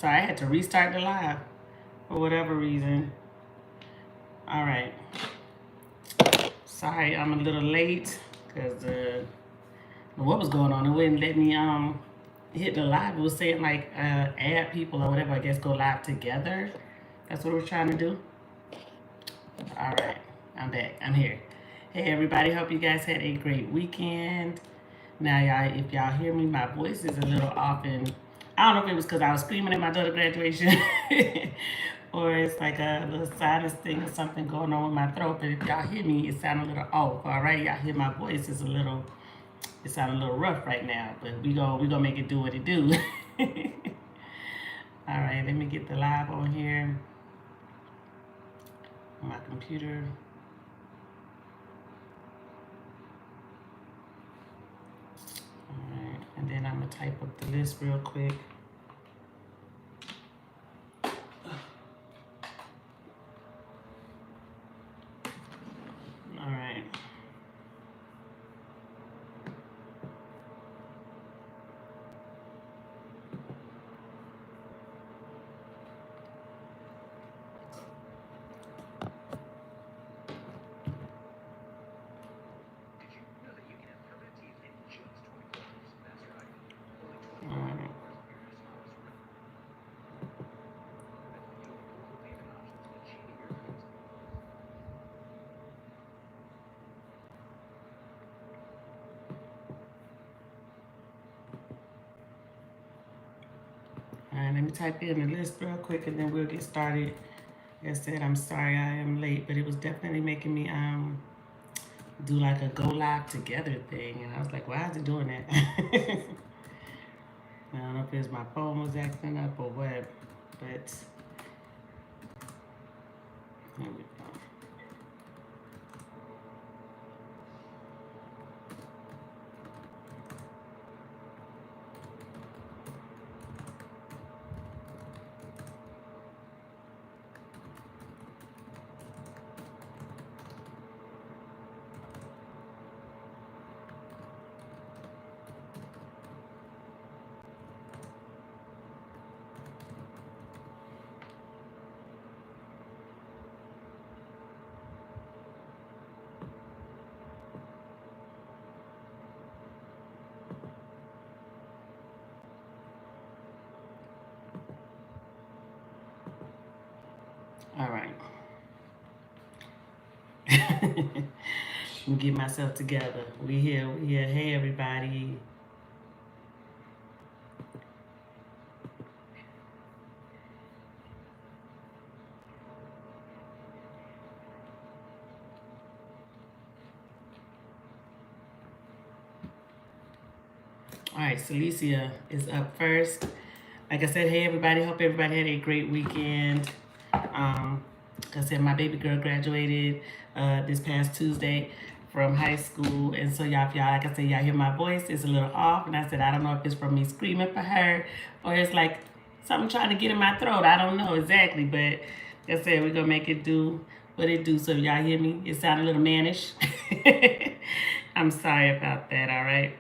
Sorry, I had to restart the live for whatever reason. All right. Sorry, I'm a little late because what was going on? It wouldn't let me hit the live. It was saying like add people or whatever. I guess go live together. That's what we're trying to do. All right, I'm back. I'm here. Hey everybody, hope you guys had a great weekend. Now y'all, if y'all hear me, my voice is a little off, and I don't know if it was because I was screaming at my daughter's graduation or it's like a little sinus thing or something going on with my throat. But if y'all hear me, it sounds a little off. All right, y'all hear my voice is a little, it sounds a little rough right now, but we gonna make it do what it do. All right, let me get the live on here on my computer. All right, and then I'm gonna type up the list real quick. All right. All right, let me type in the list real quick and then we'll get started. Like I said, I'm sorry I am late, but it was definitely making me do like a go live together thing. And I was like, why is it doing that? I don't know if it's my phone was acting up or what, but here we go. All right. Let me get myself together. We here. Hey, everybody. All right, Celicia is up first. Like I said, hey, everybody. Hope everybody had a great weekend. Like I said, my baby girl graduated this past Tuesday from high school. And so y'all, if y'all, like I said, y'all hear my voice, it's a little off. And I said, I don't know if it's from me screaming for her or it's like something trying to get in my throat. I don't know exactly. But like I said, we're going to make it do what it do. So y'all hear me? It sounded a little mannish. I'm sorry about that, all right?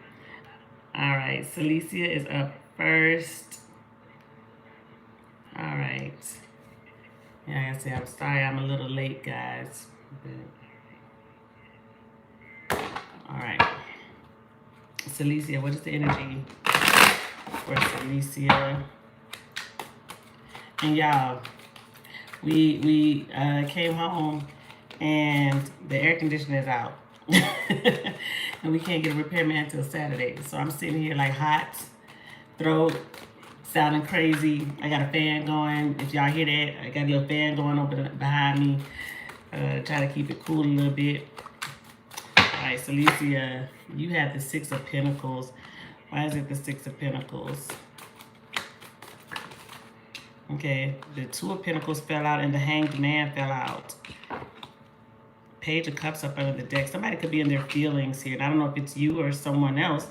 All right, Celicia is up first. All right. Yeah, like I said, I'm sorry I'm a little late, guys. But... all right. Celicia, what is the energy for Celicia? And y'all, we came home and the air conditioner is out. And we can't get a repairman until Saturday. So I'm sitting here like hot, throat sounding crazy. I got a fan going. If y'all hear that, I got a little fan going over behind me. Try to keep it cool a little bit. All right, Celicia, you have the Six of Pentacles. Why is it the Six of Pentacles? Okay, the Two of Pentacles fell out and the Hanged Man fell out. Page of Cups up under the deck. Somebody could be in their feelings here. And I don't know if it's you or someone else.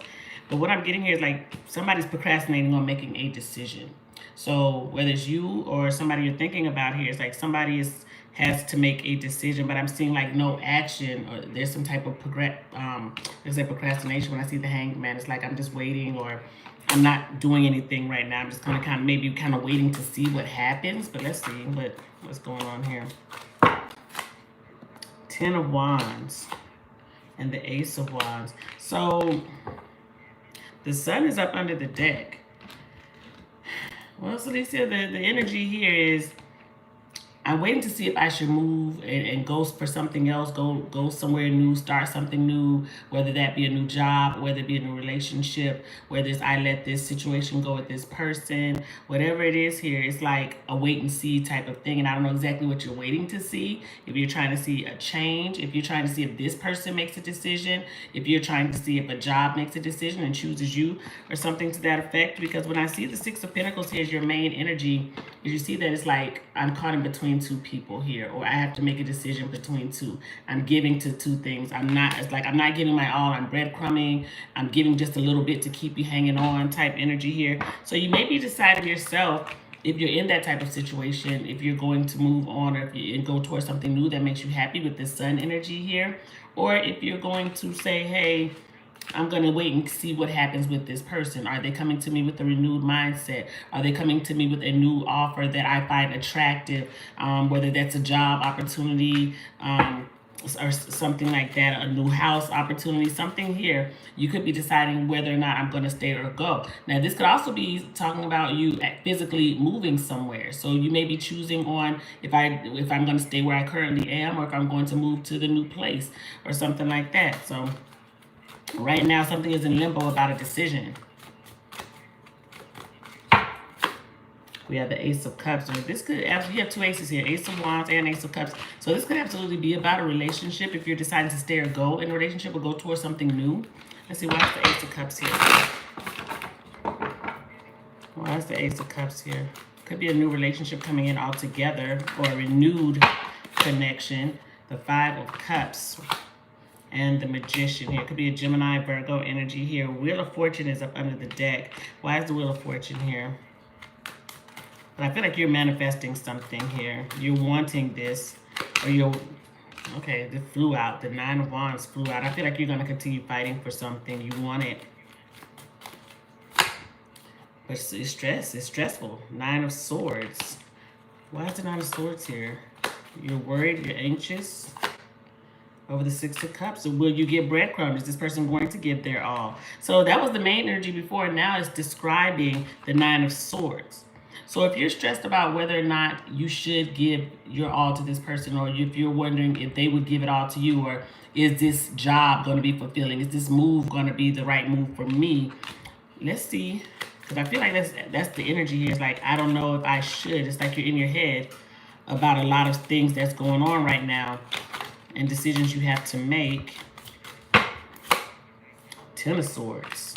But what I'm getting here is like somebody's procrastinating on making a decision. So whether it's you or somebody you're thinking about here, it's like somebody has to make a decision. But I'm seeing like no action, or there's some type of procrastination when I see the Hanged Man. It's like I'm just waiting, or I'm not doing anything right now. I'm just going to maybe waiting to see what happens. But let's see what's going on here. 10 of Wands and the Ace of Wands. So the Sun is up under the deck. Well, so they said the energy here is, I'm waiting to see if I should move and go for something else, go somewhere new, start something new, whether that be a new job, whether it be a new relationship, whether it's I let this situation go with this person, whatever it is here, it's like a wait and see type of thing. And I don't know exactly what you're waiting to see. If you're trying to see a change, if you're trying to see if this person makes a decision, if you're trying to see if a job makes a decision and chooses you or something to that effect. Because when I see the Six of Pentacles here as your main energy, you see that it's like I'm caught in between two people here, or I have to make a decision between two. I'm giving to two things. It's like I'm not giving my all. I'm breadcrumbing. I'm giving just a little bit to keep you hanging on type energy here. So you may be deciding yourself if you're in that type of situation, if you're going to move on or if you go towards something new that makes you happy with this Sun energy here, or if you're going to say, hey, I'm going to wait and see what happens with this person. Are they coming to me with a renewed mindset? Are they coming to me with a new offer that I find attractive? Whether that's a job opportunity or something like that, a new house opportunity, something here. You could be deciding whether or not I'm going to stay or go. Now, this could also be talking about you physically moving somewhere. So you may be choosing on if I'm going to stay where I currently am, or if I'm going to move to the new place or something like that. So right now, something is in limbo about a decision. We have the Ace of Cups. So this could actually, we have two aces here, Ace of Wands and Ace of Cups. So this could absolutely be about a relationship if you're deciding to stay or go in a relationship or go towards something new. Let's see, what's the Ace of Cups here? What's the Ace of Cups here? Could be a new relationship coming in altogether, or a renewed connection. The Five of Cups and the Magician here. Could be a Gemini, Virgo energy here. Wheel of Fortune is up under the deck. Why is the Wheel of Fortune here? But I feel like you're manifesting something here. You're wanting this, or you're, okay, this flew out. The Nine of Wands flew out. I feel like you're going to continue fighting for something. You want it. But it's stressful. Nine of Swords. Why is the Nine of Swords here? You're worried, you're anxious. Over the Six of Cups. So will you get breadcrumbs? Is this person going to give their all? So that was the main energy before. Now it's describing the Nine of Swords. So if you're stressed about whether or not you should give your all to this person, or if you're wondering if they would give it all to you, or is this job going to be fulfilling? Is this move going to be the right move for me? Let's see. Because I feel like that's the energy here. It's like, I don't know if I should. It's like you're in your head about a lot of things that's going on right now and decisions you have to make. Ten of Swords.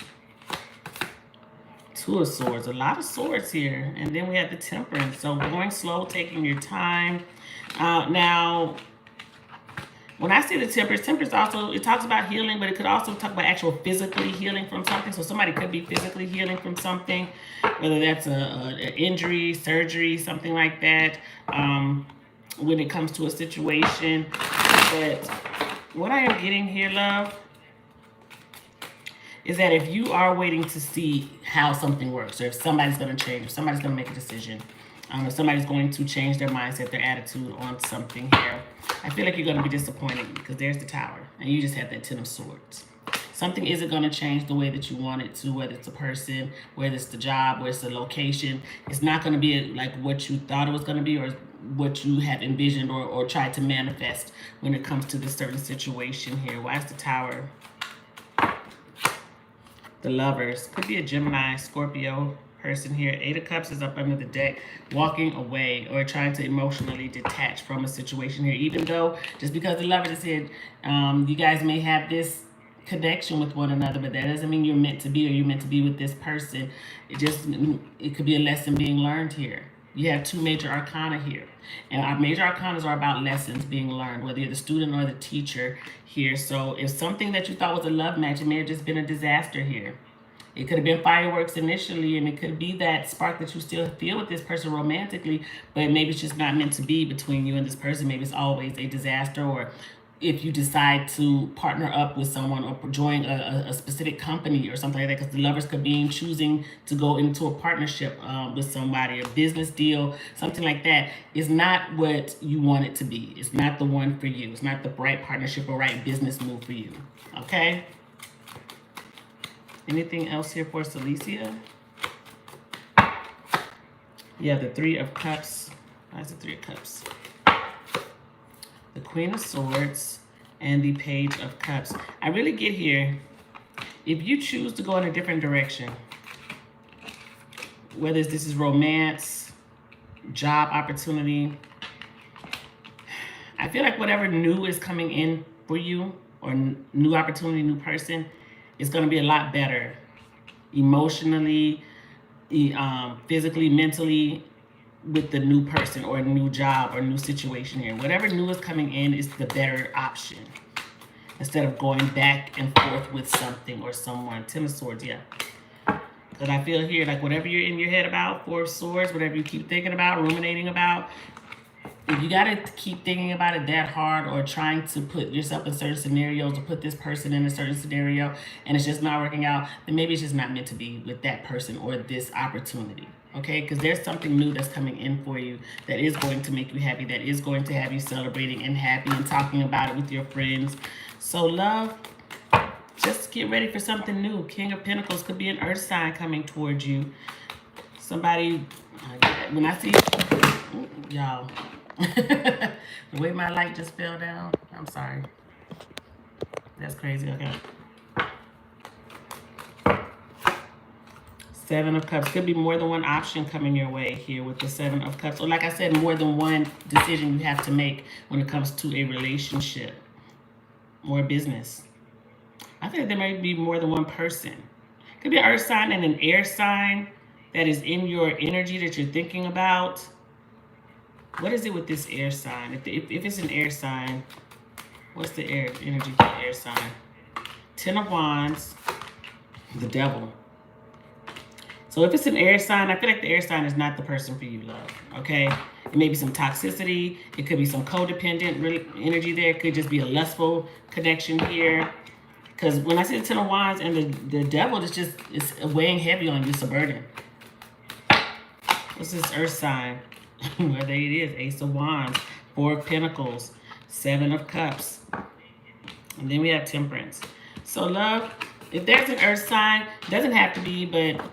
Two of Swords. A lot of swords here. And then we have the Temperance. So going slow, taking your time. Now, when I say the Temperance also, it talks about healing, but it could also talk about actual physically healing from something. So somebody could be physically healing from something, whether that's an injury, surgery, something like that, when it comes to a situation. But what I am getting here, love, is that if you are waiting to see how something works, or if somebody's going to change, or somebody's going to make a decision, or somebody's going to change their mindset, their attitude on something here, I feel like you're going to be disappointed, because there's the Tower, and you just have that Ten of Swords. Something isn't going to change the way that you want it to, whether it's a person, whether it's the job, whether it's the location. It's not going to be like what you thought it was going to be, or what you have envisioned or tried to manifest when it comes to this certain situation here. Why is the Tower? The Lovers. Could be a Gemini, Scorpio person here. Eight of Cups is up under the deck, walking away or trying to emotionally detach from a situation here. Even though, just because the Lovers is here, you guys may have this connection with one another, but that doesn't mean you're meant to be, or you're meant to be with this person. It could be a lesson being learned here. You have two major arcana here. And our major arcanas are about lessons being learned, whether you're the student or the teacher here. So if something that you thought was a love match, it may have just been a disaster here. It could have been fireworks initially, and it could be that spark that you still feel with this person romantically, but maybe it's just not meant to be between you and this person. Maybe it's always a disaster, or if you decide to partner up with someone or join a specific company or something like that, because the lovers could be choosing to go into a partnership with somebody, a business deal, something like that, is not what you want it to be. It's not the one for you. It's not the right partnership or right business move for you. Okay? Anything else here for Celicia? Yeah, the Three of Cups. Why's the Three of Cups? The Queen of Swords and the Page of Cups. I really get here, if you choose to go in a different direction, whether this is romance, job opportunity, I feel like whatever new is coming in for you, or new opportunity, new person, is going to be a lot better emotionally, physically, mentally, with the new person or new job or new situation here. Whatever new is coming in is the better option, instead of going back and forth with something or someone. Ten of Swords, yeah. Because I feel here, like whatever you're in your head about, Four of Swords, whatever you keep thinking about, ruminating about, if you got to keep thinking about it that hard, or trying to put yourself in certain scenarios, or put this person in a certain scenario, and it's just not working out, then maybe it's just not meant to be with that person or this opportunity. Okay? Because there's something new that's coming in for you that is going to make you happy, that is going to have you celebrating and happy and talking about it with your friends. So love, just get ready for something new. King of Pentacles could be an earth sign coming towards you. Somebody, when I see, y'all, the way my light just fell down, I'm sorry. That's crazy. Okay. Seven of Cups. Could be more than one option coming your way here with the Seven of Cups. Or like I said, more than one decision you have to make when it comes to a relationship or business. I think there might be more than one person. Could be an earth sign and an air sign that is in your energy that you're thinking about. What is it with this air sign? If it's an air sign, what's the air energy for the air sign? Ten of Wands, the Devil. So if it's an air sign, I feel like the air sign is not the person for you, love. Okay? It may be some toxicity. It could be some codependent energy there. It could just be a lustful connection here. Because when I see the Ten of Wands and the Devil, it's weighing heavy on you. It's a burden. What's this earth sign? Well, there it is. Ace of Wands, Four of Pentacles, Seven of Cups. And then we have Temperance. So, love, if there's an earth sign, doesn't have to be, but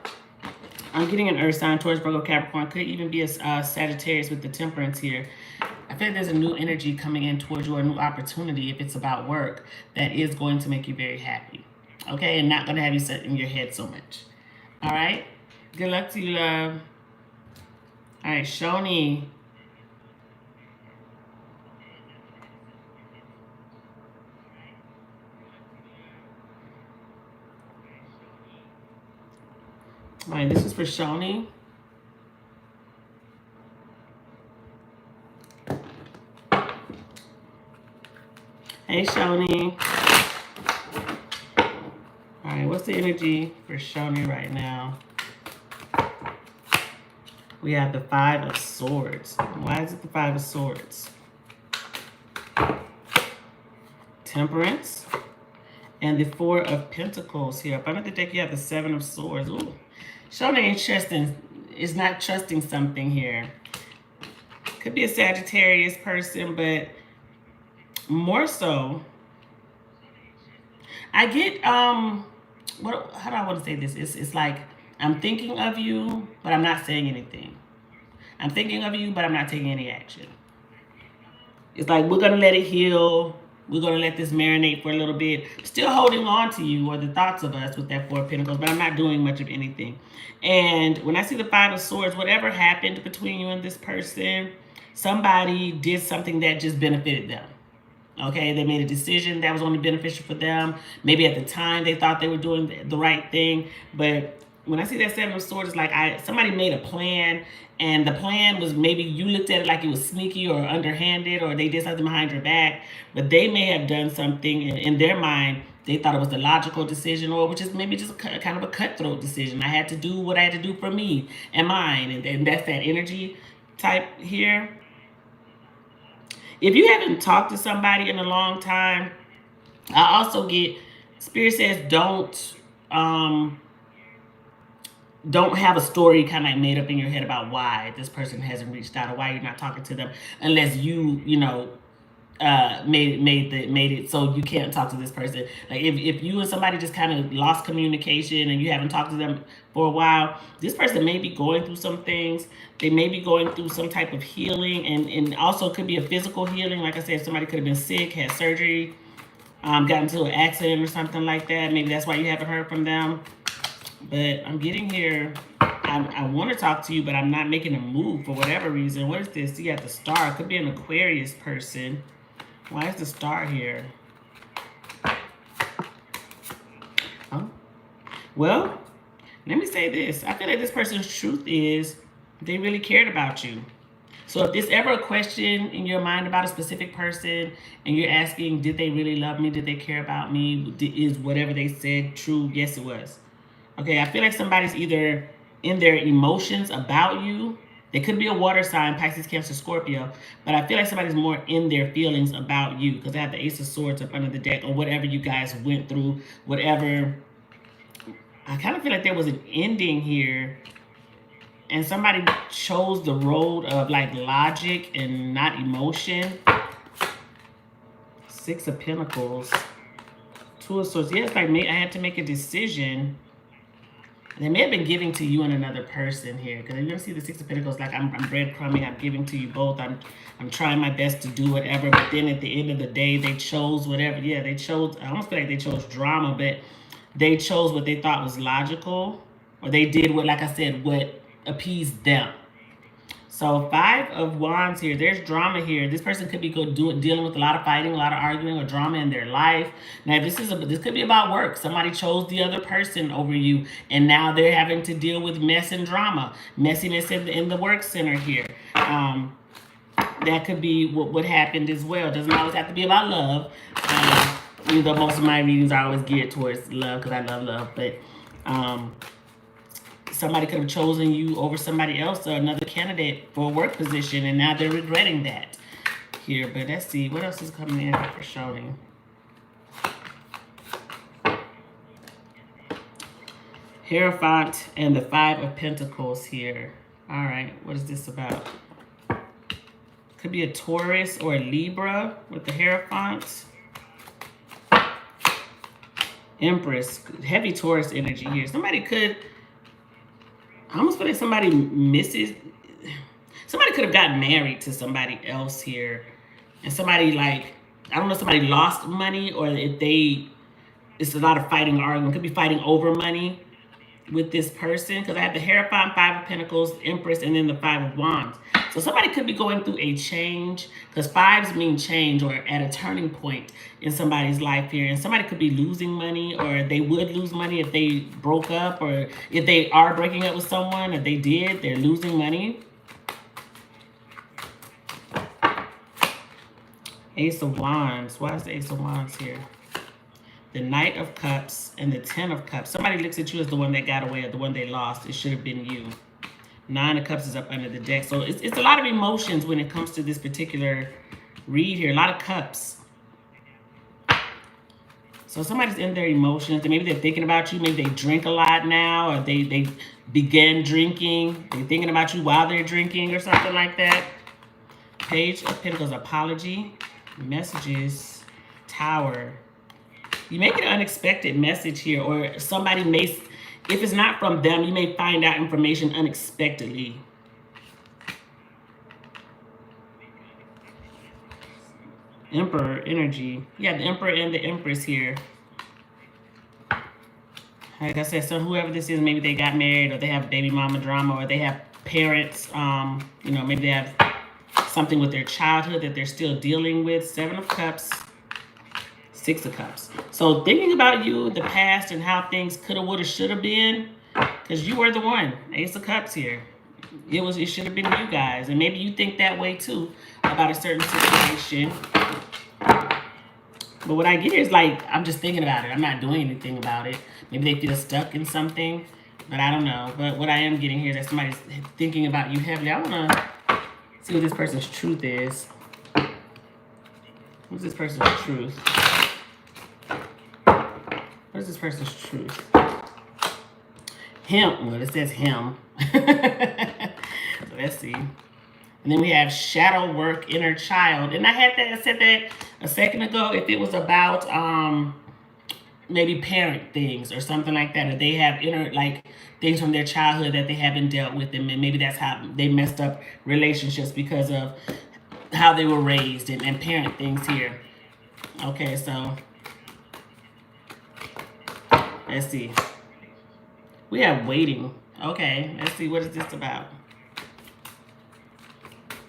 I'm getting an earth sign, Taurus, Virgo, Capricorn. Could even be a Sagittarius with the Temperance here. I feel like there's a new energy coming in towards you, a new opportunity, if it's about work, that is going to make you very happy. Okay? And not going to have you set in your head so much. All right? Good luck to you, love. All right, Shoni. All right, this is for Shoni. Hey, Shoni. All right, what's the energy for Shoni right now? We have the Five of Swords. Why is it the Five of Swords? Temperance. And the Four of Pentacles here. Up under the deck, you have the Seven of Swords. Ooh. Shoni is not trusting something here. Could be a Sagittarius person, but more so, I get, how do I want to say this? It's like, I'm thinking of you, but I'm not saying anything. I'm thinking of you, but I'm not taking any action. It's like, we're going to let it heal. We're going to let this marinate for a little bit. Still holding on to you or the thoughts of us with that Four of Pentacles, but I'm not doing much of anything. And when I see the Five of Swords, whatever happened between you and this person, somebody did something that just benefited them. Okay, they made a decision that was only beneficial for them. Maybe at the time they thought they were doing the right thing, but when I see that Seven of Swords, it's like somebody made a plan, and the plan was, maybe you looked at it like it was sneaky or underhanded, or they did something behind your back, but they may have done something in their mind. They thought it was the logical decision, or which is maybe just kind of a cutthroat decision. I had to do what I had to do for me and mine, and that's that energy type here. If you haven't talked to somebody in a long time, I also get, Spirit says don't have a story kind of like made up in your head about why this person hasn't reached out or why you're not talking to them, unless you know, made it so you can't talk to this person. Like if you and somebody just kind of lost communication and you haven't talked to them for a while, this person may be going through some things. They may be going through some type of healing, and also could be a physical healing. Like I said, somebody could have been sick, had surgery, got into an accident or something like that. Maybe that's why you haven't heard from them. But I'm getting here. I want to talk to you, but I'm not making a move for whatever reason. What is this? You got the star. It could be an Aquarius person. Why is the star here? Oh. Well, let me say this. I feel like this person's truth is they really cared about you. So if there's ever a question in your mind about a specific person and you're asking, did they really love me? Did they care about me? Is whatever they said true? Yes, it was. Okay, I feel like somebody's either in their emotions about you. They could be a water sign, Pisces, Cancer, Scorpio, but I feel like somebody's more in their feelings about you because they have the Ace of Swords up under the deck, or whatever you guys went through, whatever. I kind of feel like there was an ending here, and somebody chose the road of like logic and not emotion. Six of Pentacles, Two of Swords. Yeah, it's like I had to make a decision. They may have been giving to you and another person here, because you're gonna see the Six of Pentacles like I'm breadcrumbing. I'm giving to you both. I'm trying my best to do whatever, but then at the end of the day, they chose whatever. Yeah, they chose. I almost feel like they chose drama, but they chose what they thought was logical, or they did what, like I said, what appeased them. So Five of Wands here. There's drama here. This person could be dealing with a lot of fighting, a lot of arguing, or drama in their life. Now, this could be about work. Somebody chose the other person over you, and now they're having to deal with mess and drama, messiness in the work center here. That could be what happened as well. Doesn't always have to be about love. Though most of my readings are always geared towards love because I love love, but somebody could have chosen you over somebody else or another candidate for a work position, and now they're regretting that here. But let's see, what else is coming in for showing? Hierophant and the Five of Pentacles here. All right, what is this about? Could be a Taurus or a Libra with the Hierophant. Empress, heavy Taurus energy here. Somebody could... I almost feel like somebody could have gotten married to somebody else here. And somebody, like, I don't know if somebody lost money or if it's a lot of fighting or arguing. Could be fighting over money with this person. Because I have the Hierophant, Five of Pentacles, Empress, and then the Five of Wands. So somebody could be going through a change. Because fives mean change or at a turning point in somebody's life here. And somebody could be losing money, or they would lose money if they broke up, or if they are breaking up with someone, or they're losing money. Ace of Wands. Why is the Ace of Wands here? The Knight of Cups and the Ten of Cups. Somebody looks at you as the one that got away or the one they lost. It should have been you. Nine of Cups is up under the deck. So it's a lot of emotions when it comes to this particular read here. A lot of cups. So somebody's in their emotions. Maybe they're thinking about you. Maybe they drink a lot now, or they began drinking. They're thinking about you while they're drinking or something like that. Page of Pentacles, apology, messages, Tower. You may get an unexpected message here, or somebody may, if it's not from them, you may find out information unexpectedly. Emperor energy. Yeah, the Emperor and the Empress here. Like I said, so whoever this is, maybe they got married, or they have baby mama drama, or they have parents, maybe they have something with their childhood that they're still dealing with. Seven of Cups, Six of Cups. So thinking about you, the past, and how things coulda, woulda, shoulda been, because you were the one. Ace of Cups here. It should have been you guys. And maybe you think that way too about a certain situation. But what I get is like, I'm just thinking about it. I'm not doing anything about it. Maybe they feel stuck in something, but I don't know. But what I am getting here is that somebody's thinking about you heavily. I want to see what this person's truth is. What's this person's truth? What is this person's truth? Him. Well, it says him. So let's see. And then we have shadow work, inner child. And I said that a second ago. If it was about maybe parent things or something like that, or they have inner like things from their childhood that they haven't dealt with them, and maybe that's how they messed up relationships because of how they were raised and parent things here. Okay, so let's see. We have waiting. Okay, let's see, what is this about?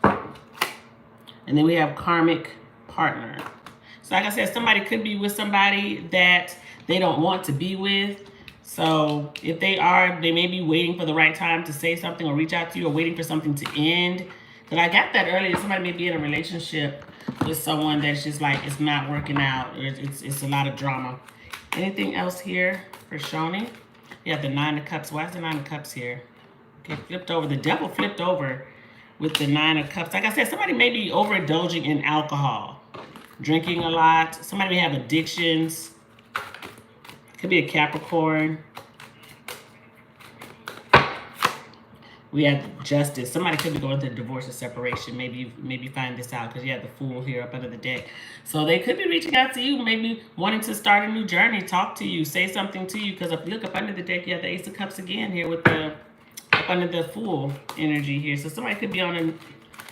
And then we have karmic partner. So like I said, somebody could be with somebody that they don't want to be with. So if they are, they may be waiting for the right time to say something or reach out to you, or waiting for something to end. Because I got that earlier. Somebody may be in a relationship with someone that's just like, it's not working out. Or it's a lot of drama. Anything else here for Shoni? You have the 9 of Cups. Why is the 9 of Cups here? Okay, flipped over. The devil flipped over with the 9 of Cups. Like I said, somebody may be overindulging in alcohol, drinking a lot. Somebody may have addictions. Could be a Capricorn. We have Justice. Somebody could be going through divorce or separation. Maybe find this out because you have the Fool here up under the deck. So they could be reaching out to you, maybe wanting to start a new journey, talk to you, say something to you. Because if you look up under the deck, you have the Ace of Cups again here with the up under the Fool energy here. So somebody could be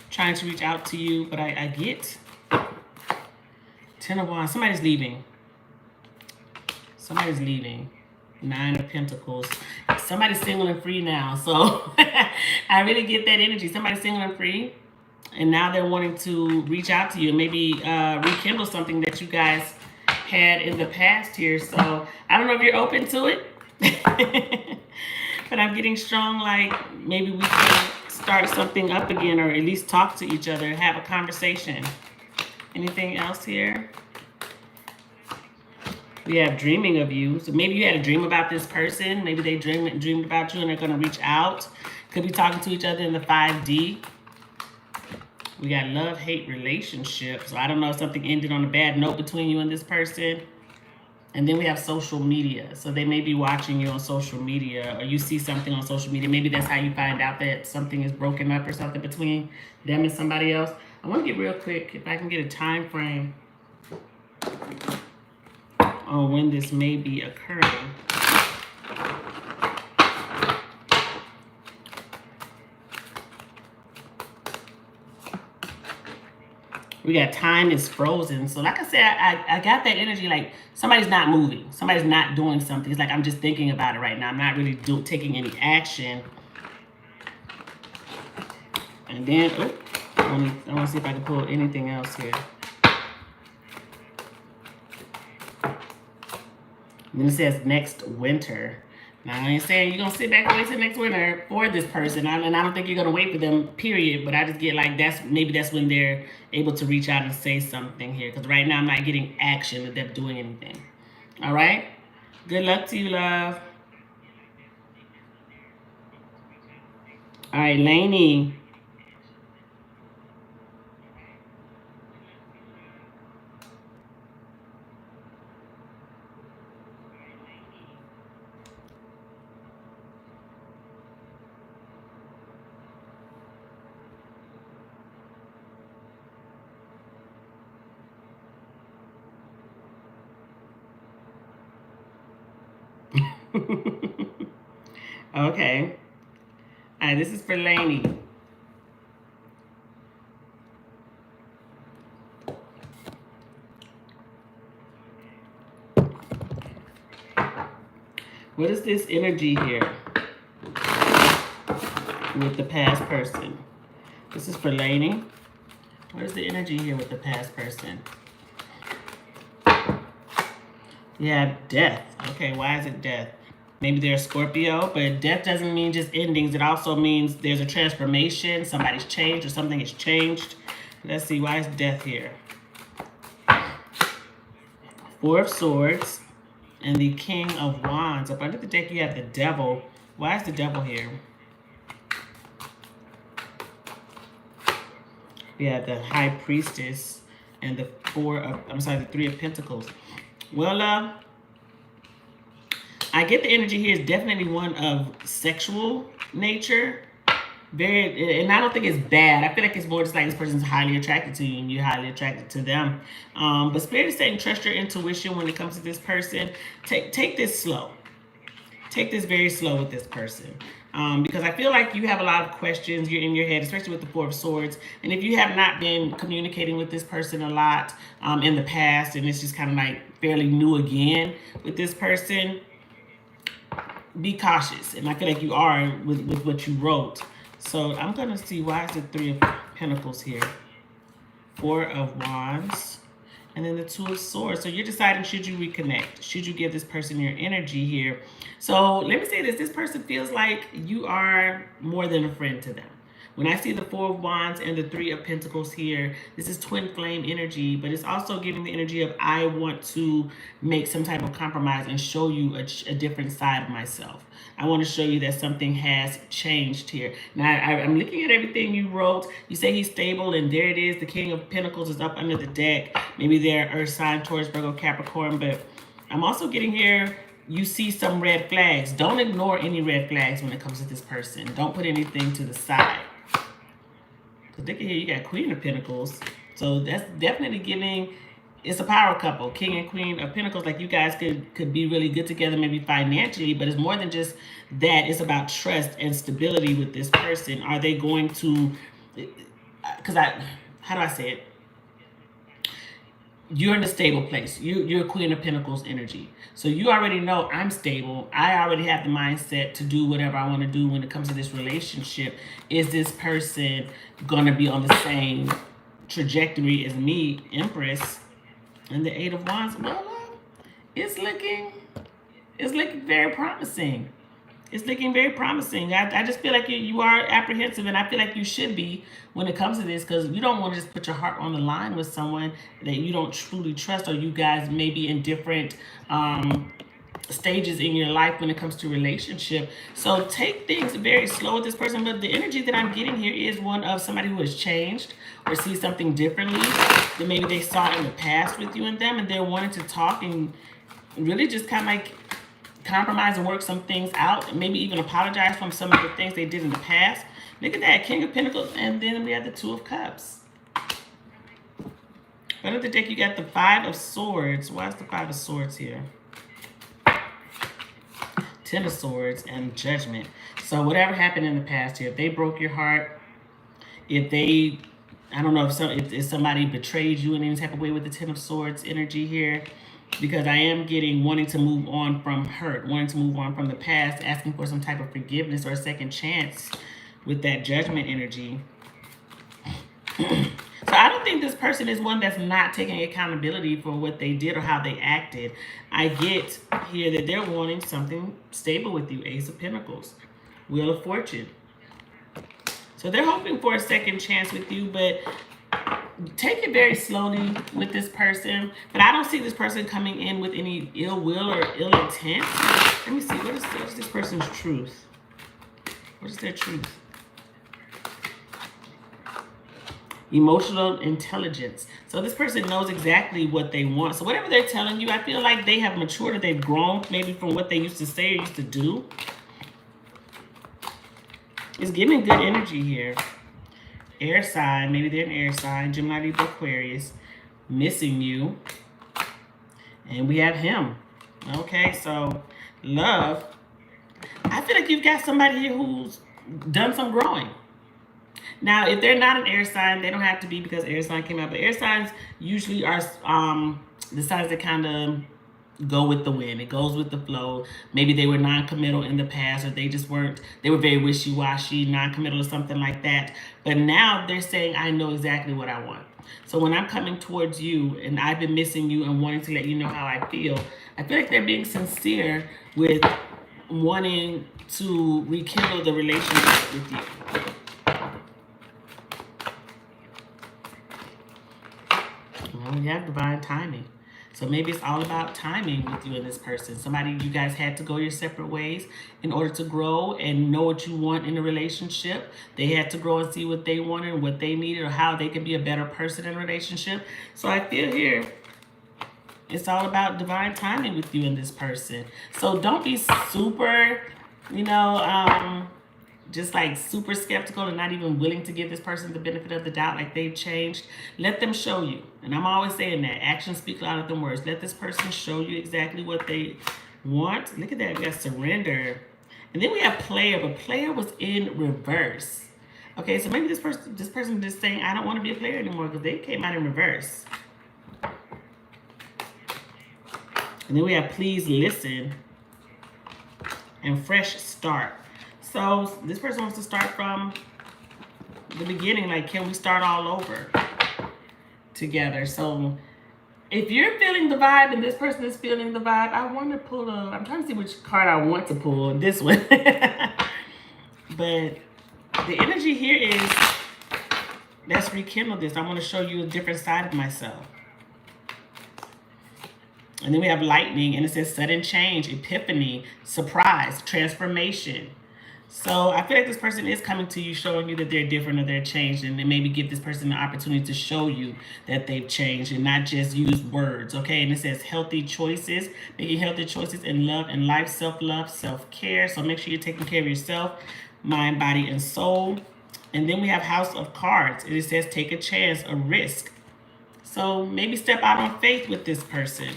trying to reach out to you. But I get 10 of Wands. Somebody's leaving. Somebody's leaving. 9 of Pentacles. Somebody's single and free now. So I really get that energy. Somebody's single and free. And now they're wanting to reach out to you and maybe rekindle something that you guys had in the past here. So I don't know if you're open to it. But I'm getting strong, like maybe we can start something up again, or at least talk to each other, have a conversation. Anything else here? We have dreaming of you. So maybe you had a dream about this person. Maybe they dreamed about you and they're going to reach out. Could be talking to each other in the 5D. We got love, hate, relationship. So I don't know if something ended on a bad note between you and this person. And then we have social media. So they may be watching you on social media, or you see something on social media. Maybe that's how you find out that something is broken up or something between them and somebody else. I want to get real quick, if I can get a time frame on when this may be occurring. We got time is frozen. So like I said, I got that energy like somebody's not moving. Somebody's not doing something. It's like I'm just thinking about it right now. I'm not really taking any action. And then, I want to see if I can pull anything else here. Then it says next winter. Now, I ain't saying you're going to sit back and wait till next winter for this person. And I don't think you're going to wait for them, period. But I just get like maybe that's when they're able to reach out and say something here. Because right now I'm not getting action with them doing anything. All right? Good luck to you, love. All right, Lainey. Okay. All right, this is for Lainey. What is this energy here with the past person? This is for Lainey. What is the energy here with the past person? You have death. Okay, why is it death? Maybe they're a Scorpio, but death doesn't mean just endings. It also means there's a transformation. Somebody's changed or something has changed. Let's see, why is death here? 4 of Swords and the King of Wands. Up under the deck, you have the Devil. Why is the Devil here? We have the High Priestess. and the the 3 of Pentacles. Well, I get the energy here is definitely one of sexual nature. And I don't think it's bad. I feel like it's more just like this person's highly attracted to you and you're highly attracted to them. But Spirit is saying trust your intuition when it comes to this person. Take this slow. Take this very slow with this person. Because I feel like you have a lot of questions you're in your head, especially with the 4 of Swords. And if you have not been communicating with this person a lot in the past, and it's just kind of like fairly new again with this person, be cautious. And I feel like you are with what you wrote. So I'm going to see, why is the 3 of Pentacles here? 4 of Wands. And then the 2 of Swords. So you're deciding, should you reconnect? Should you give this person your energy here? So let me say this. This person feels like you are more than a friend to them. When I see the 4 of Wands and the 3 of Pentacles here, this is twin flame energy, but it's also giving the energy of I want to make some type of compromise and show you a different side of myself. I want to show you that something has changed here. Now, I'm looking at everything you wrote. You say he's stable, and there it is. The King of Pentacles is up under the deck. Maybe they're Earth sign, Taurus, Virgo, Capricorn, but I'm also getting here, you see some red flags. Don't ignore any red flags when it comes to this person. Don't put anything to the side. Because look at here, you got Queen of Pentacles. So that's definitely giving, it's a power couple. King and Queen of Pentacles, like you guys could be really good together, maybe financially, but it's more than just that. It's about trust and stability with this person. Are they going to, because how do I say it? You're in a stable place. You're Queen of Pentacles energy. So you already know I'm stable. I already have the mindset to do whatever I want to do when it comes to this relationship. Is this person going to be on the same trajectory as me, Empress? And the 8 of Wands, well, it's looking very promising. It's looking very promising. I just feel like you are apprehensive, and I feel like you should be when it comes to this, because you don't want to just put your heart on the line with someone that you don't truly trust, or you guys may be in different stages in your life when it comes to relationship. So take things very slow with this person. But the energy that I'm getting here is one of somebody who has changed or sees something differently than maybe they saw in the past with you and them, and they're wanting to talk and really just kind of like compromise and work some things out, and maybe even apologize for some of the things they did in the past. Look at that, King of Pentacles, and then we have the 2 of Cups. Under the deck, you got the 5 of Swords. Why is the 5 of Swords here? 10 of Swords and Judgment. So whatever happened in the past here, if they broke your heart, if they, I don't know, if somebody betrayed you in any type of way with the 10 of Swords energy here, because I am getting wanting to move on from hurt, wanting to move on from the past, asking for some type of forgiveness or a second chance with that Judgment energy. So I don't think this person is one that's not taking accountability for what they did or how they acted. I get here that they're wanting something stable with you, Ace of Pentacles, Wheel of Fortune. So they're hoping for a second chance with you, but take it very slowly with this person. But I don't see this person coming in with any ill will or ill intent. Let me see, what is this person's truth? What is their truth? Emotional intelligence. So this person knows exactly what they want. So whatever they're telling you, I feel like they have matured or they've grown maybe from what they used to say or used to do. It's giving good energy here. Air sign, maybe they're an air sign, Gemini, Libra, Aquarius, missing you. And we have him. Okay, so love. I feel like you've got somebody here who's done some growing. Now, if they're not an air sign, they don't have to be because air sign came out. But air signs usually are the signs that kind of go with the wind. It goes with the flow. Maybe they were non-committal in the past, or they were very wishy-washy, non-committal or something like that. But now they're saying, I know exactly what I want. So when I'm coming towards you and I've been missing you and wanting to let you know how I feel like they're being sincere with wanting to rekindle the relationship with you. Well, we have divine timing. So maybe it's all about timing with you and this person. Somebody, you guys had to go your separate ways in order to grow and know what you want in a relationship. They had to grow and see what they wanted and what they needed or how they can be a better person in a relationship. So I feel here, it's all about divine timing with you and this person. So don't be super, you know, just like super skeptical and not even willing to give this person the benefit of the doubt, like they've changed. Let them show you. And I'm always saying that actions speak louder than words. Let this person show you exactly what they want. Look at that, we got surrender. And then we have player, but player was in reverse. Okay, so maybe this person just saying, I don't want to be a player anymore, because they came out in reverse. And then we have please listen and fresh start. So this person wants to start from the beginning. Like, can we start all over together? So if you're feeling the vibe and this person is feeling the vibe, I want to pull I'm trying to see which card I want to pull. This one. But the energy here is, let's rekindle this. I want to show you a different side of myself. And then we have lightning, and it says sudden change, epiphany, surprise, transformation. So I feel like this person is coming to you, showing you that they're different or they're changed, and then maybe give this person the opportunity to show you that they've changed and not just use words, okay? And it says healthy choices, making healthy choices in love and life, self-love, self-care. So make sure you're taking care of yourself, mind, body, and soul. And then we have House of Cards. It says take a chance, a risk. So maybe step out on faith with this person.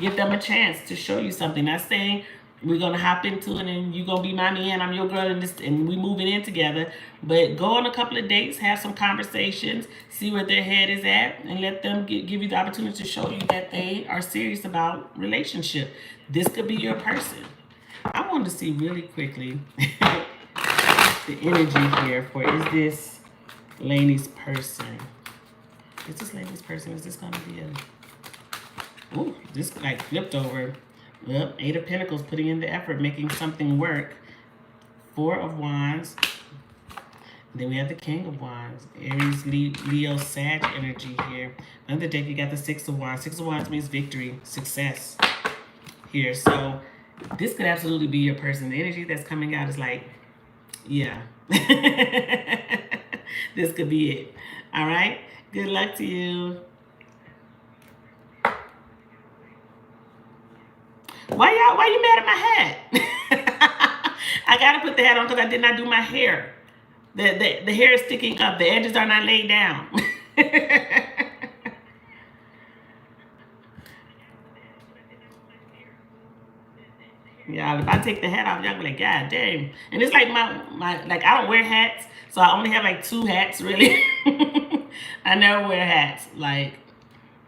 Give them a chance to show you something. Not saying we're going to hop into it and you're going to be my man, I'm your girl, and we moving in together. But go on a couple of dates, have some conversations, see where their head is at, and let them give you the opportunity to show you that they are serious about relationship. This could be your person. I want to see really quickly the energy here for, is this Lainey's person? Is this Lainey's person? Is this going to be a... Ooh, this like flipped over. Well, 8 of Pentacles, putting in the effort, making something work. 4 of Wands. And then we have the King of Wands. Aries, Leo, Sag energy here. Another deck, you got the 6 of Wands. 6 of Wands means victory, success here. So this could absolutely be your person. The energy that's coming out is like, yeah. This could be it. All right? Good luck to you. Why you mad at my hat? I gotta put the hat on because I did not do my hair. The hair is sticking up. The edges are not laid down. Yeah, if I take the hat off, y'all be like, God damn. And it's like my like, I don't wear hats, so I only have like 2 hats really. I never wear hats, like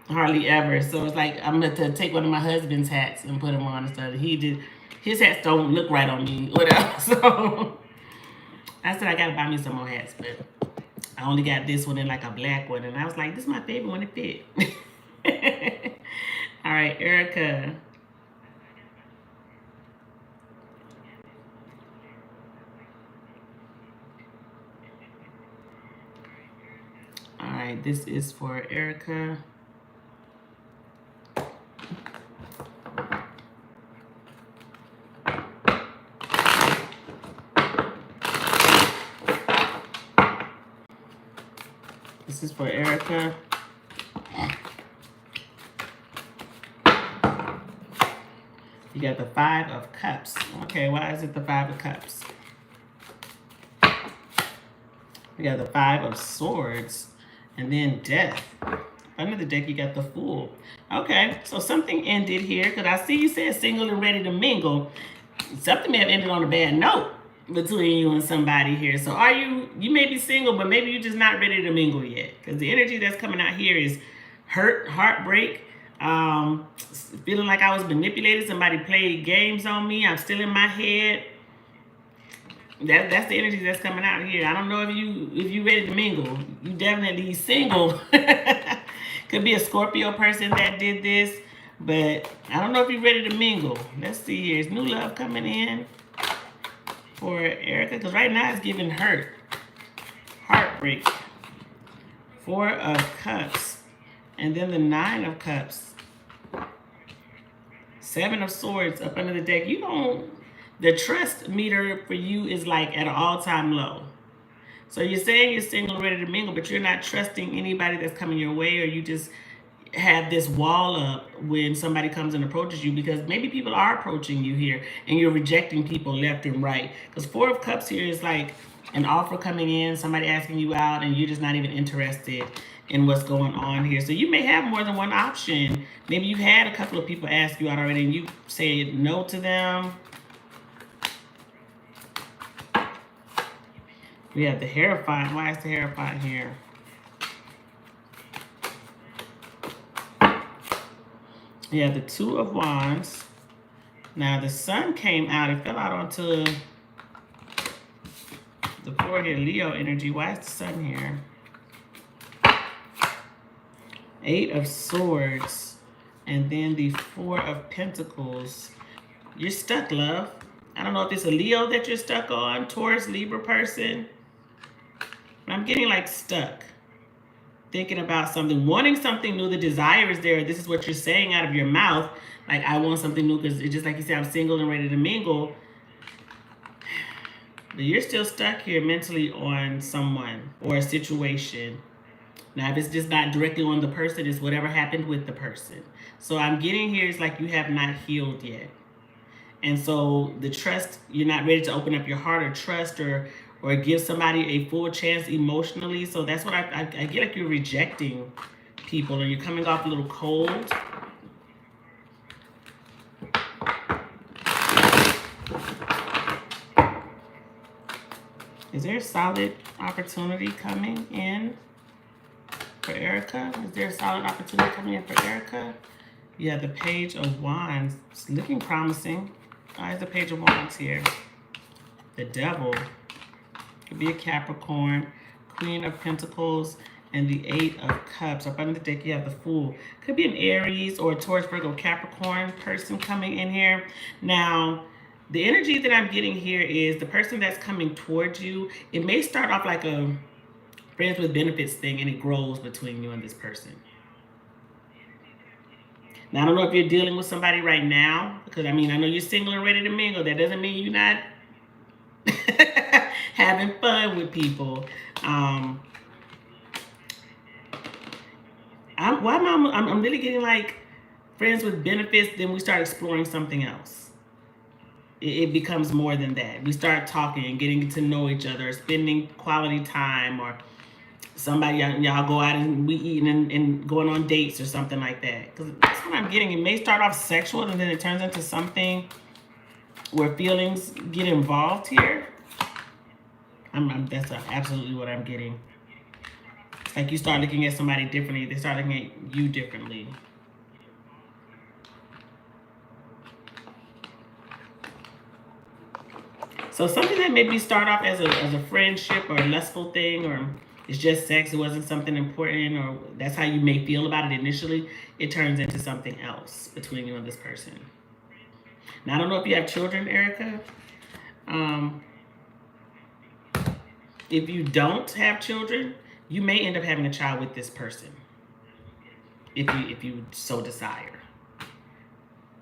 hardly ever. So it's like I'm going to take one of my husband's hats and put them on and stuff. His hats don't look right on me, whatever. So I said I gotta buy me some more hats, but I only got this one in like a black one, and I was like, this is my favorite one, it fit. All right, Erica. All right, this is for Erica. This is for Erica. You got the 5 of Cups. Okay, why is it the 5 of Cups? We got the 5 of Swords. And then Death. Under the deck, you got the Fool. Okay, so something ended here. Because I see you said single and ready to mingle. Something may have ended on a bad note between you and somebody here. So are you may be single, but maybe you're just not ready to mingle yet. Because the energy that's coming out here is hurt, heartbreak, feeling like I was manipulated. Somebody played games on me. I'm still in my head. That's the energy that's coming out here. I don't know if you ready to mingle. You definitely single. Could be a Scorpio person that did this, but I don't know if you're ready to mingle. Let's see here. Is new love coming in for Erica? Because right now it's giving hurt, heartbreak. 4 of Cups, and then the 9 of Cups. Seven of Swords up under the deck. You don't, the trust meter for you is like at an all-time low. So you're saying you're single, ready to mingle, but you're not trusting anybody that's coming your way, or you just have this wall up when somebody comes and approaches you, because maybe people are approaching you here and you're rejecting people left and right. Because Four of Cups here is like an offer coming in, somebody asking you out, and you're just not even interested in what's going on here. So you may have more than one option. Maybe you've had a couple of people ask you out already and you say no to them. We have the Hierophant. Why is the Hierophant here? We have the Two of Wands. Now the Sun came out. It fell out onto the floor here. Leo energy. Why is the Sun here? Eight of Swords. And then the Four of Pentacles. You're stuck, love. I don't know if it's a Leo that you're stuck on. Taurus, Libra person. I'm getting like stuck. Thinking about something. Wanting something new. The desire is there. This is what you're saying out of your mouth. Like, I want something new, because it's just like you said, I'm single and ready to mingle. But you're still stuck here mentally on someone or a situation. Now, if it's just not directly on the person, it's whatever happened with the person. So I'm getting here is like you have not healed yet. And so the trust, you're not ready to open up your heart or trust or give somebody a full chance emotionally. So that's what I get, like you're rejecting people, or you're coming off a little cold. Is there a solid opportunity coming in for Erica? Is there a solid opportunity coming in for Erica? Yeah, the Page of Wands. It's looking promising. Why is the Page of Wands here? The Devil. Could be a Capricorn. Queen of Pentacles. And the Eight of Cups. Up under the deck, you have the Fool. Could be an Aries or a Taurus, Virgo, Capricorn person coming in here. Now, the energy that I'm getting here is the person that's coming towards you. It may start off like a friends with benefits thing, and it grows between you and this person. Now, I don't know if you're dealing with somebody right now, because I mean, I know you're single and ready to mingle. That doesn't mean you're not having fun with people. I'm really getting like friends with benefits. Then we start exploring something else. It becomes more than that. We start talking and getting to know each other, spending quality time, or somebody, y'all go out and we eating and going on dates or something like that. Because that's what I'm getting. It may start off sexual and then it turns into something where feelings get involved here. That's absolutely what I'm getting. It's like you start looking at somebody differently. They start looking at you differently. So something that maybe start off as a friendship or a lustful thing, or it's just sex, it wasn't something important, or that's how you may feel about it initially, it turns into something else between you and this person. Now, I don't know if you have children, Erica. If you don't have children, you may end up having a child with this person, if you so desire.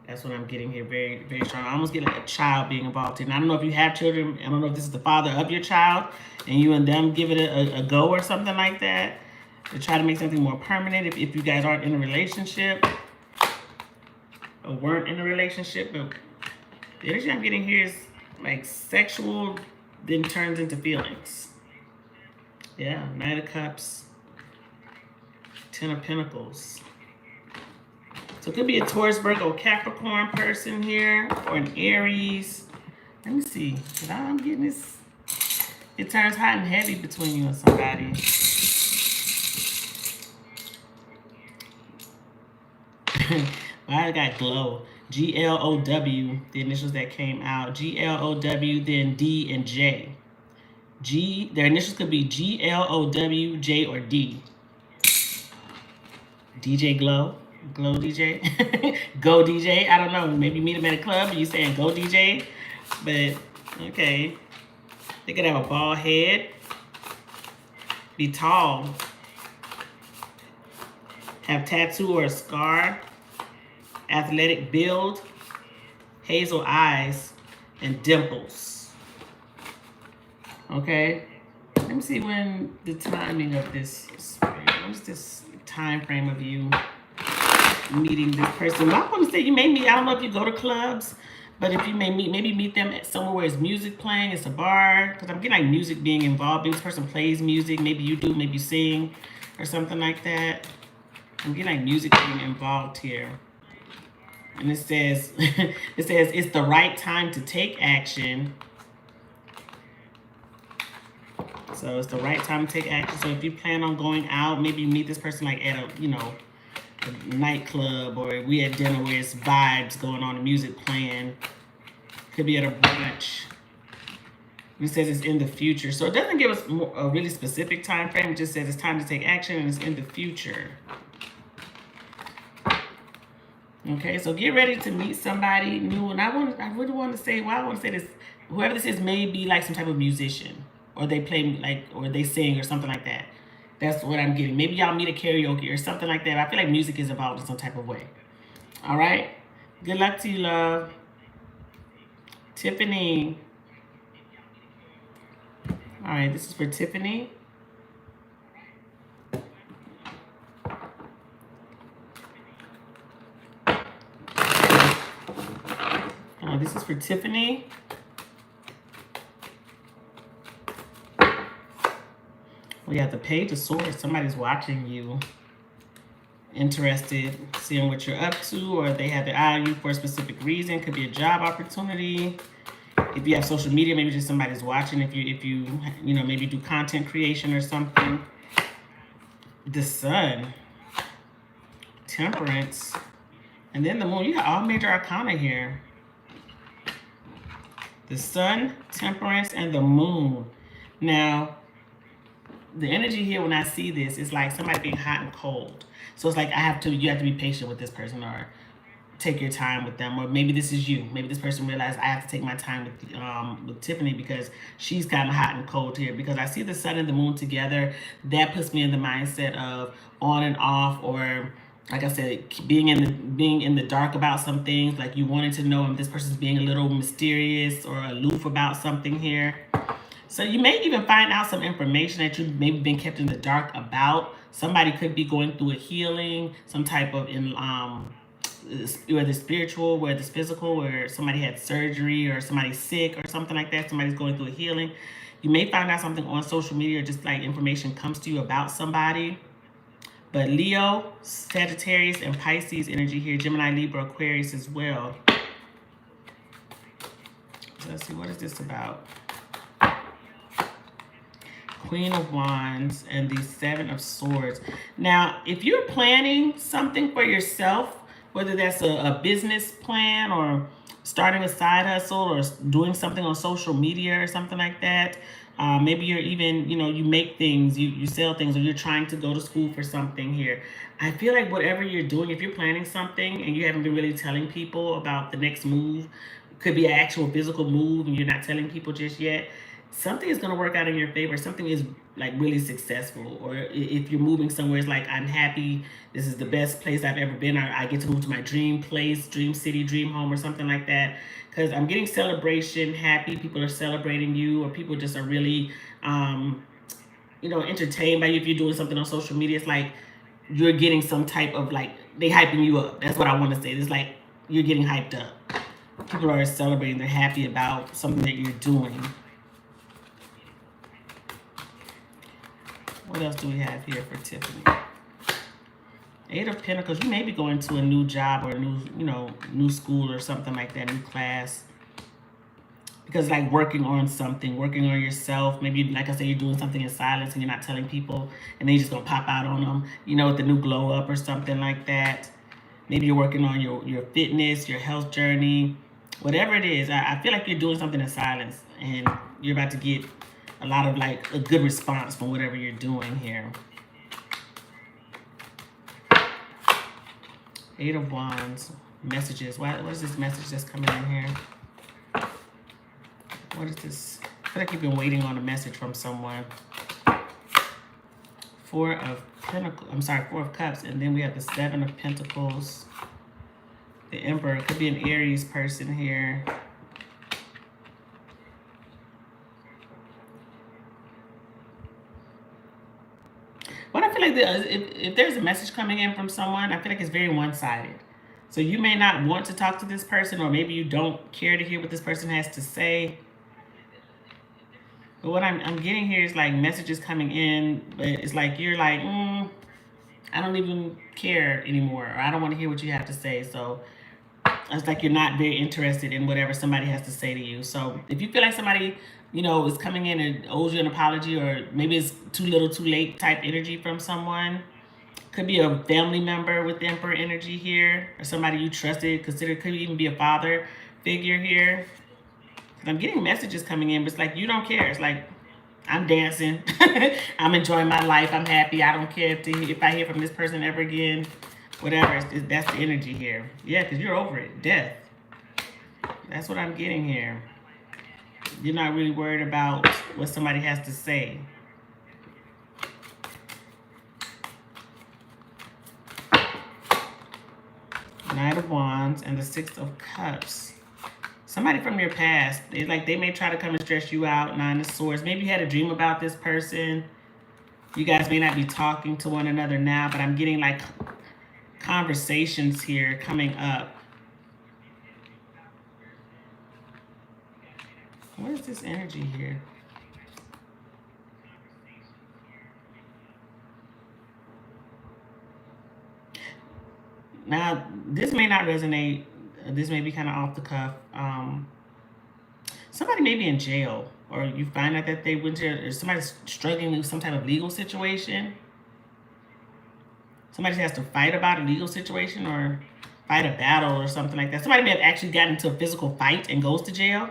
That's what I'm getting here, very, very strong. I almost get like a child being involved in. I don't know if you have children. I don't know if this is the father of your child and you and them give it a go or something like that to try to make something more permanent if you guys aren't in a relationship or weren't in a relationship. But the energy I'm getting here is like sexual, then turns into feelings. Yeah, Knight of Cups, Ten of Pentacles. So it could be a Taurus, Virgo, Capricorn person here, or an Aries. Let me see, because I'm getting this. It turns hot and heavy between you and somebody. Well, I got Glow. G-L-O-W, the initials that came out. G-L-O-W, then D and J. Their initials could be G-L-O-W, J, or D. DJ Glow. Glow DJ. Go DJ. I don't know. Maybe you meet him at a club and you saying go DJ. But, okay. They could have a bald head. Be tall. Have tattoo or a scar. Athletic build. hazel eyes, and dimples. Okay? Let me see when the timing of this is. What's this time frame of you meeting this person? Well, I want to say you may meet, I don't know if you go to clubs, but if you may maybe meet them at somewhere where it's music playing, it's a bar, because I'm getting like music being involved. Maybe this person plays music, maybe you do, maybe you sing or something like that. I'm getting like music being involved here. And it says, it says it's the right time to take action. So it's the right time to take action. So if you plan on going out, maybe you meet this person like at a, you know, a nightclub, or we at dinner where it's vibes going on, the music playing. Could be at a brunch. It says it's in the future. So it doesn't give us a really specific time frame. It just says it's time to take action and it's in the future. Okay, so get ready to meet somebody new. And I really want to say, well, I want to say this, whoever this is may be like some type of musician, or they play like, or they sing or something like that. That's what I'm getting. Maybe y'all meet at karaoke or something like that. I feel like music is involved in some type of way. All right? Good luck to you, love. Tiffany. All right, this is for Tiffany. This is for Tiffany. We have the Page of Swords. Somebody's watching you, interested, seeing what you're up to, or they have their eye on you for a specific reason. Could be a job opportunity. If you have social media, maybe just somebody's watching. If you know, maybe do content creation or something. The Sun, Temperance, and then the Moon. You got all major arcana here. The Sun, Temperance, and the Moon. Now, the energy here when I see this is like somebody being hot and cold. So it's like you have to be patient with this person, or take your time with them. Or maybe this is you. Maybe this person realized I have to take my time with Tiffany because she's kind of hot and cold here. Because I see the Sun and the Moon together. That puts me in the mindset of on and off, or like I said, being in the dark about some things. Like you wanted to know if this person's being a little mysterious or aloof about something here. So you may even find out some information that you've maybe been kept in the dark about. Somebody could be going through a healing, some type of whether it's spiritual, whether it's physical, where somebody had surgery or somebody's sick or something like that. Somebody's going through a healing. You may find out something on social media, or just like information comes to you about somebody. But Leo, Sagittarius, and Pisces energy here. Gemini, Libra, Aquarius as well. So let's see, what is this about? Queen of Wands and the Seven of Swords. Now, if you're planning something for yourself, whether that's a business plan or starting a side hustle or doing something on social media or something like that, maybe you're even, you know, you make things, you sell things, or you're trying to go to school for something here. I feel like whatever you're doing, if you're planning something and you haven't been really telling people about the next move, could be an actual physical move and you're not telling people just yet, something is going to work out in your favor. Something is like really successful. Or if you're moving somewhere, it's like, I'm happy, this is the best place I've ever been. I get to move to my dream place, dream city, dream home, or something like that. Because I'm getting celebration, happy, people are celebrating you, or people just are really, you know, entertained by you. If you're doing something on social media, it's like you're getting some type of like, they hyping you up. That's what I want to say. It's like you're getting hyped up. People are celebrating, they're happy about something that you're doing. What else do we have here for Tiffany? Eight of Pentacles. You may be going to a new job or a new, you know, new school or something like that, new class. Because like working on something, working on yourself. Maybe, like I said, you're doing something in silence and you're not telling people, and then you're just going to pop out on them, you know, with the new glow up or something like that. Maybe you're working on your fitness, your health journey, whatever it is. I feel like you're doing something in silence and you're about to get a lot of like a good response from whatever you're doing here. Eight of Wands. Messages. What is this message that's coming in here? What is this? I feel like you've been waiting on a message from someone. Four of Cups. And then we have the Seven of Pentacles. The Emperor could be an Aries person here. But I feel like if there's a message coming in from someone, I feel like it's very one-sided. So you may not want to talk to this person, or maybe you don't care to hear what this person has to say. But what I'm getting here is like messages coming in, but it's like you're like, I don't even care anymore, or I don't want to hear what you have to say. So it's like you're not very interested in whatever somebody has to say to you. So if you feel like somebody, is coming in and owes you an apology, or maybe it's too little, too late type energy from someone, could be a family member with the Emperor energy here, or somebody you trusted, consider, could even be a father figure here. I'm getting messages coming in, but it's like you don't care. It's like I'm dancing, I'm enjoying my life, I'm happy. I don't care if I hear from this person ever again. Whatever, that's the energy here. Yeah, because you're over it. Death. That's what I'm getting here. You're not really worried about what somebody has to say. Knight of Wands and the Six of Cups. Somebody from your past, they may try to come and stress you out. Nine of Swords. Maybe you had a dream about this person. You guys may not be talking to one another now, but I'm getting like conversations here coming up. What is this energy here? Now, this may not resonate. This may be kind of off the cuff. Somebody may be in jail, or you find out that they went to, or somebody's struggling with some type of legal situation. Somebody has to fight about a legal situation or fight a battle or something like that. Somebody may have actually gotten into a physical fight and goes to jail.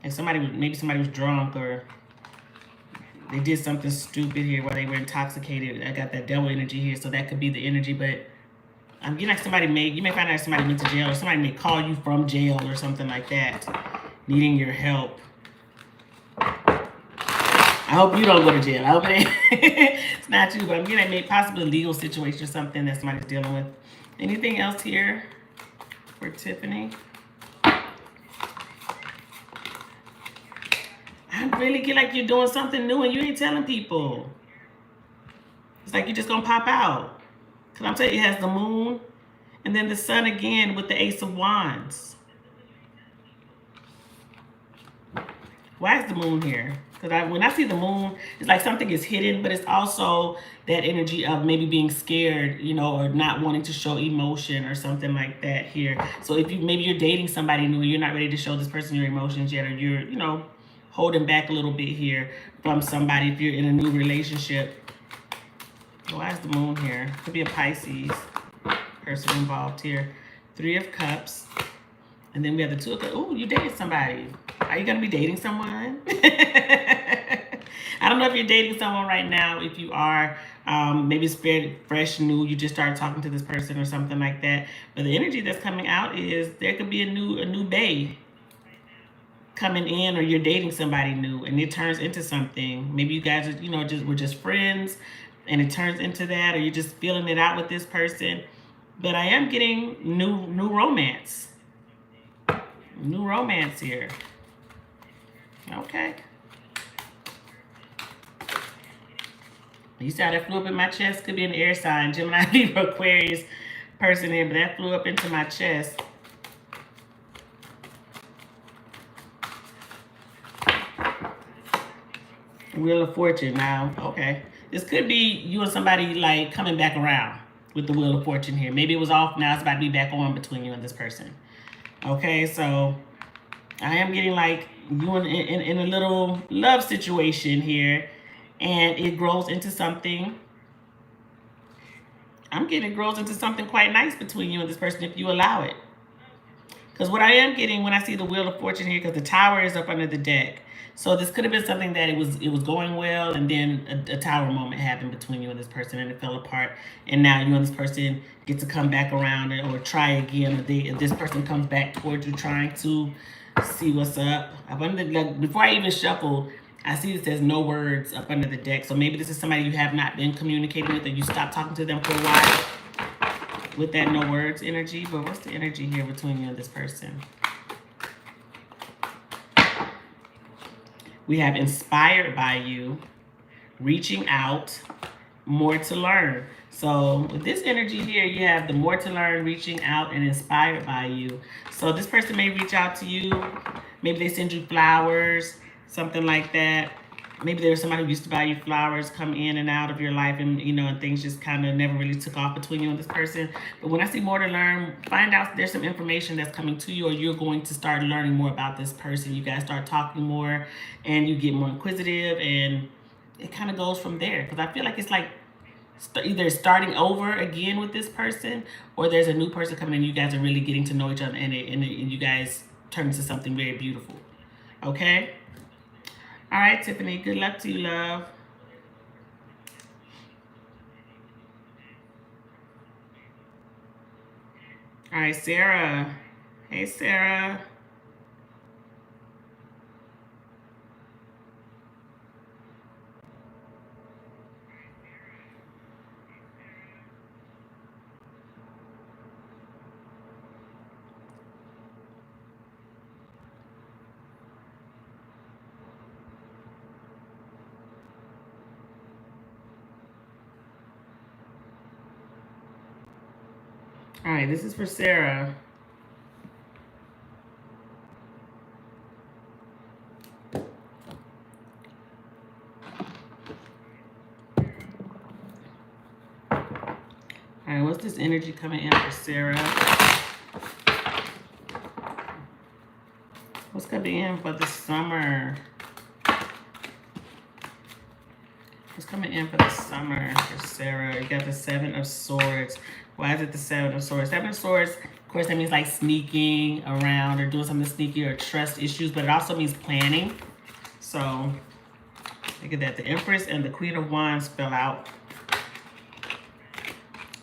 And maybe somebody was drunk, or they did something stupid here while they were intoxicated. I got that devil energy here, so that could be the energy. But I'm getting like you may find out somebody went to jail, or somebody may call you from jail or something like that, needing your help. I hope you don't go to jail. I hope it's not you, but I'm getting possibly a legal situation or something that somebody's dealing with. Anything else here for Tiffany? I really get like you're doing something new and you ain't telling people. It's like you're just going to pop out. Because I'm telling you, it has the moon and then the sun again with the Ace of Wands. Why is the moon here? Because when I see the moon, it's like something is hidden, but it's also that energy of maybe being scared, or not wanting to show emotion or something like that here. So if maybe you're dating somebody new, you're not ready to show this person your emotions yet, or you're, holding back a little bit here from somebody if you're in a new relationship. Why is the moon here? Could be a Pisces person involved here. Three of Cups. And then we have the Two of Cups. Oh, you dated somebody. Are you going to be dating someone? I don't know if you're dating someone right now. If you are, maybe it's very fresh, new. You just started talking to this person or something like that. But the energy that's coming out is there could be a new bae coming in, or you're dating somebody new and it turns into something. Maybe you guys are, we're just friends and it turns into that, or you're just feeling it out with this person. But I am getting new romance. New romance here. Okay. You saw that flew up in my chest. Could be an air sign, Gemini, Libra, Aquarius person here, but that flew up into my chest. Wheel of Fortune now. Okay. This could be you and somebody like coming back around with the Wheel of Fortune here. Maybe it was off, now it's about to be back on between you and this person. Okay, so I am getting like you in a little love situation here, and it grows into something. I'm getting it grows into something quite nice between you and this person if you allow it. Because what I am getting when I see the Wheel of Fortune here, because the Tower is up under the deck. So this could have been something that it was going well, and then a tower moment happened between you and this person, and it fell apart. And now you and this person get to come back around or try again. Or this person comes back towards you trying to see what's up. Before I even shuffle, I see it says no words up under the deck. So maybe this is somebody you have not been communicating with, or you stopped talking to them for a while. with that no words energy. But what's the energy here between you and this person? We have inspired by you, reaching out, more to learn. So with this energy here, you have the more to learn, reaching out, and inspired by you. So this person may reach out to you. Maybe they send you flowers, something like that. Maybe there was somebody who used to buy you flowers, come in and out of your life, and and things just kind of never really took off between you and this person. But when I see more to learn, find out there's some information that's coming to you, or you're going to start learning more about this person. You guys start talking more, and you get more inquisitive, and it kind of goes from there. Because I feel like it's like either starting over again with this person, or there's a new person coming in. You guys are really getting to know each other, and you guys turn into something very beautiful. Okay? All right, Tiffany, good luck to you, love. All right, Sarah. Hey, Sarah. All right, this is for Sarah. All right, what's this energy coming in for Sarah? What's coming in for the summer? What's coming in for the summer for Sarah? You got the Seven of Swords. Why is it the Seven of Swords? Seven of Swords, of course, that means like sneaking around or doing something sneaky or trust issues, but it also means planning. So, look at that. The Empress and the Queen of Wands fell out.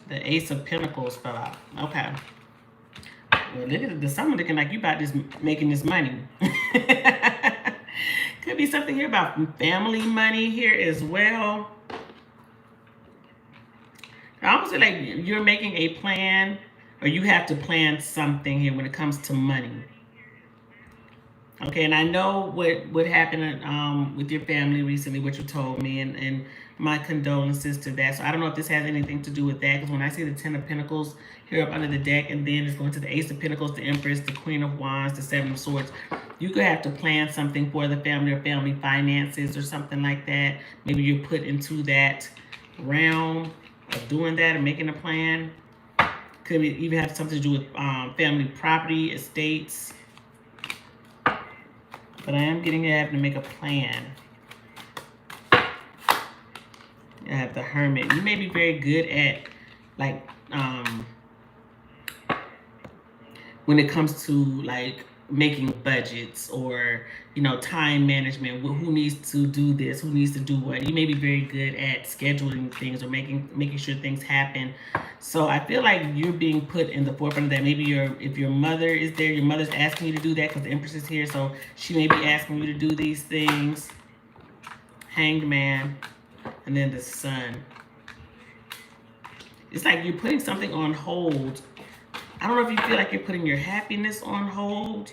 The Ace of Pentacles fell out. Okay. Well, look at the summer looking like you about this making this money. Could be something here about family money here as well. I almost feel like you're making a plan, or you have to plan something here when it comes to money. Okay, and I know what happened with your family recently, what you told me, and my condolences to that. So I don't know if this has anything to do with that, because when I see the Ten of Pentacles here up under the deck, and then it's going to the Ace of Pentacles, the Empress, the Queen of Wands, the Seven of Swords, you could have to plan something for the family or family finances or something like that. Maybe you're put into that realm of doing that and making a plan. Could even have something to do with family property, estates. But I am getting to have to make a plan. I have the Hermit. You may be very good at, like, when it comes to, like, making budgets or, time management. Who needs to do this? Who needs to do what? You may be very good at scheduling things or making sure things happen. So I feel like you're being put in the forefront of that. Maybe if your mother is there, your mother's asking you to do that because the Empress is here. So she may be asking you to do these things. Hanged Man. And then the Sun. It's like you're putting something on hold. I don't know if you feel like you're putting your happiness on hold.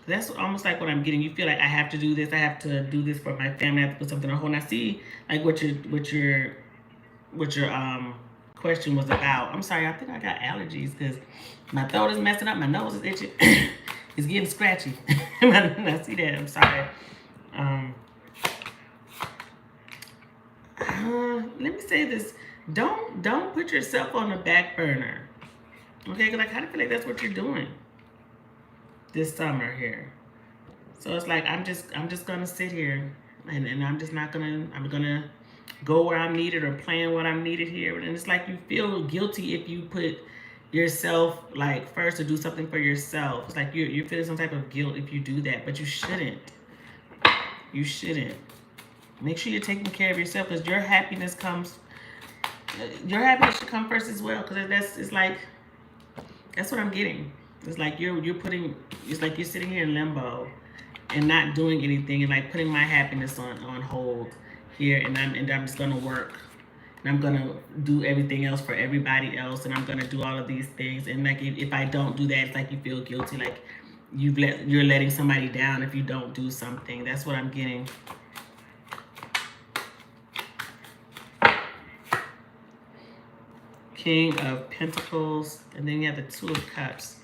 That's almost like what I'm getting. You feel like I have to do this. I have to do this for my family. I have to put something on hold. And I see like what your question was about. I'm sorry. I think I got allergies because my throat is messing up. My nose is itching. It's getting scratchy. I see that. I'm sorry. Let me say this. Don't put yourself on the back burner. Okay, because I kind of feel like that's what you're doing this summer here. So it's like I'm just gonna sit here and I'm just not gonna go where I'm needed or plan what I'm needed here. And it's like you feel guilty if you put yourself like first to do something for yourself. It's like you're feeling some type of guilt if you do that, but you shouldn't. You shouldn't. Make sure you're taking care of yourself because your happiness should come first as well. Because that's what I'm getting. It's like it's like you're sitting here in limbo and not doing anything and like putting my happiness on hold here, and I'm just gonna work and I'm gonna do everything else for everybody else, and I'm gonna do all of these things. And like if I don't do that, it's like you feel guilty, like you're letting somebody down if you don't do something. That's what I'm getting. King of Pentacles, and then you have the Two of Cups.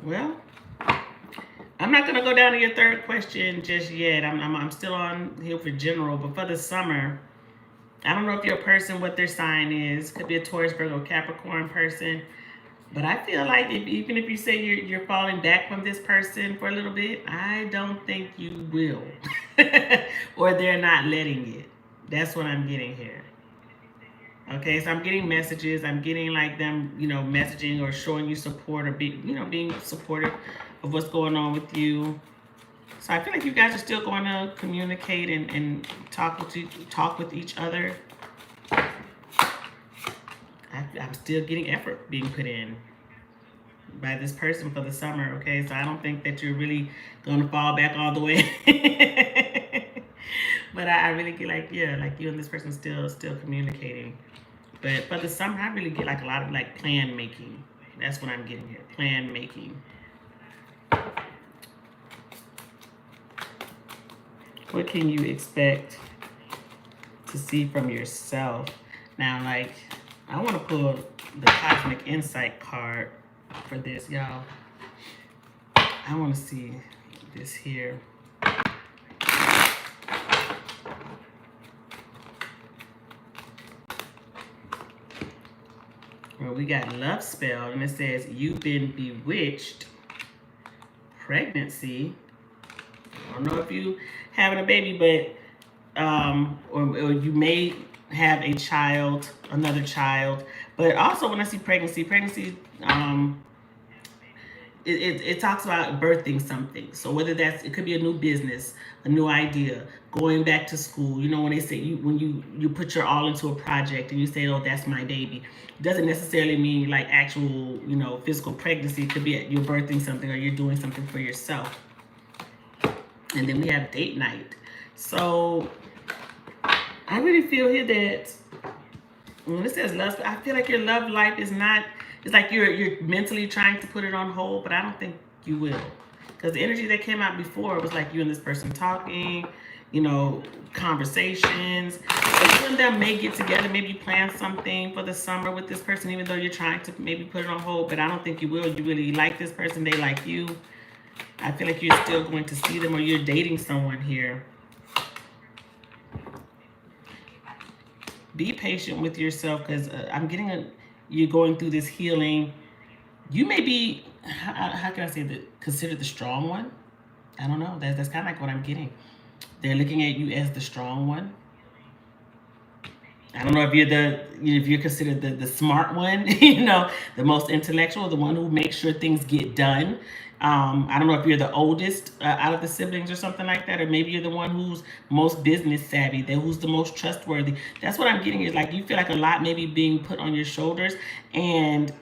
Well, I'm not gonna go down to your third question just yet. I'm still on here for general, but for the summer, I don't know if you're a person, what their sign is. Could be a Taurus, Virgo, Capricorn person. But I feel like even if you say you're falling back from this person for a little bit, I don't think you will. Or they're not letting it. That's what I'm getting here. Okay, so I'm getting messages. I'm getting like them, messaging or showing you support or being supportive of what's going on with you. So I feel like you guys are still going to communicate and talk with each other. I'm still getting effort being put in by this person for the summer. Okay, so I don't think that you're really going to fall back all the way. But I really get like you and this person still communicating. But for the summer, I really get like a lot of like plan making. That's what I'm getting here. Plan making. What can you expect to see from yourself? Now, like, I want to pull the Cosmic Insight card for this, y'all. I want to see this here. Well, we got Love Spell, and it says, you've been bewitched. Pregnancy. I don't know if you having a baby, but or you may have a child, another child. But also when I see pregnancy, it talks about birthing something. So whether it could be a new business, a new idea, going back to school. When they say when you put your all into a project and you say, oh, that's my baby, it doesn't necessarily mean like actual, physical pregnancy. It could be you're birthing something or you're doing something for yourself. And then we have date night. So I really feel here that when it says love, I feel like your love life is not, it's like you're mentally trying to put it on hold, but I don't think you will. Because the energy that came out before was like you and this person talking, conversations. So you and them may get together, maybe plan something for the summer with this person, even though you're trying to maybe put it on hold, but I don't think you will. You really like this person, they like you. I feel like you're still going to see them, or you're dating someone here. Be patient with yourself, because I'm getting you're going through this healing. You may be, how can I say that, considered the strong one? I don't know. That's kind of like what I'm getting. They're looking at you as the strong one. I don't know if you're considered the smart one, the most intellectual, the one who makes sure things get done. I don't know if you're the oldest out of the siblings or something like that, or maybe you're the one who's most business savvy, who's the most trustworthy. That's what I'm getting is like you feel like a lot maybe being put on your shoulders, and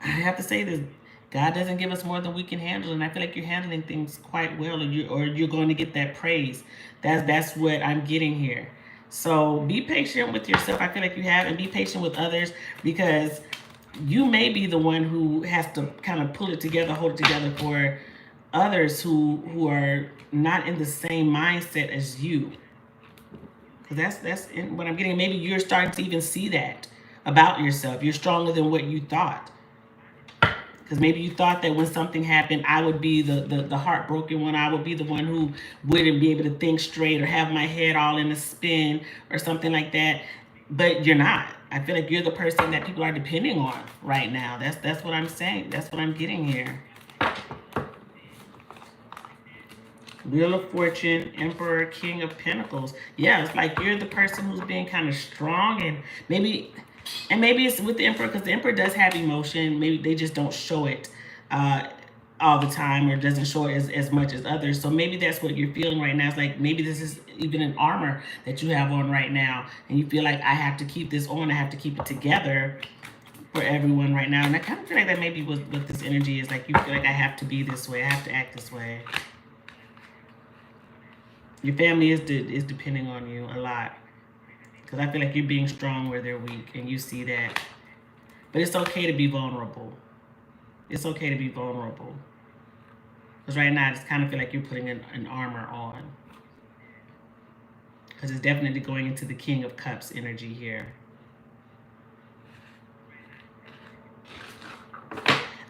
I have to say this: God doesn't give us more than we can handle, and I feel like you're handling things quite well, or you're going to get that praise. That's what I'm getting here. So be patient with yourself. I feel like you have, and be patient with others, because you may be the one who has to kind of pull it together, hold it together for others who are not in the same mindset as you. Because that's what I'm getting. Maybe you're starting to even see that about yourself. You're stronger than what you thought. Because maybe you thought that when something happened, I would be the heartbroken one. I would be the one who wouldn't be able to think straight or have my head all in a spin or something like that. But you're not. I feel like you're the person that people are depending on right now. That's what I'm saying. That's what I'm getting here. Wheel of Fortune, Emperor, King of Pentacles. Yeah, it's like you're the person who's being kind of strong, and maybe it's with the Emperor, because the Emperor does have emotion. Maybe they just don't show it all the time, or doesn't show it as much as others. So maybe that's what you're feeling right now. It's like maybe this is even an armor that you have on right now, and you feel like I have to keep this on. I have to keep it together for everyone right now. And I kind of feel like that maybe what this energy is. Like you feel like I have to be this way. I have to act this way. Your family is depending on you a lot. Because I feel like you're being strong where they're weak, and you see that. But it's okay to be vulnerable. It's okay to be vulnerable. Because right now, I just kind of feel like you're putting an armor on. Because it's definitely going into the King of Cups energy here.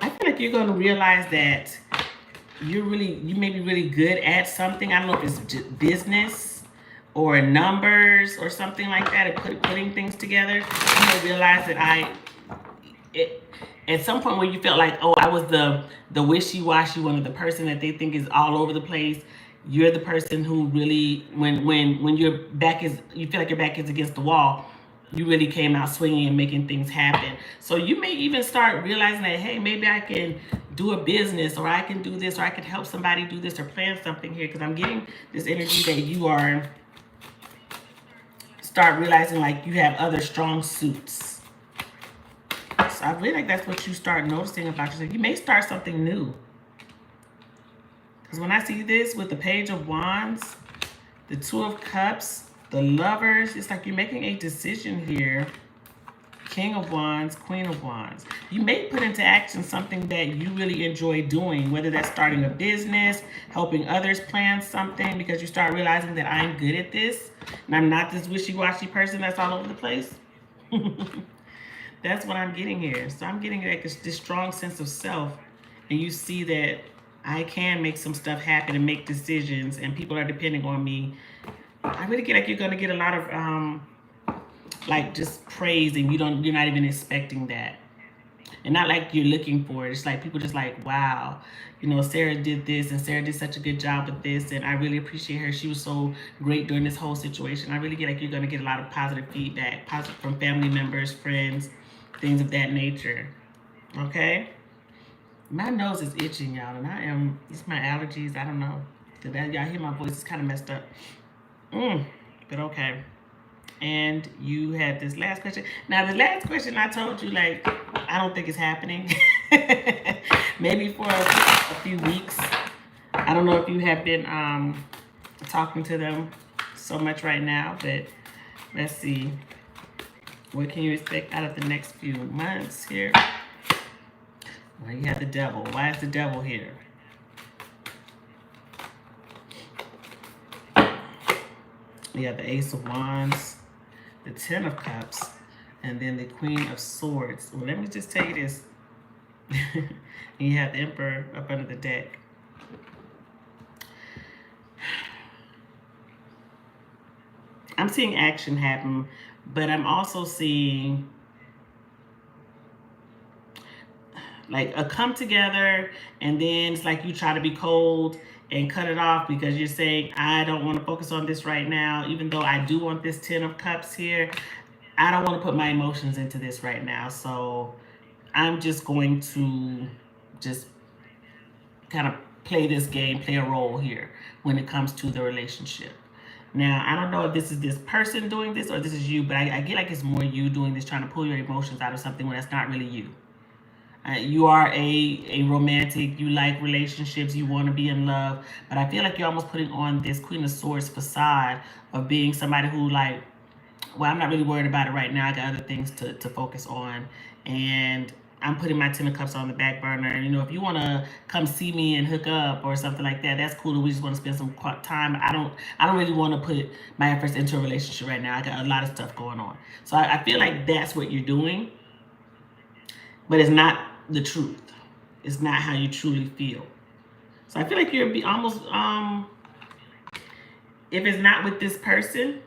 I feel like you're going to realize that you may be really good at something. I don't know if it's just business or numbers or something like that, and putting things together. You may realize that at some point when you felt like, oh, I was the wishy-washy one, of the person that they think is all over the place. You're the person who really, when your back is, you feel like your back is against the wall, you really came out swinging and making things happen. So you may even start realizing that, hey, maybe I can do a business, or I can do this, or I can help somebody do this, or plan something here. Because I'm getting this energy that you are start realizing like you have other strong suits. So I really like that's what you start noticing about yourself. You may start something new. Because when I see this with the Page of Wands, the Two of Cups, the Lovers, it's like you're making a decision here. King of Wands, Queen of Wands. You may put into action something that you really enjoy doing, whether that's starting a business, helping others plan something, because you start realizing that I'm good at this, and I'm not this wishy-washy person that's all over the place. That's what I'm getting here. So I'm getting like this strong sense of self, and you see that I can make some stuff happen and make decisions, and people are depending on me. I really get like you're gonna get a lot of like just praise, and you're not even expecting that, and not like you're looking for it. It's like people just like, wow, you know, Sarah did this, and Sarah did such a good job with this, and I really appreciate her. She was so great during this whole situation. I really get like you're gonna get a lot of positive feedback, positive from family members, friends, things of that nature. Okay. My nose is itching, y'all, and it's my allergies. I don't know. Did y'all hear my voice? It's kind of messed up. But okay. And you had this last question. Now, the last question I told you, like, I don't think it's happening. Maybe for a few weeks. I don't know if you have been talking to them so much right now, but let's see. What can you expect out of the next few months here? Well, you have the Devil. Why is the Devil here? You have the Ace of Wands, the Ten of Cups, and then the Queen of Swords. Well, let me just tell you this. And you have the Emperor up under the deck. I'm seeing action happen, but I'm also seeing like a come together, and then it's like you try to be cold and cut it off because you're saying, I don't want to focus on this right now, even though I do want this Ten of Cups here. I don't want to put my emotions into this right now, so I'm just going to just kind of play this game, play a role here when it comes to the relationship. Now, I don't know if this is this person doing this or this is you, but I get like it's more you doing this, trying to pull your emotions out of something when that's not really you. You are a romantic, you like relationships, you want to be in love, but I feel like you're almost putting on this Queen of Swords facade of being somebody who like, well, I'm not really worried about it right now. I got other things to focus on, and I'm putting my Ten of Cups on the back burner. You know, if you want to come see me and hook up or something like that, that's cool. We just want to spend some time. I don't really want to put my efforts into a relationship right now. I got a lot of stuff going on. So I feel like that's what you're doing, but it's not the truth. It's not how you truly feel. So I feel like you're almost, if it's not with this person,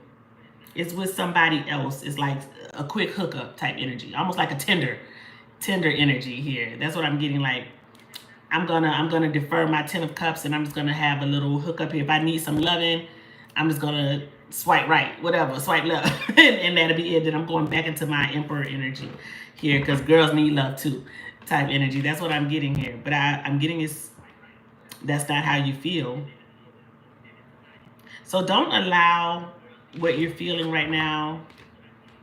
it's with somebody else. It's like a quick hookup type energy, almost like a tender energy here. That's what I'm getting. Like I'm gonna defer my Ten of Cups, and I'm just gonna have a little hookup here. If I need some loving, I'm just gonna swipe right, whatever, swipe left, and that'll be it. Then I'm going back into my Emperor energy here, because girls need love too, type energy. That's what I'm getting here. But I'm getting is that's not how you feel. So don't allow what you're feeling right now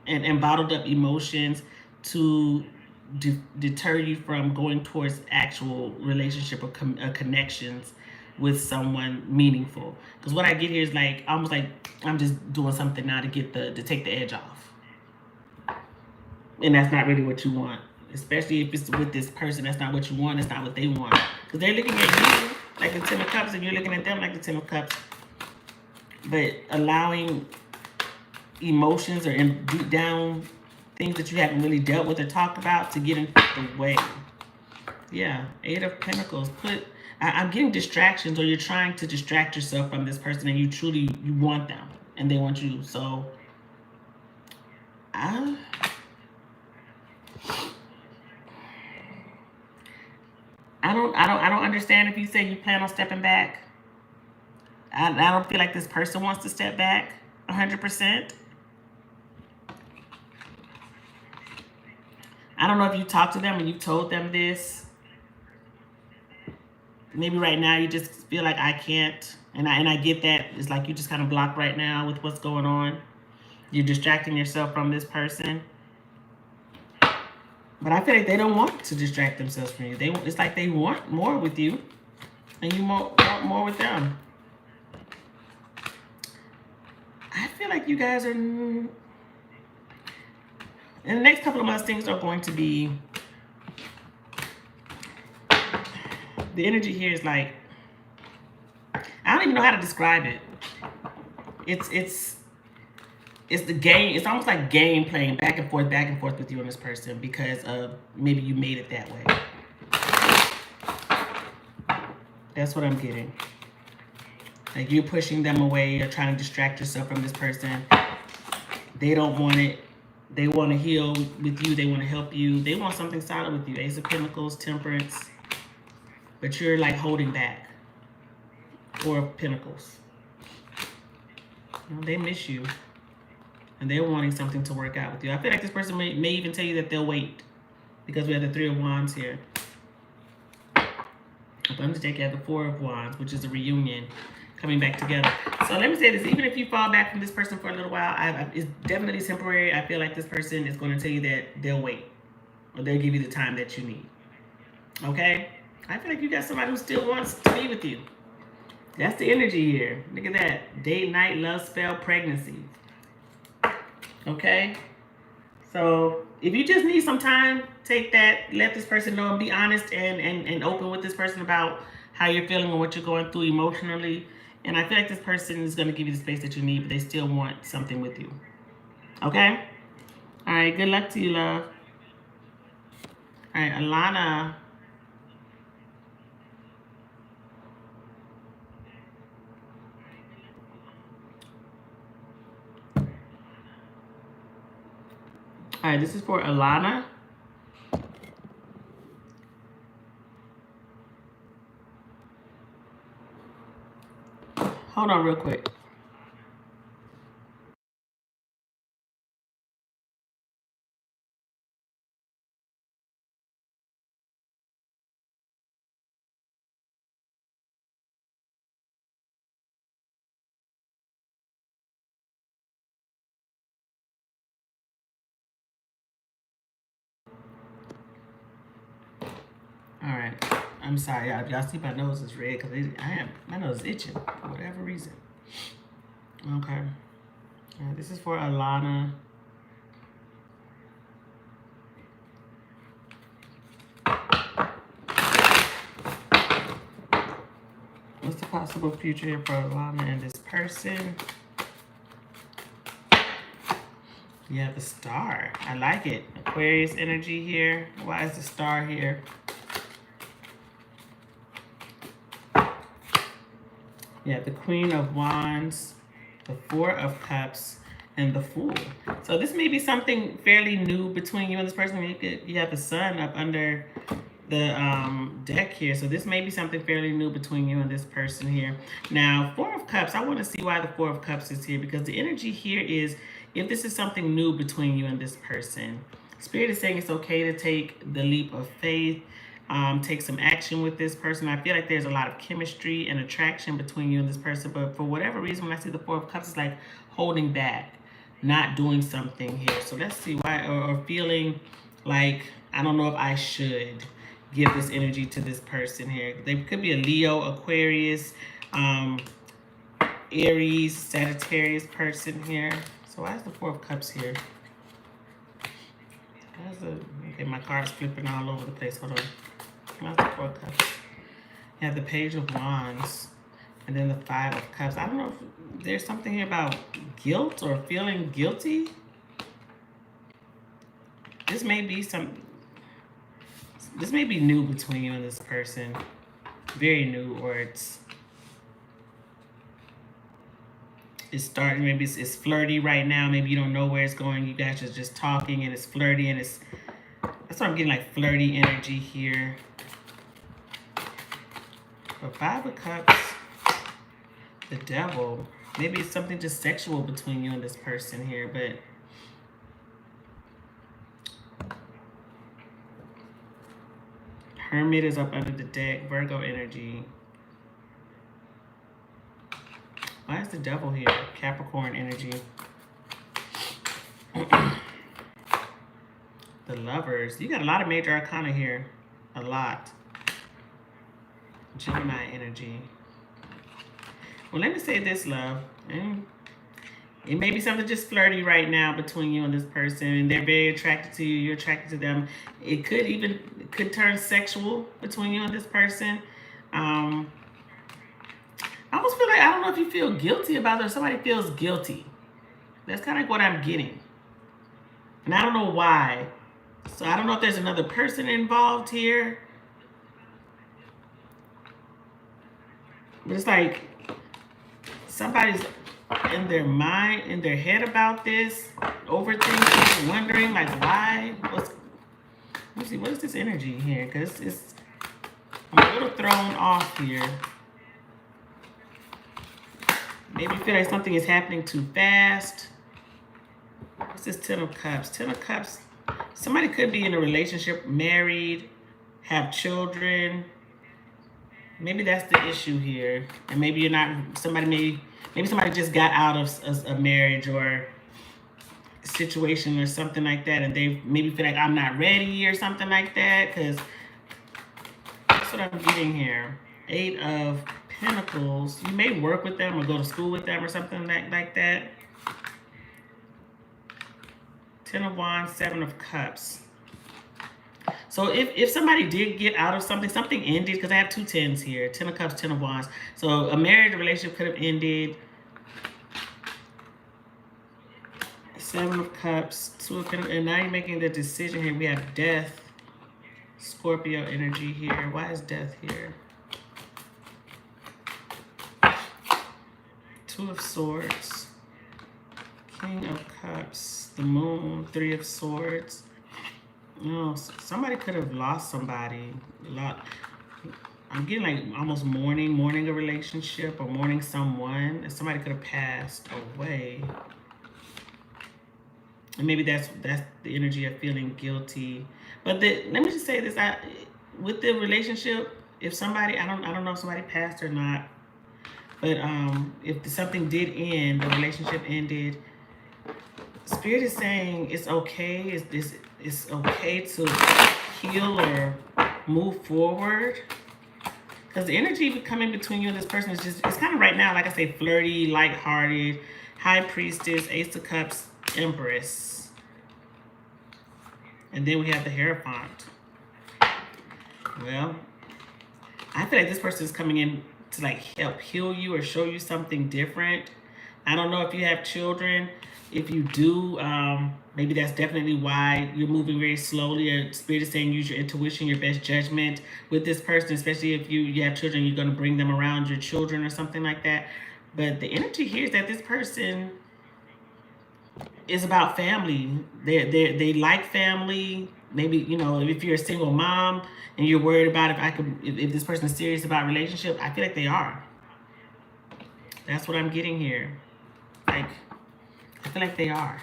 and bottled up emotions to deter you from going towards actual relationship or connections with someone meaningful. Because what I get here is like almost like I'm just doing something now to take the edge off, and that's not really what you want. Especially if it's with this person, that's not what you want. That's not what they want. Because they're looking at you like the Ten of Cups, and you're looking at them like the Ten of Cups. But allowing emotions or in deep down things that you haven't really dealt with or talked about to get in the way. Yeah, Eight of Pentacles. I'm getting distractions, or you're trying to distract yourself from this person, and you want them, and they want you. So, I don't understand if you say you plan on stepping back. I don't feel like this person wants to step back 100%. I don't know if you talked to them and you told them this. Maybe right now you just feel like I can't, and I get that. It's like you just kind of blocked right now with what's going on. You're distracting yourself from this person. But I feel like they don't want to distract themselves from you. It's like they want more with you, and you want more with them. I feel like you guys are, in the next couple of months, things are going to be, the energy here is like, I don't even know how to describe it. It's the game. It's almost like game playing back and forth with you and this person because of maybe you made it that way. That's what I'm getting. Like you're pushing them away or trying to distract yourself from this person. They don't want it. They want to heal with you. They want to help you. They want something solid with you. Ace of Pentacles, Temperance. But you're like holding back. Four of Pentacles. You know, they miss you. And they're wanting something to work out with you. I feel like this person may even tell you that they'll wait. Because we have the Three of Wands here. Up on the deck, you have the Four of Wands, which is a reunion. Coming back together. So let me say this. Even if you fall back from this person for a little while, it's definitely temporary. I feel like this person is going to tell you that they'll wait. Or they'll give you the time that you need. Okay? I feel like you got somebody who still wants to be with you. That's the energy here. Look at that. Date, night, love spell, pregnancy. Okay? So if you just need some time, take that. Let this person know and be honest and open with this person about how you're feeling and what you're going through emotionally. And I feel like this person is going to give you the space that you need, but they still want something with you. Okay? All right. Good luck to you, love. All right, Alana. All right, this is for Alana. Hold on real quick. All right. I'm sorry. Y'all see my nose is red because my nose is itching for whatever reason. Okay. This is for Alana. What's the possible future here for Alana and this person? You have the Star. I like it. Aquarius energy here. Why is the Star here? You have the Queen of Wands, the Four of Cups, and the Fool. So this may be something fairly new between you and this person. You have the Sun up under the deck here. So this may be something fairly new between you and this person here. Now, Four of Cups, I want to see why the Four of Cups is here, because the energy here is, if this is something new between you and this person, Spirit is saying it's okay to take the leap of faith, take some action with this person. I feel like there's a lot of chemistry and attraction between you and this person, but for whatever reason, when I see the Four of Cups, it's like holding back, not doing something here. So let's see why, or feeling like, I don't know if I should give this energy to this person here. They could be a Leo, Aquarius, Aries, Sagittarius person here. So why is the Four of Cups here? Okay, my card's flipping all over the place. Hold on. Why's the Four of Cups? You have the Page of Wands. And then the Five of Cups. I don't know if there's something here about guilt or feeling guilty. This may be new between you and this person. Very new, or it's starting, maybe it's flirty right now. Maybe you don't know where it's going. You guys are just talking and it's flirty, and that's what I'm getting, like flirty energy here. But Five of Cups, the Devil. Maybe it's something just sexual between you and this person here, but Hermit is up under the deck. Virgo energy. Why is the Devil here? Capricorn energy. The Lovers. You got a lot of major arcana here. A lot. Gemini energy. Well, let me say this, love. It may be something just flirty right now between you and this person, and they're very attracted to you. You're attracted to them. It could turn sexual between you and this person. I almost feel like, I don't know if you feel guilty about it or somebody feels guilty. That's kind of like what I'm getting. And I don't know why. So I don't know if there's another person involved here. But it's like somebody's in their mind, in their head about this, overthinking, wondering like why. Let me see, what is this energy here? Because I'm a little thrown off here. Maybe you feel like something is happening too fast. What's this Ten of Cups? Ten of Cups. Somebody could be in a relationship, married, have children. Maybe that's the issue here. And maybe you're not, maybe somebody just got out of a marriage or a situation or something like that, and they maybe feel like I'm not ready or something like that, because that's what I'm getting here. Eight of Pentacles. You may work with them or go to school with them or something like that. Ten of Wands, Seven of Cups. So if somebody did get out of something ended, because I have two tens here. Ten of Cups, Ten of Wands. So a marriage relationship could have ended. Seven of Cups, Two of Pentacles, and now you're making the decision here. We have Death, Scorpio energy here. Why is Death here? Two of Swords, King of Cups, the Moon, Three of Swords. No, somebody could have lost somebody. I'm getting like almost mourning a relationship or mourning someone. And somebody could have passed away. And maybe that's the energy of feeling guilty. But let me just say this: with the relationship, if somebody, I don't know if somebody passed or not, but if something did end, the relationship ended, Spirit is saying it's okay. It's okay to heal or move forward. Because the energy coming between you and this person is it's kind of right now, like I say, flirty, lighthearted, High Priestess, Ace of Cups, Empress. And then we have the Hierophant. Well, I feel like this person is coming in to like help heal you or show you something different. I don't know if you have children. If you do, maybe that's definitely why you're moving very slowly. Or Spirit is saying use your intuition, your best judgment with this person, especially if you have children, you're going to bring them around your children or something like that. But the energy here is that this person is about family. They like family. Maybe, you know, if you're a single mom and you're worried about if this person is serious about relationship, I feel like they are. That's what I'm getting here. Like, I feel like they are.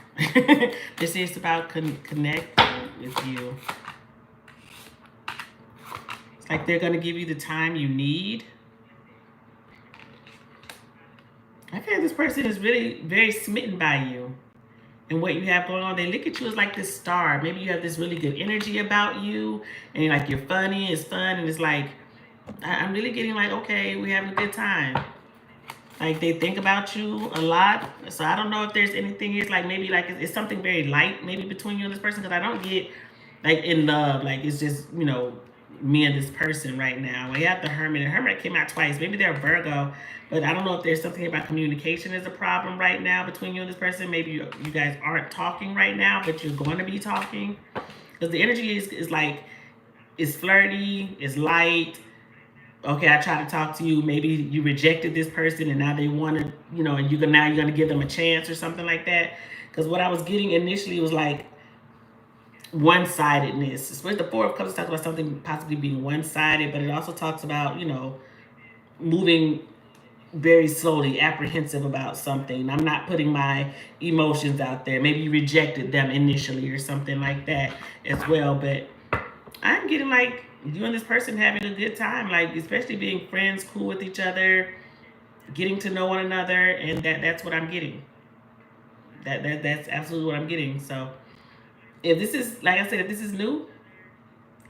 They're serious about connecting with you. It's like they're going to give you the time you need. I feel like this person is really very smitten by you. and what you have going on. They look at you as like this star. Maybe you have this really good energy about you, and like you're funny, it's fun, and it's like, I'm really getting like, okay, we're having a good time. Like they think about you a lot. So I don't know if there's anything here. Like maybe like it's something very light maybe between you and this person, because I don't get like in love. Like it's just, me and this person right now. We have the Hermit. The Hermit came out twice. Maybe they're a Virgo, but I don't know if there's something about communication is a problem right now between you and this person. Maybe you guys aren't talking right now, but you're going to be talking. Because the energy is like, it's flirty, it's light. Okay, I tried to talk to you. Maybe you rejected this person, and now they want to, and you're gonna give them a chance or something like that. Because what I was getting initially was like one-sidedness. Especially the Four of Cups talks about something possibly being one-sided, but it also talks about moving very slowly, apprehensive about something. I'm not putting my emotions out there. Maybe you rejected them initially or something like that as well. But I'm getting like you and this person having a good time, like especially being friends, cool with each other, getting to know one another, and that's what I'm getting. That's absolutely what I'm getting. So if this is, like I said, if this is new,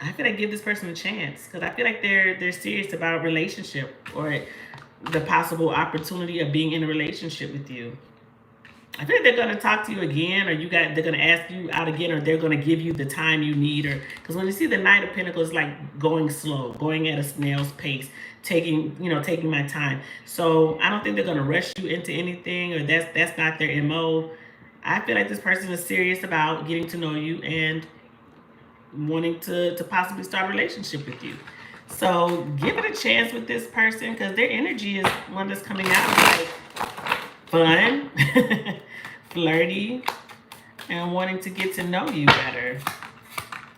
I feel like give this person a chance, because I feel like they're serious about a relationship or the possible opportunity of being in a relationship with you. I feel like they're gonna talk to you again, or they're gonna ask you out again, or they're gonna give you the time you need, or because when you see the Knight of Pentacles, like going slow, going at a snail's pace, taking my time. So I don't think they're gonna rush you into anything, or that's not their MO. I feel like this person is serious about getting to know you and wanting to possibly start a relationship with you. So give it a chance with this person, because their energy is one that's coming out like fun, flirty, and wanting to get to know you better.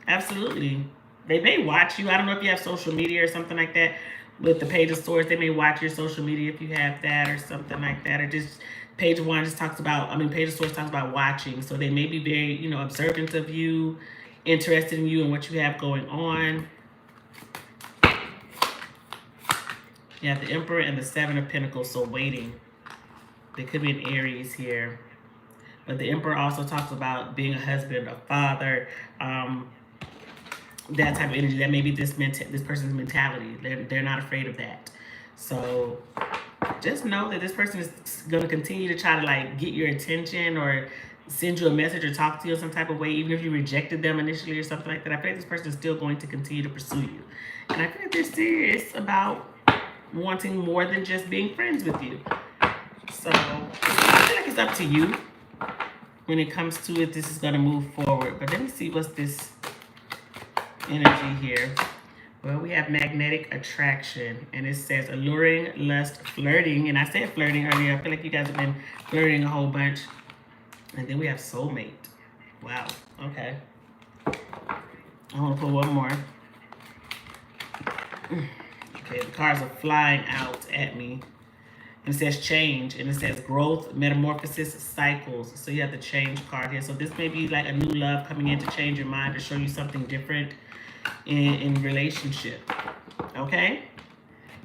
Absolutely. They may watch you. I don't know if you have social media or something like that. With the Page of Swords, they may watch your social media if you have that or something like that. Or just Page of Wands just talks about, Page of Swords talks about watching. So they may be very, observant of you, interested in you and what you have going on. You have the Emperor and the Seven of Pentacles, so waiting. There could be an Aries here. But the Emperor also talks about being a husband, a father, that type of energy. That may be this person's mentality. They're not afraid of that. So just know that this person is going to continue to try to like get your attention or send you a message or talk to you in some type of way, even if you rejected them initially or something like that. I feel like this person is still going to continue to pursue you. And I feel like they're serious about wanting more than just being friends with you. So I feel like it's up to you when it comes to it. This is going to move forward. But let me see what's this energy here. Well, we have magnetic attraction, and it says alluring, lust, flirting. And I said flirting earlier. I feel like you guys have been flirting a whole bunch. And then we have soulmate. Wow. Okay. I want to put one more. Okay, the cards are flying out at me. And it says change, and it says growth, metamorphosis, cycles. So you have the change card here. So this may be like a new love coming in to change your mind, to show you something different in relationship. Okay?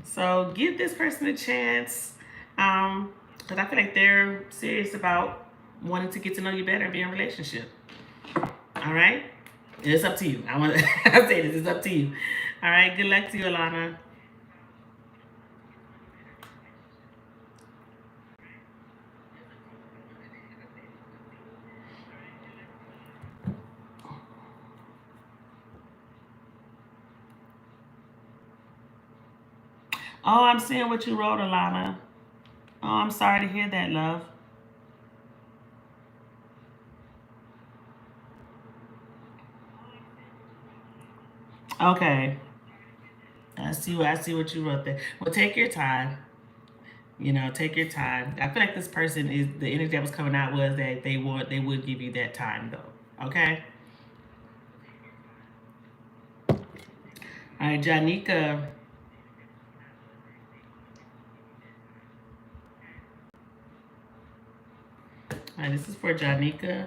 So give this person a chance. Because I feel like they're serious about wanting to get to know you better and be in a relationship. All right? It's up to you. I say this, it's up to you. All right, good luck to you, Alana. Oh, I'm seeing what you wrote, Alana. Oh, I'm sorry to hear that, love. Okay. I see what you wrote there. Well, take your time. Take your time. I feel like this person is, the energy that was coming out was that they would give you that time though. Okay? All right, Janika. All right, this is for Janika.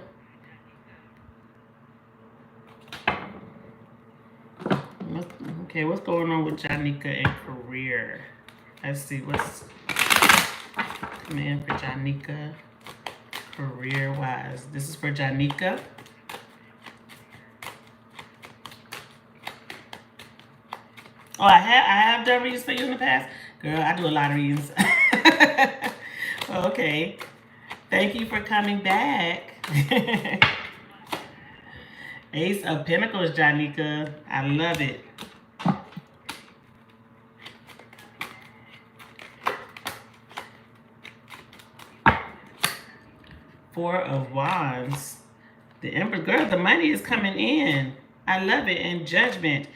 Okay, what's going on with Janika and career? Let's see what's coming in for Janika. career-wise. This is for Janika. Oh, I have done readings for you in the past? Girl, I do a lot of readings. Okay. Thank you for coming back. Ace of Pentacles, Janika. I love it. Four of Wands. The Emperor. Girl, the money is coming in. I love it. And Judgment.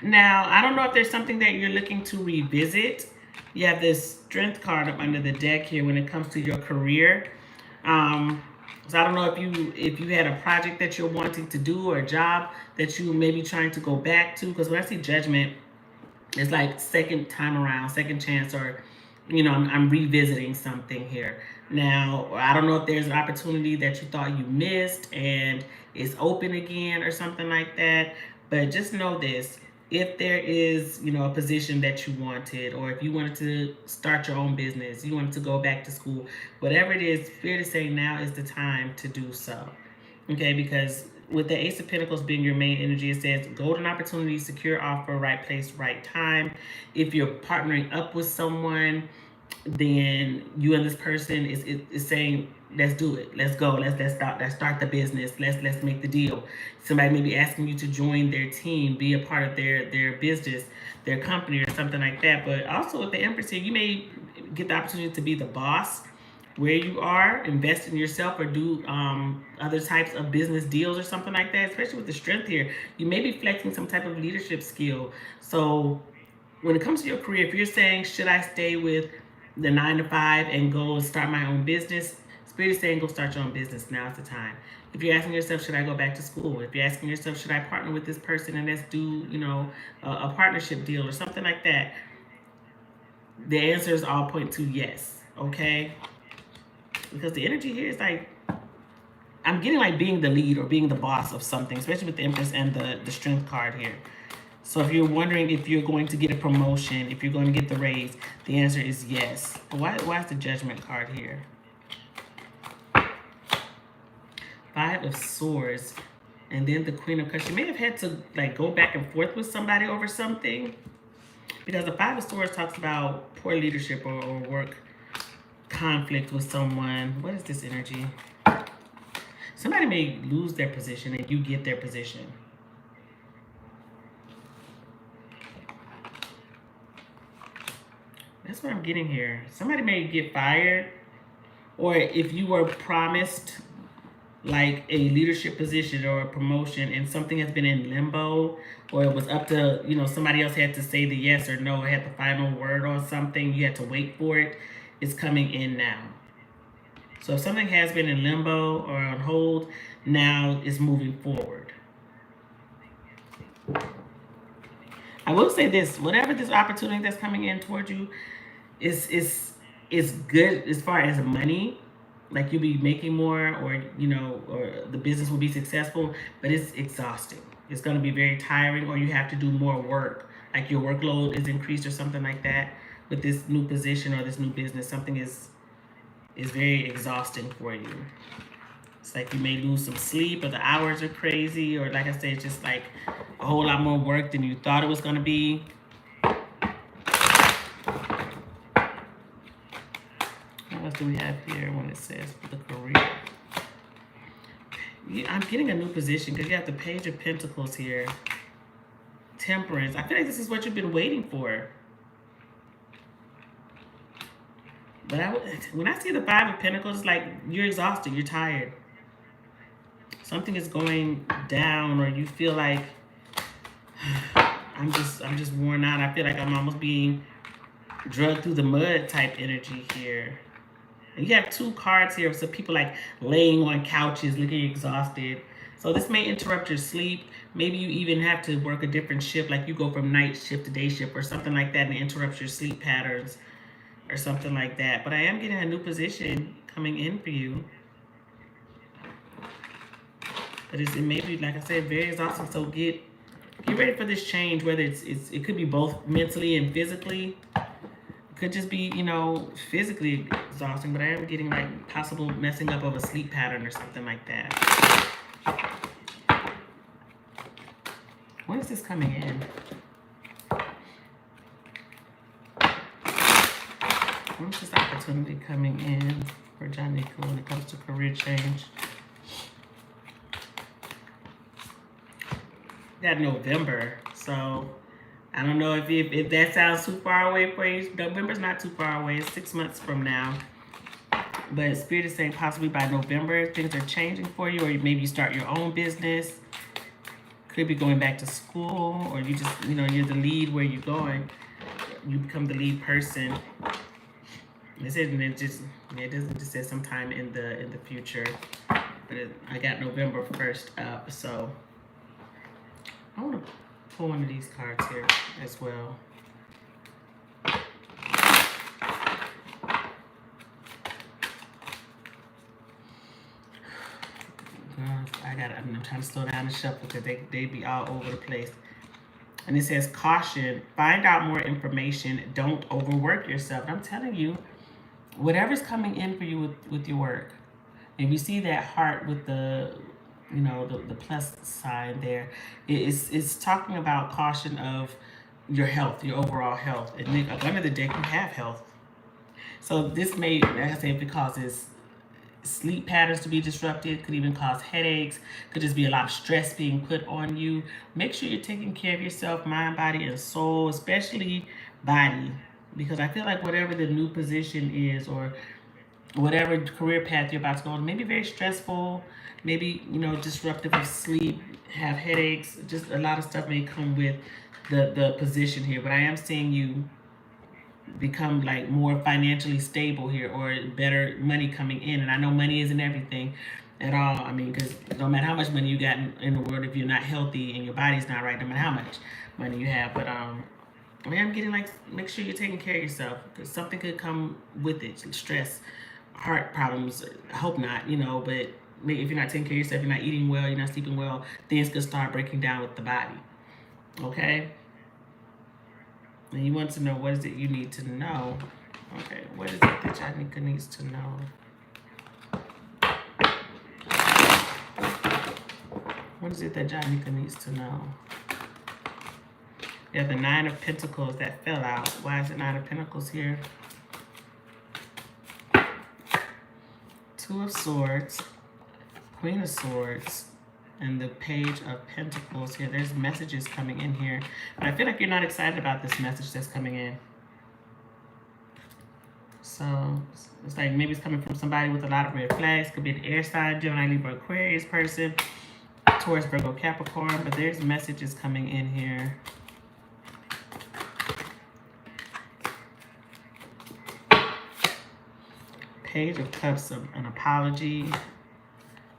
Now, I don't know if there's something that you're looking to revisit. You have this Strength card up under the deck here when it comes to your career. So I don't know if you had a project that you're wanting to do or a job that you may be trying to go back to. Because when I see Judgment, it's like second time around, second chance, or I'm revisiting something here. Now, I don't know if there's an opportunity that you thought you missed and it's open again or something like that. But just know this. If there is, a position that you wanted, or if you wanted to start your own business, you wanted to go back to school, whatever it is, fair to say now is the time to do so. Okay, because with the Ace of Pentacles being your main energy, it says golden opportunity, secure offer, right place, right time. If you're partnering up with someone, then you and this person is saying, let's do it, let's go, let's start the business, let's make the deal. Somebody may be asking you to join their team, be a part of their business, their company, or something like that. But also with the Empress here, you may get the opportunity to be the boss where you are, invest in yourself, or do other types of business deals or something like that. Especially with the Strength here, you may be flexing some type of leadership skill. So when it comes to your career, if you're saying, should I stay with the 9 to 5 and go and start my own business, Spirit is saying go start your own business. Now is the time. If you're asking yourself, should I go back to school? If you're asking yourself, should I partner with this person and let's do, a partnership deal or something like that, the answers all point to yes. Okay? Because the energy here is like, I'm getting like being the lead or being the boss of something, especially with the Empress and the Strength card here. So if you're wondering if you're going to get a promotion, if you're going to get the raise, the answer is yes. But why is the Judgment card here? Five of Swords. And then the Queen of Cups. You may have had to like go back and forth with somebody over something. Because the Five of Swords talks about poor leadership or work conflict with someone. What is this energy? Somebody may lose their position and you get their position. That's what I'm getting here. Somebody may get fired, or if you were promised like a leadership position or a promotion and something has been in limbo, or it was up to, somebody else had to say the yes or no, or had the final word on something, you had to wait for it, it's coming in now. So if something has been in limbo or on hold, now it's moving forward. I will say this, whatever this opportunity that's coming in towards you is good as far as money, like you'll be making more, or or the business will be successful, but it's exhausting. It's going to be very tiring, or you have to do more work, like your workload is increased or something like that with this new position or this new business. Something is very exhausting for you. It's like you may lose some sleep, or the hours are crazy, or like I said, it's just like a whole lot more work than you thought it was going to be. What else do we have here when it says for the career? I'm getting a new position because you have the Page of Pentacles here. Temperance. I feel like this is what you've been waiting for. But when I see the Five of Pentacles, it's like you're exhausted, you're tired. Something is going down, or you feel like I'm just worn out. I feel like I'm almost being drugged through the mud type energy here. And you have two cards here, so people like laying on couches, looking exhausted. So this may interrupt your sleep. Maybe you even have to work a different shift, like you go from night shift to day shift or something like that, and it interrupts your sleep patterns or something like that. But I am getting a new position coming in for you. But it may be, like I said, very exhausting. So get ready for this change, whether it could be both mentally and physically. Could just be, you know, physically exhausting, but I am getting like possible messing up of a sleep pattern or something like that. When is this coming in? When's this opportunity coming in for Janika when it comes to career change? Got November, so I don't know if that sounds too far away for you. November's not too far away. It's 6 months from now. But Spirit is saying possibly by November, things are changing for you, or maybe you start your own business. Could be going back to school, or you just, you know, you're the lead where you're going. You become the lead person. It doesn't just say sometime in the future. But I got November 1st up, so I want to pull one of these cards here as well. I'm trying to slow down and shuffle because they be all over the place. And it says, caution, find out more information, don't overwork yourself. And I'm telling you, whatever's coming in for you with your work, if you see that heart with the, you know, the plus sign there, it's talking about caution of your health, your overall health. And under the deck, you have health. So this may, like I said, if it causes sleep patterns to be disrupted, could even cause headaches, could just be a lot of stress being put on you. Make sure you're taking care of yourself, mind, body, and soul, especially body, because I feel like whatever the new position is or whatever career path you're about to go on, maybe very stressful, maybe, you know, disruptive of sleep, have headaches, just a lot of stuff may come with the position here. But I am seeing you become like more financially stable here, or better money coming in. And I know money isn't everything at all. I mean, because no matter how much money you got in the world, if you're not healthy and your body's not right, no matter how much money you have. But I'm getting like, make sure you're taking care of yourself, because something could come with it. Stress, heart problems, I hope not, you know, but if you're not taking care of yourself, you're not eating well, you're not sleeping well, things could start breaking down with the body. Okay? And you want to know, what is it you need to know? Okay, what is it that Janika needs to know? What is it that Janika needs to know? Yeah, the 9 of Pentacles that fell out. Why is the 9 of Pentacles here? 2 of Swords, Queen of Swords, and the Page of Pentacles here. There's messages coming in here. But I feel like you're not excited about this message that's coming in. So it's like maybe it's coming from somebody with a lot of red flags. Could be an air sign, Gemini, Libra, Aquarius person, Taurus, Virgo, Capricorn. But there's messages coming in here. Page of Cups, an apology,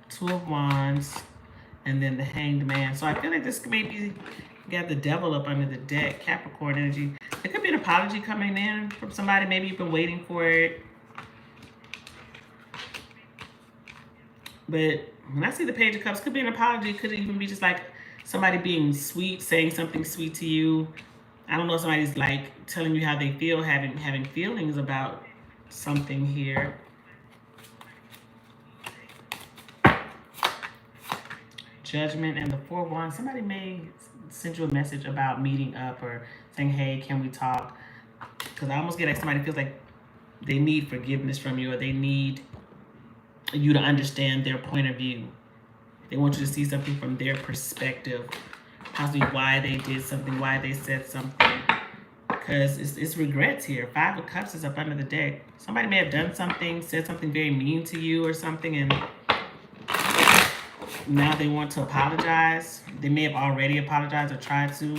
2 of Wands, and then the Hanged Man. So I feel like this maybe, you got the Devil up under the deck, Capricorn energy. There could be an apology coming in from somebody. Maybe you've been waiting for it. But when I see the Page of Cups, could be an apology. Could even be just like somebody being sweet, saying something sweet to you. I don't know if somebody's like telling you how they feel, having feelings about something here. Judgment and the 4 of Wands. Somebody may send you a message about meeting up or saying, hey, can we talk? Because I almost get like somebody feels like they need forgiveness from you, or they need you to understand their point of view. They want you to see something from their perspective, possibly why they did something, why they said something. Because it's regrets here. 5 of Cups is up under the deck. Somebody may have done something, said something very mean to you or something, and now they want to apologize. They may have already apologized or tried to.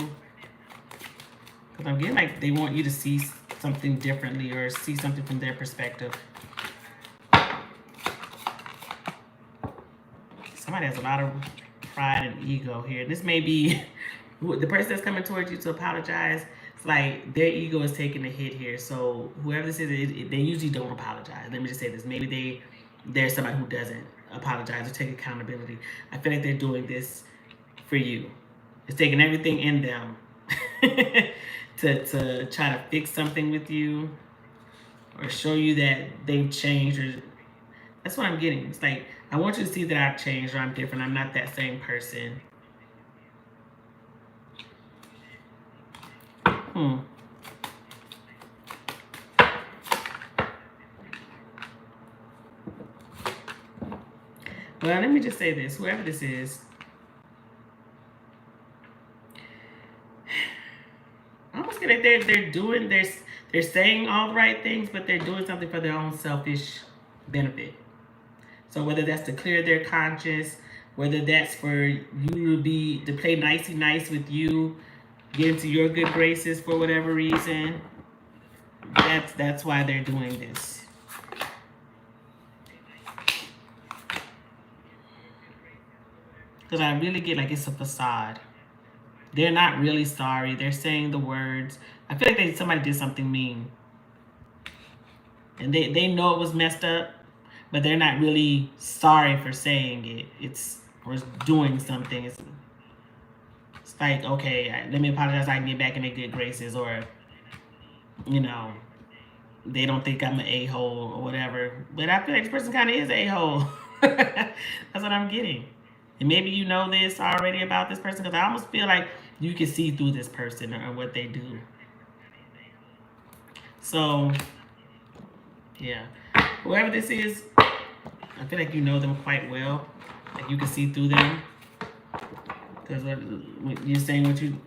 Because I'm getting like they want you to see something differently or see something from their perspective. Somebody has a lot of pride and ego here. This may be the person that's coming towards you to apologize. It's like their ego is taking a hit here. So whoever this is, they usually don't apologize. Let me just say this. Maybe there's somebody who doesn't apologize or take accountability. I feel like they're doing this for you. It's taking everything in them to try to fix something with you. or show you that they've changed. Or that's what I'm getting. It's like, I want you to see that I've changed or I'm different. I'm not that same person. Well, let me just say this. Whoever this is, I almost feel like they're saying all the right things, but they're doing something for their own selfish benefit. So whether that's to clear their conscience, whether that's for you to play nicey nice with you, get into your good graces for whatever reason, that's why they're doing this. Because I really get like it's a facade. They're not really sorry. They're saying the words. I feel like somebody did something mean. And they know it was messed up, but they're not really sorry for saying it. Or doing something. It's like, okay, let me apologize. I can get back in their good graces. Or, they don't think I'm an a-hole or whatever. But I feel like this person kind of is an a-hole. That's what I'm getting. And maybe you know this already about this person, because I almost feel like you can see through this person or what they do. So, yeah. Whoever this is, I feel like you know them quite well. Like you can see through them. Because you're saying what you...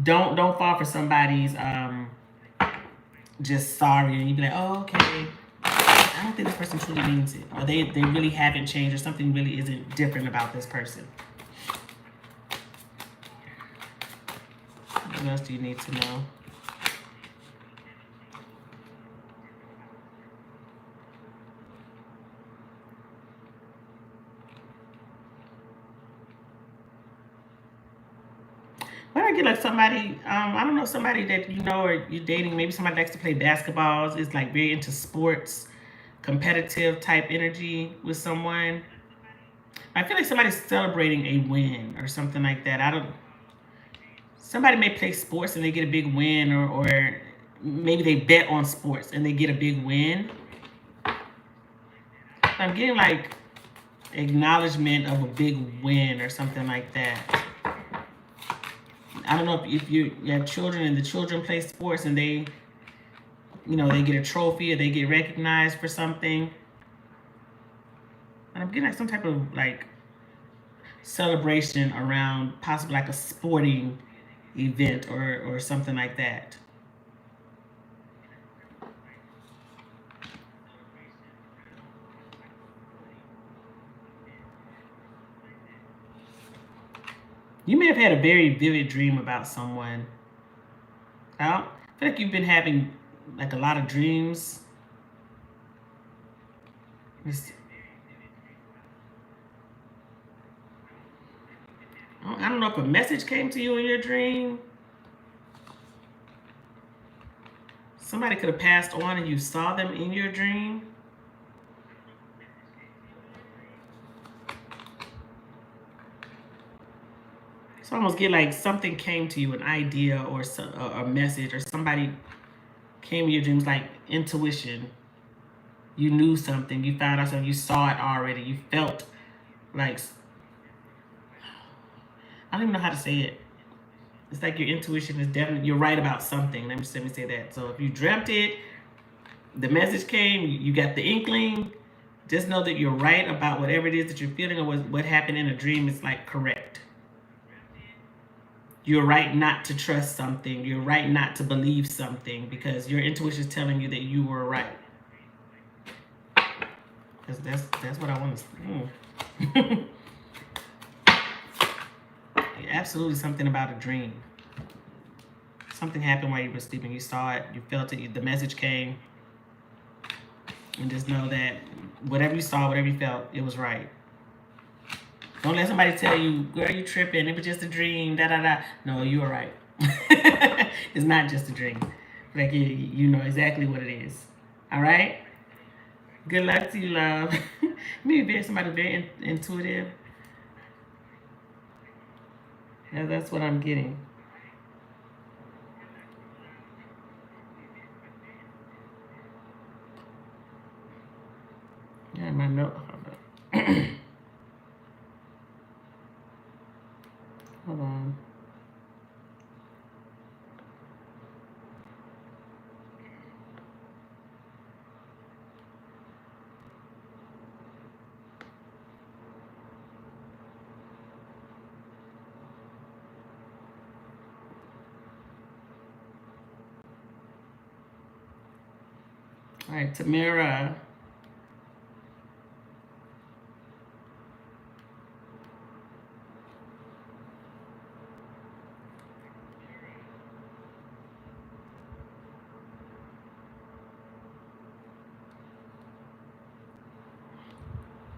Don't fall for somebody's just sorry and you be like, oh, okay. I don't think this person truly means it. Or they really haven't changed, or something really isn't different about this person. What else do you need to know? When I get like somebody, I don't know, somebody that you know or you're dating, maybe somebody likes to play basketballs, is like very into sports, competitive type energy with someone. I feel like somebody's celebrating a win or something like that. Somebody may play sports and they get a big win, or maybe they bet on sports and they get a big win. I'm getting like acknowledgement of a big win or something like that. I don't know if you have children and the children play sports and they get a trophy or they get recognized for something. And I'm getting like some type of like celebration around possibly like a sporting event or something like that. You may have had a very vivid dream about someone. I feel like you've been having like a lot of dreams. I don't know if a message came to you in your dream. Somebody could have passed on and you saw them in your dream. So I almost get like something came to you, an idea or a message, or somebody came in your dreams, like intuition. You knew something, you found out something, you saw it already, you felt like, I don't even know how to say it. It's like your intuition is definitely, you're right about something. Let me say that. So if you dreamt it, the message came, you got the inkling, just know that you're right about whatever it is that you're feeling, or what happened in a dream is like correct. You're right not to trust something. You're right not to believe something, because your intuition is telling you that you were right. That's what I want to. Absolutely, something about a dream. Something happened while you were sleeping. You saw it. You felt it. The message came. And just know that whatever you saw, whatever you felt, it was right. Don't let somebody tell you, girl, you tripping. It was just a dream. Da da da. No, you were right. It's not just a dream. Like you know exactly what it is. All right. Good luck to you, love. Maybe somebody very intuitive. Yeah, that's what I'm getting. Yeah, my note. Hold on. Hold on. All right, Tamara.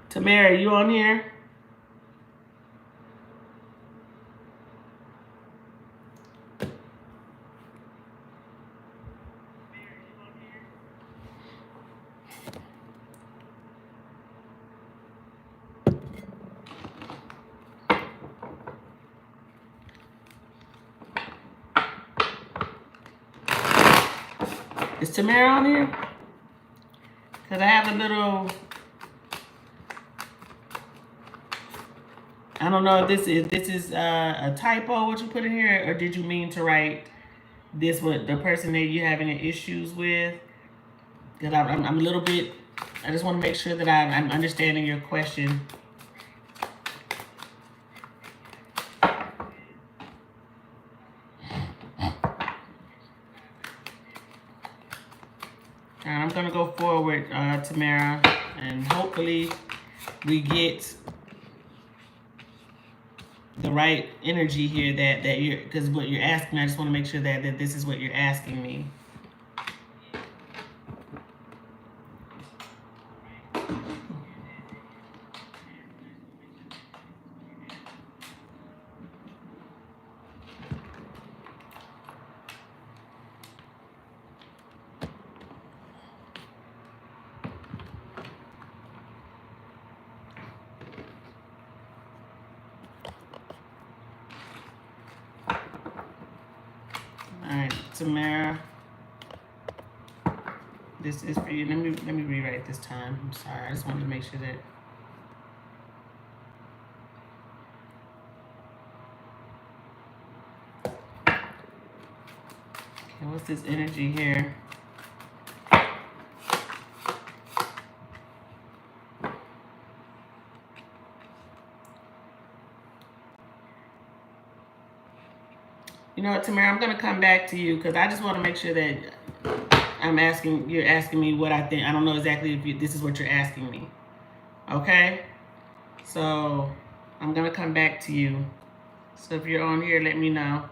Tamara, you on here? Is Tamara on here? Because I have a little, I don't know if this is a typo what you put in here, or did you mean to write this with the person that you're having issues with? Because I'm a little bit, I just want to make sure that I'm understanding your question. I'm going to go forward, Tamara, and hopefully we get the right energy here that you're, because what you're asking, I just want to make sure that this is what you're asking me. All right, Tamara, this is for you. Let me rewrite this time. I'm sorry. I just wanted to make sure that. Okay, what's this energy here? You know what, Tamara, I'm gonna come back to you because I just want to make sure that you're asking me what I think. I don't know exactly if this is what you're asking me. Okay? So I'm gonna come back to you. So if you're on here, let me know.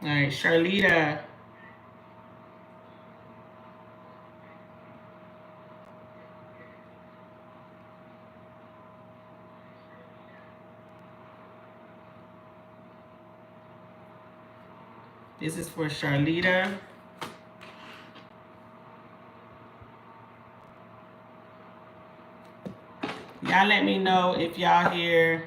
All right, Charlita. This is for Charlita. Y'all let me know if y'all hear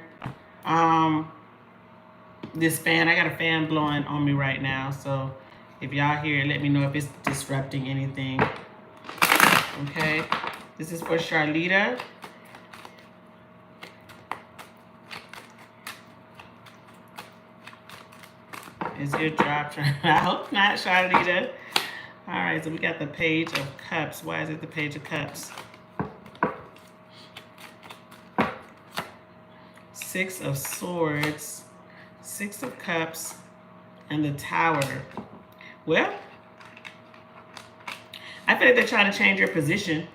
this fan. I got a fan blowing on me right now. So if y'all hear it, let me know if it's disrupting anything. Okay. This is for Charlita. Is your drop? I hope not, Charlita. All right, so we got the Page of Cups. Why is it the Page of Cups? Six of Swords, Six of Cups, and the Tower. Well, I feel like they're trying to change your position.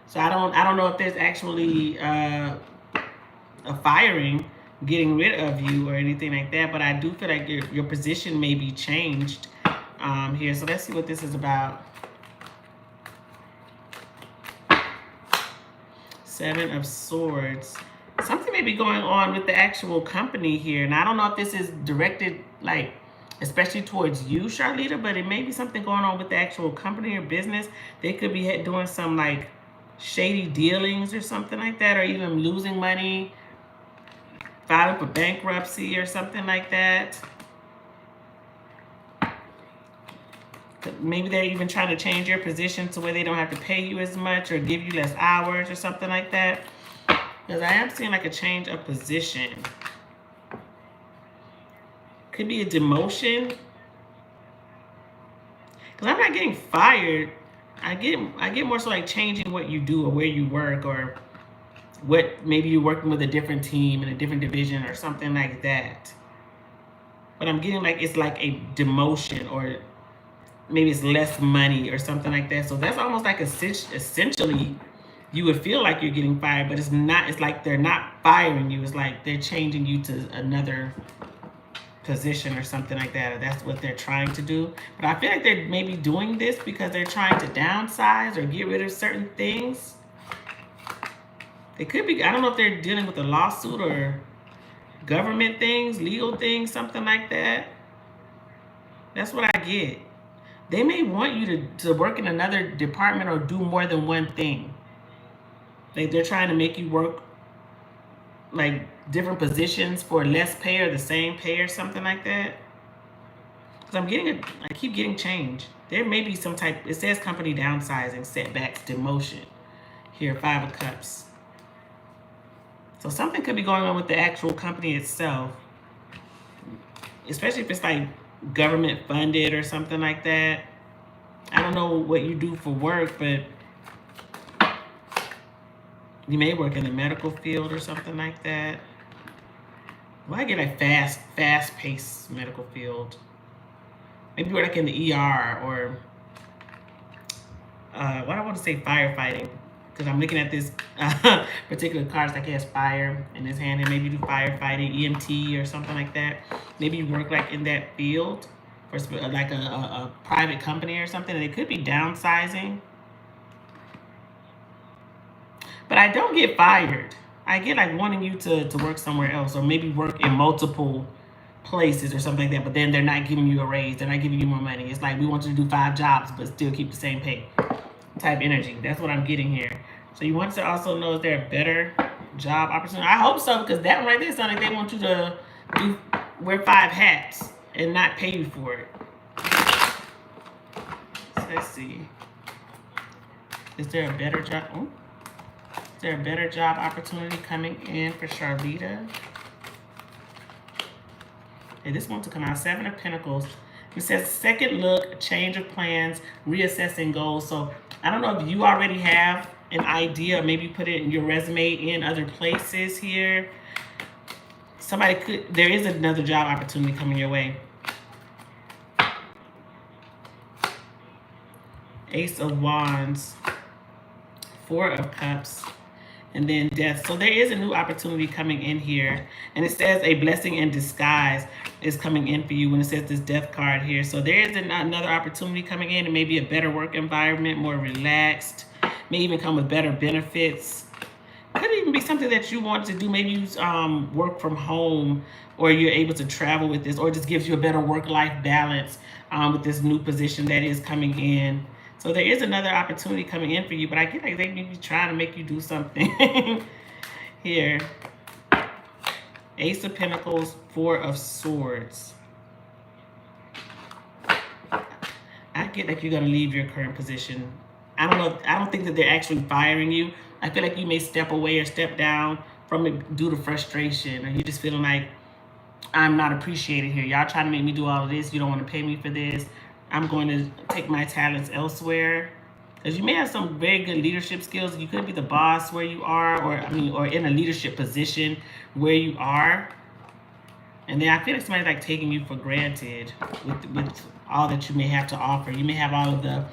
So I don't know if there's actually a firing, getting rid of you or anything like that, but I do feel like your position may be changed here. So let's see what this is about. Seven of Swords. Something may be going on with the actual company here. And I don't know if this is directed, like, especially towards you, Charlita, but it may be something going on with the actual company or business. They could be doing some, like, shady dealings or something like that, or even losing money, filing for bankruptcy or something like that. Maybe they're even trying to change your position to where they don't have to pay you as much or give you less hours or something like that. Because I am seeing like a change of position. Could be a demotion. Because I'm not getting fired. I get more so like changing what you do or where you work, or what, maybe you're working with a different team in a different division or something like that. But I'm getting like it's like a demotion, or maybe it's less money or something like that. So that's almost like essentially you would feel like you're getting fired, but it's not. It's like they're not firing you. It's like they're changing you to another position or something like that, or that's what they're trying to do. But I feel like they're maybe doing this because they're trying to downsize or get rid of certain things. It could be, I don't know if they're dealing with a lawsuit or government things, legal things, something like that. That's what I get. They may want you to work in another department or do more than one thing. Like they're trying to make you work like different positions for less pay or the same pay or something like that. Because I keep getting change. There may be some type, it says company downsizing, setbacks, demotion. Here, 5 of Cups. So something could be going on with the actual company itself. Especially if it's like government funded or something like that. I don't know what you do for work, but you may work in the medical field or something like that. Well, I get a fast-paced medical field. Maybe work like in the ER, or what I want to say, firefighting. Because I'm looking at this particular card, like it has fire in his hand, and maybe you do firefighting, EMT, or something like that. Maybe you work like in that field for like a private company or something, and it could be downsizing. But I don't get fired. I get like wanting you to work somewhere else, or maybe work in multiple places or something like that, but then they're not giving you a raise. They're not giving you more money. It's like we want you to do 5 jobs, but still keep the same pay type energy. That's what I'm getting here. So you want to also know, is there a better job opportunity? I hope so, because that one right there sounds like they want you to wear 5 hats and not pay you for it. So let's see. Is there a better job? Oh. Is there a better job opportunity coming in for Charlita? Okay, this one to come out, 7 of Pentacles. It says second look, change of plans, reassessing goals. So I don't know if you already have an idea, or maybe put it in your resume in other places here. There is another job opportunity coming your way. Ace of Wands, 4 of Cups, and then Death. So there is a new opportunity coming in here. And it says a blessing in disguise is coming in for you when it says this Death card here. So there is another opportunity coming in. It may be a better work environment, more relaxed. May even come with better benefits. Could even be something that you want to do. Maybe you work from home, or you're able to travel with this, or it just gives you a better work-life balance with this new position that is coming in. So there is another opportunity coming in for you, but I get like they may be trying to make you do something here. Ace of Pentacles, 4 of Swords. I get like you're going to leave your current position. I don't know. I don't think that they're actually firing you. I feel like you may step away or step down from it due to frustration, or you're just feeling like, I'm not appreciated here. Y'all trying to make me do all of this. You don't want to pay me for this. I'm going to take my talents elsewhere. Because you may have some very good leadership skills. You could be the boss where you are, or in a leadership position where you are. And then I feel like somebody's like taking you for granted with all that you may have to offer. You may have all of the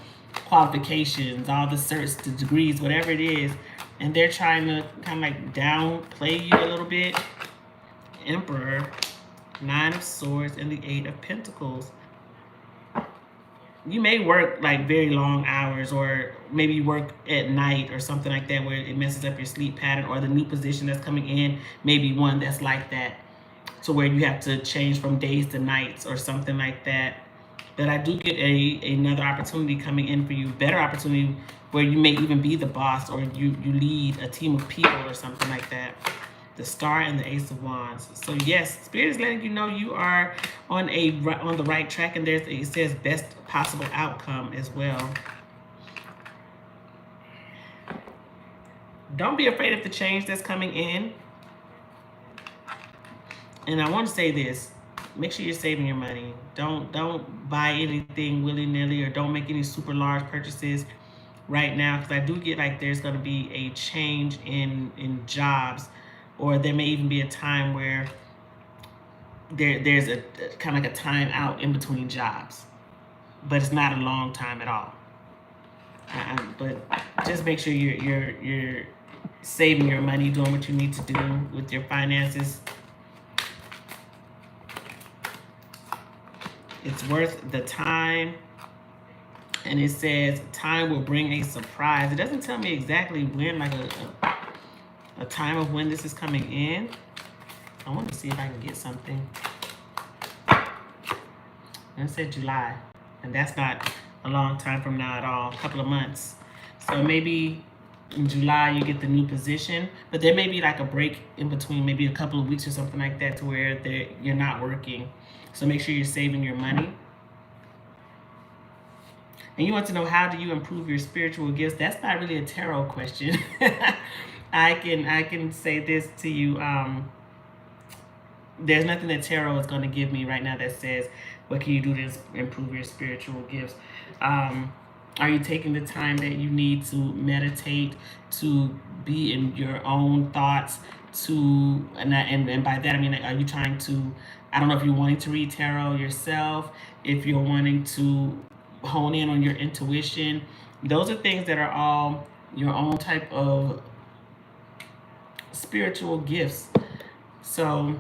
qualifications, all the certs, the degrees, whatever it is, and they're trying to kind of like downplay you a little bit. Emperor, 9 of Swords, and the 8 of Pentacles. You may work like very long hours, or maybe you work at night or something like that where it messes up your sleep pattern, or the new position that's coming in may be one that's like that, to where you have to change from days to nights or something like that. But I do get another opportunity coming in for you, better opportunity where you may even be the boss, or you lead a team of people or something like that. the Star and the Ace of Wands. So yes, Spirit is letting you know you are on the right track, and it says best possible outcome as well. Don't be afraid of the change that's coming in. And I want to say this: make sure you're saving your money. Don't buy anything willy-nilly, or don't make any super large purchases right now, because I do get like there's going to be a change in jobs, or there may even be a time where there's a kind of like a time out in between jobs, but it's not a long time at all. But just make sure you're saving your money, doing what you need to do with your finances. It's worth the time. And it says time will bring a surprise. It doesn't tell me exactly when, like a time of when this is coming in. I want to see if I can get something. And it said July, and that's not a long time from now at all, a couple of months. So maybe in July you get the new position, but there may be like a break in between, maybe a couple of weeks or something like that, to where you're not working. So make sure you're saving your money. And you want to know, how do you improve your spiritual gifts? That's not really a tarot question. I can say this to you. There's nothing that tarot is going to give me right now that says, what can you do to improve your spiritual gifts? Are you taking the time that you need to meditate, to be in your own thoughts, and by that I mean, are you trying to, I don't know if you're wanting to read tarot yourself, if you're wanting to hone in on your intuition. Those are things that are all your own type of spiritual gifts. So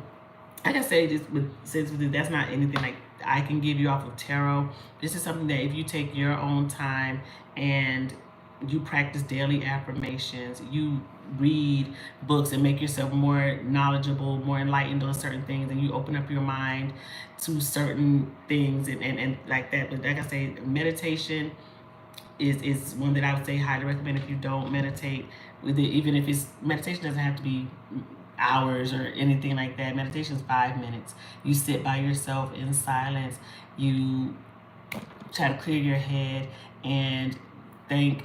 I can say this that's not anything like I can give you off of tarot. This is something that if you take your own time and you practice daily affirmations, you read books and make yourself more knowledgeable, more enlightened on certain things, and you open up your mind to certain things and like that. But like I say, meditation is one that I would say highly recommend. If you don't meditate with it, even if it's meditation, doesn't have to be hours or anything like that. Meditation is 5 minutes. You sit by yourself in silence. You try to clear your head and thank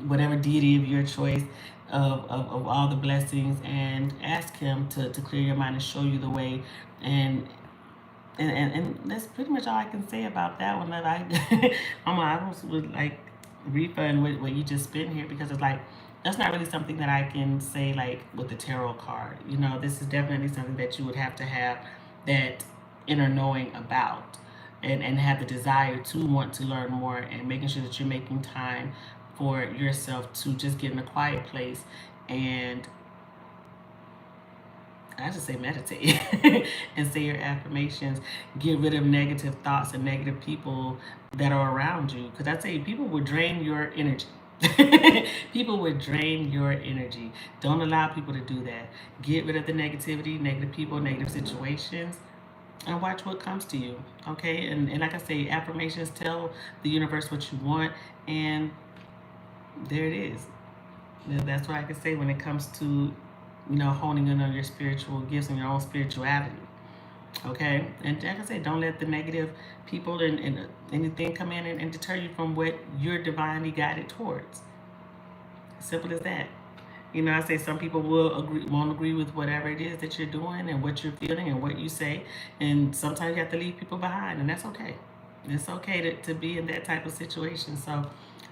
whatever deity of your choice of all the blessings, and ask him to clear your mind and show you the way. And that's pretty much all I can say about that one. That I almost would like refund what you just spent here, because it's like, that's not really something that I can say like with the tarot card. You know, this is definitely something that you would have to have that inner knowing about, and have the desire to want to learn more, and making sure that you're making time for yourself to just get in a quiet place and, I just say, meditate and say your affirmations. Get rid of negative thoughts and negative people that are around you. Because I tell you, people will drain your energy. People would drain your energy. Don't allow people to do that. Get rid of the negativity, negative people, negative situations, and watch what comes to you. Okay? And like I say, affirmations tell the universe what you want, and there it is. That's what I can say when it comes to, honing in on your spiritual gifts and your own spirituality. Okay? And like I said, don't let the negative people and anything come in and deter you from what you're divinely guided towards. Simple as that. I say some people won't agree with whatever it is that you're doing and what you're feeling and what you say. And sometimes you have to leave people behind, and that's okay. It's okay to be in that type of situation. So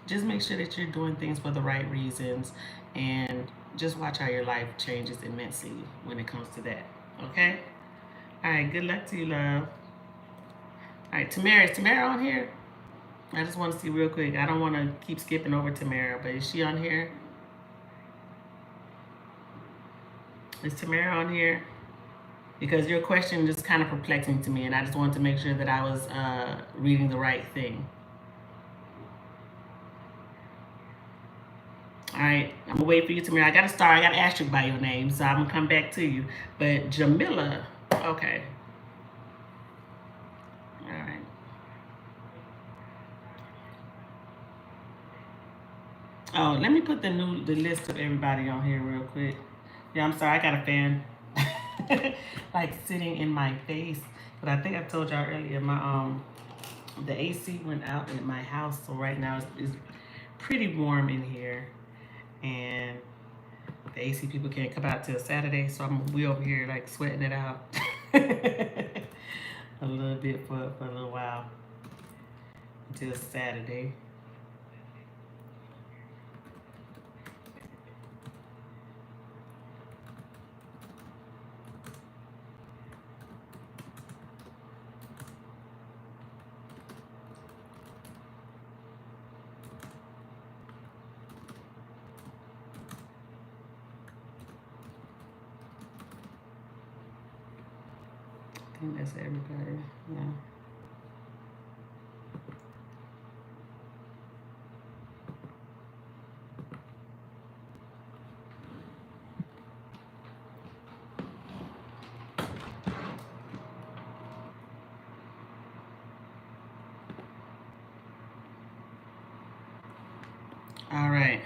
just make sure that you're doing things for the right reasons, and just watch how your life changes immensely when it comes to that. Okay? All right, good luck to you, love. All right, Tamara. Is Tamara on here? I just want to see real quick. I don't want to keep skipping over Tamara, but is she on here? Is Tamara on here? Because your question just kind of perplexing to me, and I just wanted to make sure that I was reading the right thing. All right, I'm gonna wait for you, Tamara. I got a star. I got to ask you by your name, so I'm gonna come back to you. But Jamila, okay. All right. Oh, let me put the list of everybody on here real quick. Yeah, I'm sorry. I got a fan like sitting in my face. But I think I told y'all earlier, the AC went out in my house, so right now it's pretty warm in here, and the AC people can't come out till Saturday, so we over here like sweating it out a little bit for a little while until Saturday. I think that's everybody. Yeah. All right.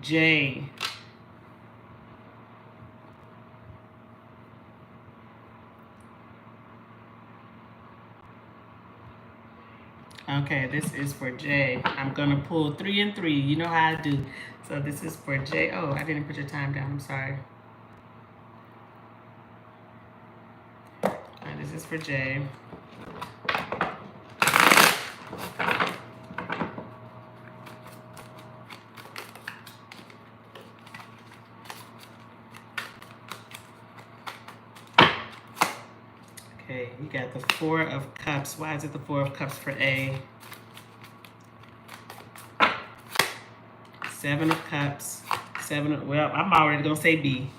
J. Okay, this is for J. I'm gonna pull 3 and 3. You know how I do. So this is for J. Oh, I didn't put your time down. I'm sorry. All right, this is for J. Okay, you got the 4 of Cups. Why is it the 4 of Cups for A? 7 of Cups. Well, I'm already going to say B.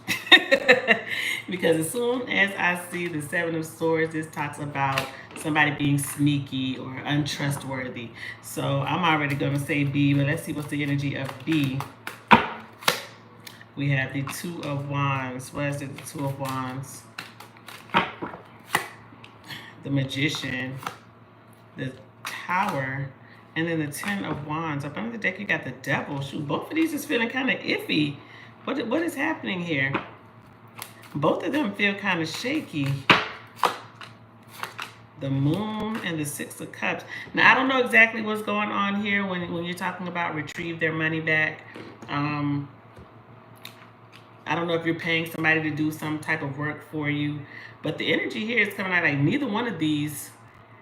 Because as soon as I see the 7 of Swords, this talks about somebody being sneaky or untrustworthy. So I'm already going to say B, but let's see what's the energy of B. We have the 2 of Wands. What is it? The 2 of Wands. The Magician, the Tower, and then the 10 of Wands. Up under the deck, you got the Devil. Shoot, both of these is feeling kind of iffy. What is happening here? Both of them feel kind of shaky. The Moon and the 6 of Cups. Now, I don't know exactly what's going on here when you're talking about retrieve their money back. I don't know if you're paying somebody to do some type of work for you, but the energy here is coming out like neither one of these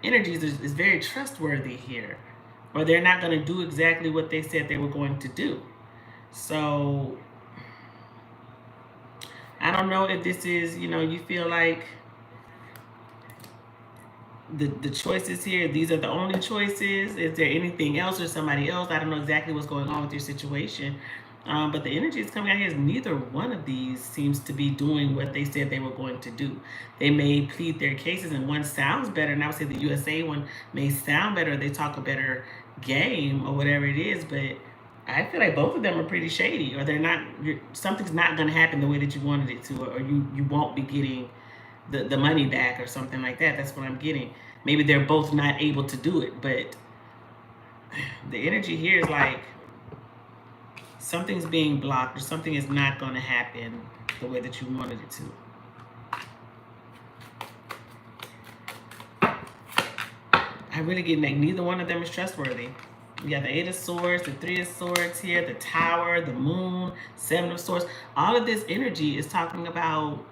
energies is very trustworthy here, or they're not going to do exactly what they said they were going to do. So I don't know if this is, you feel like the choices here, these are the only choices. Is there anything else or somebody else? I don't know exactly what's going on with your situation. But the energy is coming out here is neither one of these seems to be doing what they said they were going to do. They may plead their cases, and one sounds better, and I would say the USA one may sound better, they talk a better game or whatever it is, but I feel like both of them are pretty shady, or something's not going to happen the way that you wanted it to, or you won't be getting the money back or something like that. That's what I'm getting. Maybe they're both not able to do it, but the energy here is like something's being blocked, or something is not going to happen the way that you wanted it to. I really get like neither one of them is trustworthy. You got the 8 of Swords, the 3 of Swords here, the Tower, the Moon, 7 of Swords. All of this energy is talking about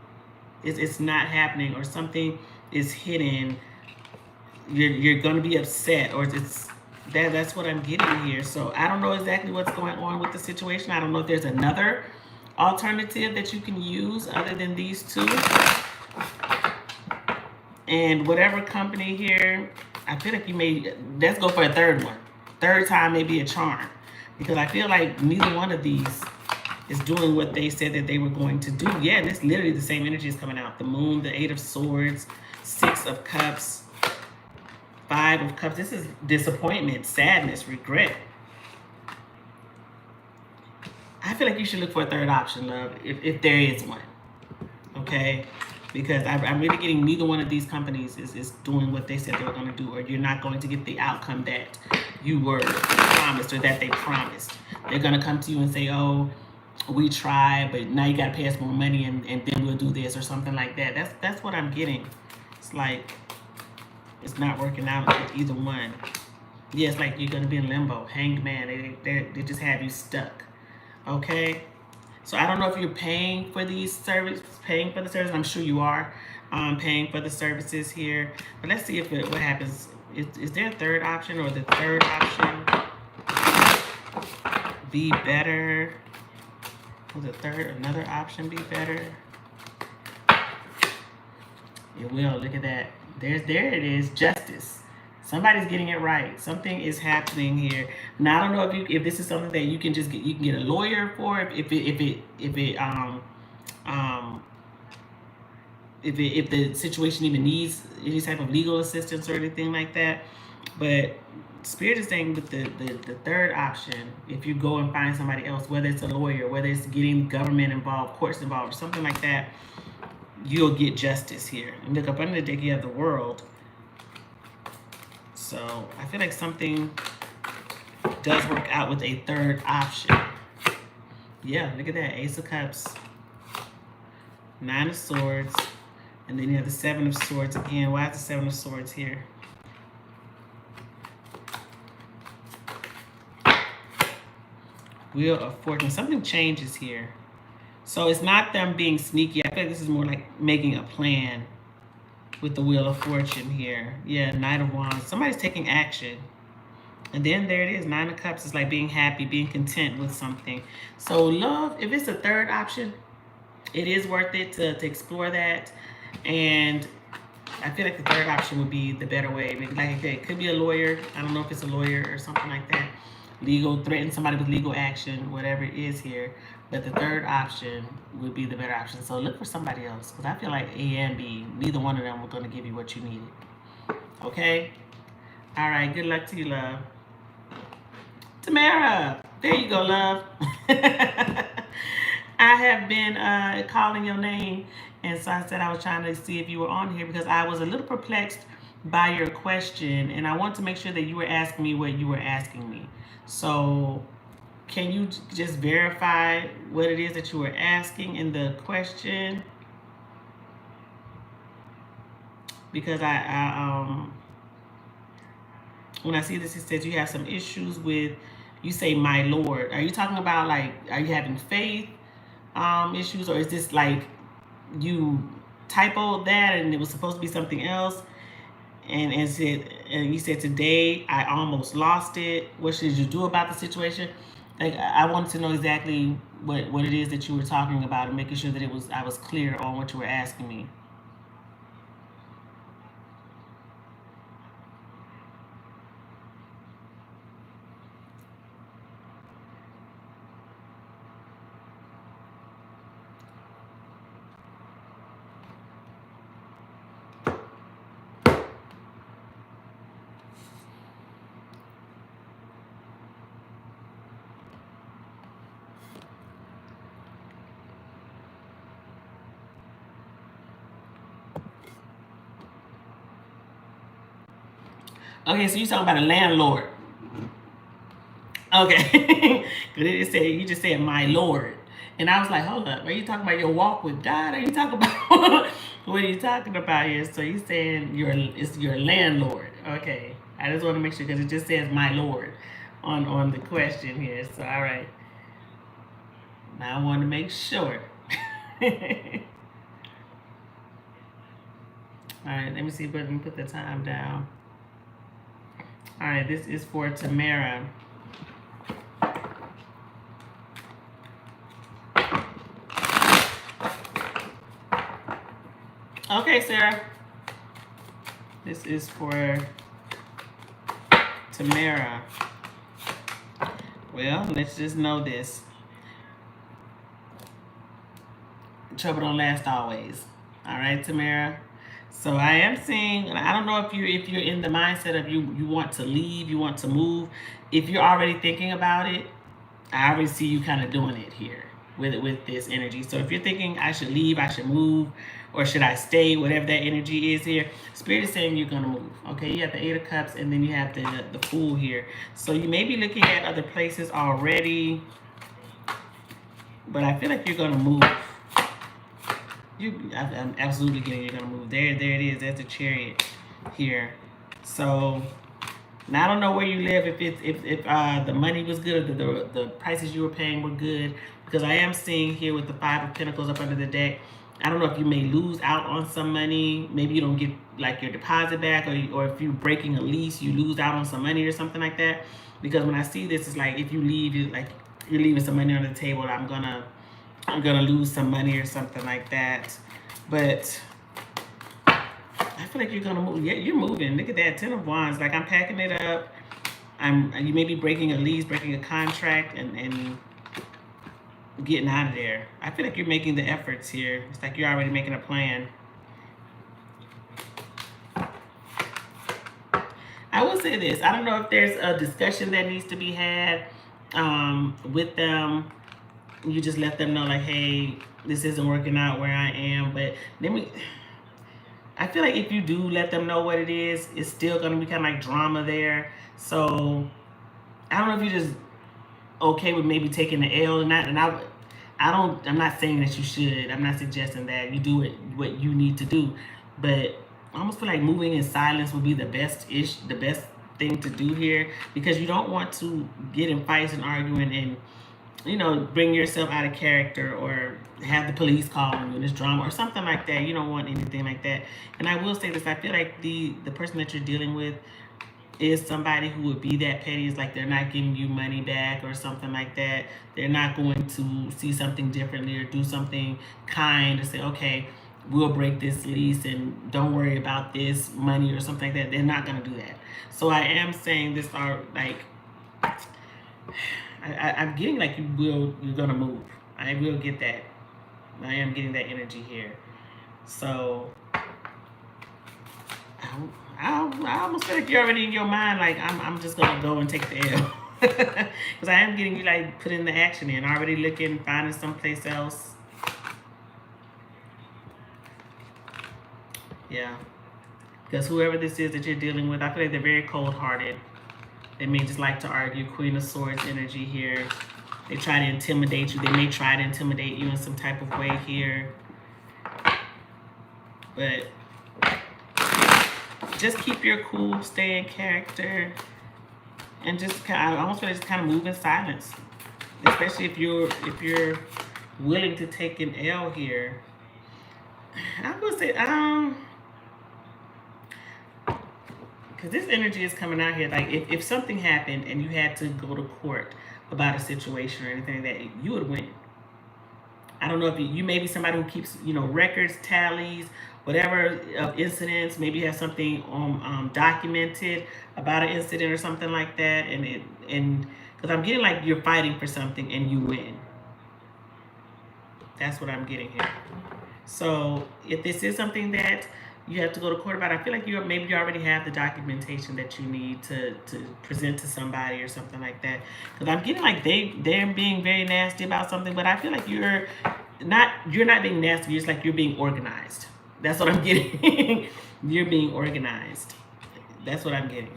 it's not happening, or something is hidden. You're going to be upset, or that's what I'm getting here. So I don't know exactly what's going on with the situation. I don't know if there's another alternative that you can use other than these two. And whatever company here, I feel like let's go for a third one. Third time may be a charm. Because I feel like neither one of these is doing what they said that they were going to do. Yeah, this literally the same energy is coming out. The Moon, the 8 of Swords, 6 of Cups, 5 of Cups. This is disappointment, sadness, regret. I feel like you should look for a third option, love, if there is one. Okay? Because I'm really getting neither one of these companies is doing what they said they were going to do, or you're not going to get the outcome that you were promised or that they promised. They're going to come to you and say, oh, we tried, but now you got to pay us more money and then we'll do this or something like that. That's what I'm getting. It's like it's not working out with either one. Yeah, it's like you're going to be in limbo. Hanged man. They just have you stuck. Okay? So I don't know if you're paying for these services, paying for the service. I'm sure you are paying for the services here. But let's see if what happens. Is there a third option, or the third option be better? Will another option be better? It will. Look at that. There it is. Justice. Somebody's getting it right. Something is happening here. Now I don't know if this is something that you can just get. You can get a lawyer for if the situation even needs any type of legal assistance or anything like that. But Spirit is saying with the third option, if you go and find somebody else, whether it's a lawyer, whether it's getting government involved, courts involved, or something like that, you'll get justice here. And look up under the deck, you have the World. So I feel like something does work out with a third option. Yeah, look at that. Ace of Cups, Nine of Swords, and then you have the Seven of Swords again. Why is the Seven of Swords here? Wheel of Fortune. Something changes here. So it's not them being sneaky. I feel like this is more like making a plan with the Wheel of Fortune here. Yeah, Knight of Wands. Somebody's taking action. And then there it is. Nine of Cups is like being happy, being content with something. So love, if it's a third option, it is worth it to explore that. And I feel like the third option would be the better way. Maybe, like I said, it could be a lawyer. I don't know if it's a lawyer or something like that. Legal, threaten somebody with legal action, whatever it is here. But the third option would be the better option. So look for somebody else. Because I feel like A and B, neither one of them were going to give you what you needed. Okay? All right. Good luck to you, love. Tamara. There you go, love. I have been calling your name. And so I said I was trying to see if you were on here because I was a little perplexed by your question. And I want to make sure that you were asking me what you were asking me. So can you just verify what it is that you were asking in the question? Because when I see this, it says you have some issues with, you say, my Lord. Are you talking about, like, are you having faith issues? Or is this like you typoed that and it was supposed to be something else? And you said, today I almost lost it. What should you do about the situation? Like, I wanted to know exactly what it is that you were talking about and making sure that I was clear on what you were asking me. Okay, so you're talking about a landlord. Okay. Because you just said my Lord. And I was like, hold up, are you talking about your walk with God? Are you talking about what are you talking about here? So you're saying it's your landlord. Okay. I just want to make sure because it just says my Lord on the question here. So all right. Now I want to make sure. All right, let me see if I can put the time down. All right, this is for Tamara. Okay, Sarah. This is for Tamara. Well, let's just know this. Trouble don't last always. All right, Tamara. So I am seeing, I don't know if you're in the mindset of you want to leave, you want to move. If you're already thinking about it, I already see you kind of doing it here. with this energy. So if you're thinking I should leave, I should move, or should I stay, whatever that energy is here, Spirit is saying you're gonna move. Okay, you have the Eight of Cups, and then you have the Fool here. So you may be looking at other places already, but I feel like you're gonna move. I'm absolutely getting you're gonna move. There it is. That's a Chariot here. So now I don't know where you live. If the money was good, or the prices you were paying were good, because I am seeing here with the Five of Pentacles up under the deck. I don't know if you may lose out on some money. Maybe you don't get like your deposit back, or if you're breaking a lease, you lose out on some money or something like that. Because when I see this, it's like if you leave, you're leaving some money on the table. I'm gonna lose some money or something like that. But I feel like you're gonna move. Yeah, you're moving. Look at that, 10 of Wands. Like I'm packing it up. You may be breaking a lease, breaking a contract, and getting out of there. I feel like you're making the efforts here. It's like you're already making a plan. I will say this. I don't know if there's a discussion that needs to be had with them. You just let them know, like, hey, this isn't working out where I am. But I feel like if you do let them know what it is, it's still going to be kind of like drama there. So I don't know if you're just okay with maybe taking the L or not. And I'm not saying that you should. I'm not suggesting that you do what you need to do. But I almost feel like moving in silence would be the best thing to do here, because you don't want to get in fights and arguing and, you know, bring yourself out of character, or have the police calling you in this drama or something like that. You don't want anything like that. And I will say this, I feel like the person that you're dealing with is somebody who would be that petty. It's like they're not giving you money back or something like that. They're not going to see something differently or do something kind to say, okay, we'll break this lease and don't worry about this money or something like that. They're not going to do that. So I am saying this are like, I'm getting like you're going to move. I will get that. I am getting that energy here. So I almost feel like you're already in your mind, like, I'm just going to go and take the L. Because I am getting you, like, putting the action in. Already looking, finding someplace else. Yeah. Because whoever this is that you're dealing with, I feel like they're very cold-hearted. They may just like to argue. Queen of Swords energy here. They try to intimidate you. They may try to intimidate you in some type of way here. But just keep your cool, stay in character, and just I almost feel like just kind of move in silence. Especially if you're willing to take an L here. I'm gonna say because this energy is coming out here. Like if something happened and you had to go to court about a situation or anything, that you would win. I don't know if you may be somebody who keeps, you know, records, tallies, whatever of incidents. Maybe you have something documented about an incident or something like that, and because I'm getting like you're fighting for something and you win. That's what I'm getting here. So if this is something that you have to go to court about, I feel like maybe you already have the documentation that you need to present to somebody or something like that. Because I'm getting like they're being very nasty about something, but I feel like you're not being nasty. You're just like you're being organized. That's what I'm getting. You're being organized. That's what I'm getting.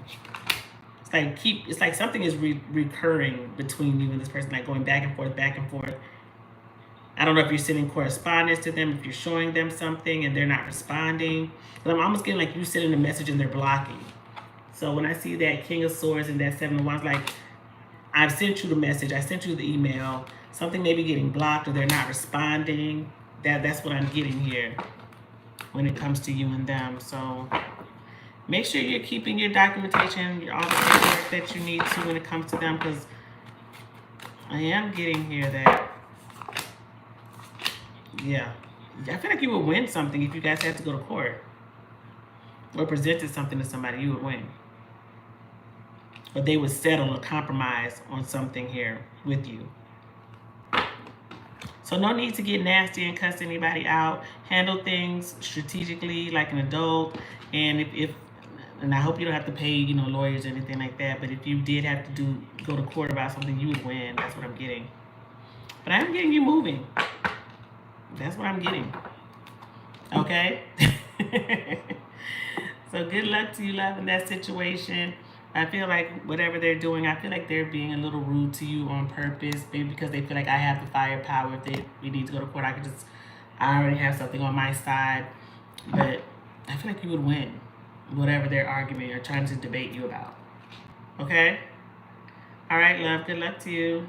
It's like something is recurring between you and this person, like going back and forth, back and forth. I don't know if you're sending correspondence to them, if you're showing them something and they're not responding. But I'm almost getting like you sending a message and they're blocking. So when I see that King of Swords and that Seven of Wands, like, I've sent you the message, I sent you the email, something may be getting blocked or they're not responding. That's what I'm getting here when it comes to you and them. So make sure you're keeping your documentation, all the paperwork that you need to when it comes to them, because I am getting here that, yeah, I feel like you would win something if you guys had to go to court or presented something to somebody. You would win, or they would settle or compromise on something here with you. So no need to get nasty and cuss anybody out. Handle things strategically like an adult. And and I hope you don't have to pay, you know, lawyers or anything like that. But if you did have to go to court about something, you would win. That's what I'm getting. But I'm getting you moving. That's what I'm getting. Okay? So good luck to you, love, in that situation. I feel like whatever they're doing, I feel like they're being a little rude to you on purpose, maybe because they feel like I have the firepower. If we need to go to court, I already have something on my side. But I feel like you would win whatever they're arguing or trying to debate you about. Okay? All right, love. Good luck to you.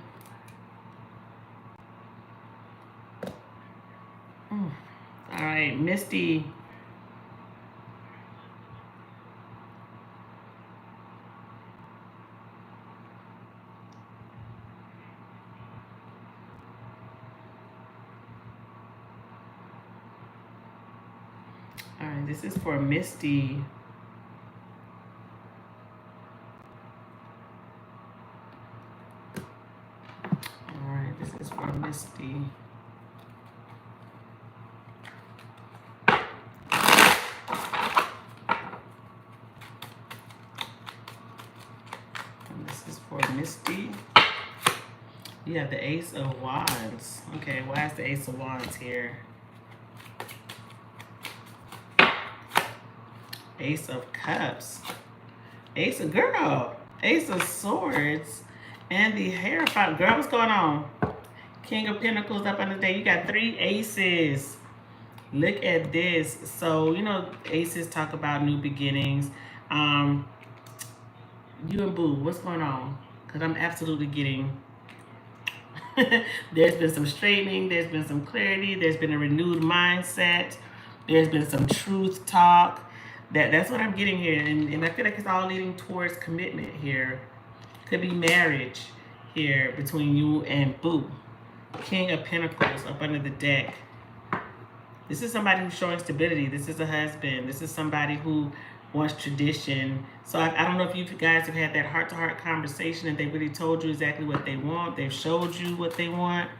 All right, Misty. All right, this is for Misty. All right, this is for Misty. And this is for Misty. You have the Ace of Wands. Okay, why is the Ace of Wands here? Ace of Cups. Ace of Girl. Ace of Swords. And the Hierophant. Girl, what's going on? King of Pentacles up on the day. You got 3 aces. Look at this. So, you know, aces talk about new beginnings. You and Boo, what's going on? Because I'm absolutely getting... There's been some straightening. There's been some clarity. There's been a renewed mindset. There's been some truth talk. That's what I'm getting here. And I feel like it's all leading towards commitment here. Could be marriage here between you and Boo. King of Pentacles up under the deck. This is somebody who's showing stability. This is a husband. This is somebody who wants tradition. So I don't know if you guys have had that heart-to-heart conversation and they really told you exactly what they want. They've showed you what they want.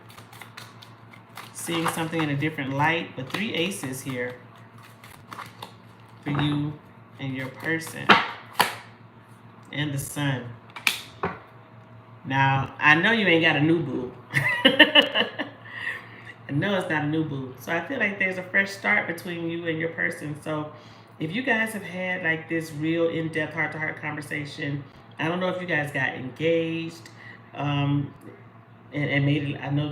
Seeing something in a different light. But 3 aces here for you and your person. And the sun. Now, I know you ain't got a new boo. I know it's not a new boo. So I feel like there's a fresh start between you and your person. So if you guys have had like this real in-depth heart-to-heart conversation, I don't know if you guys got engaged and made it. I know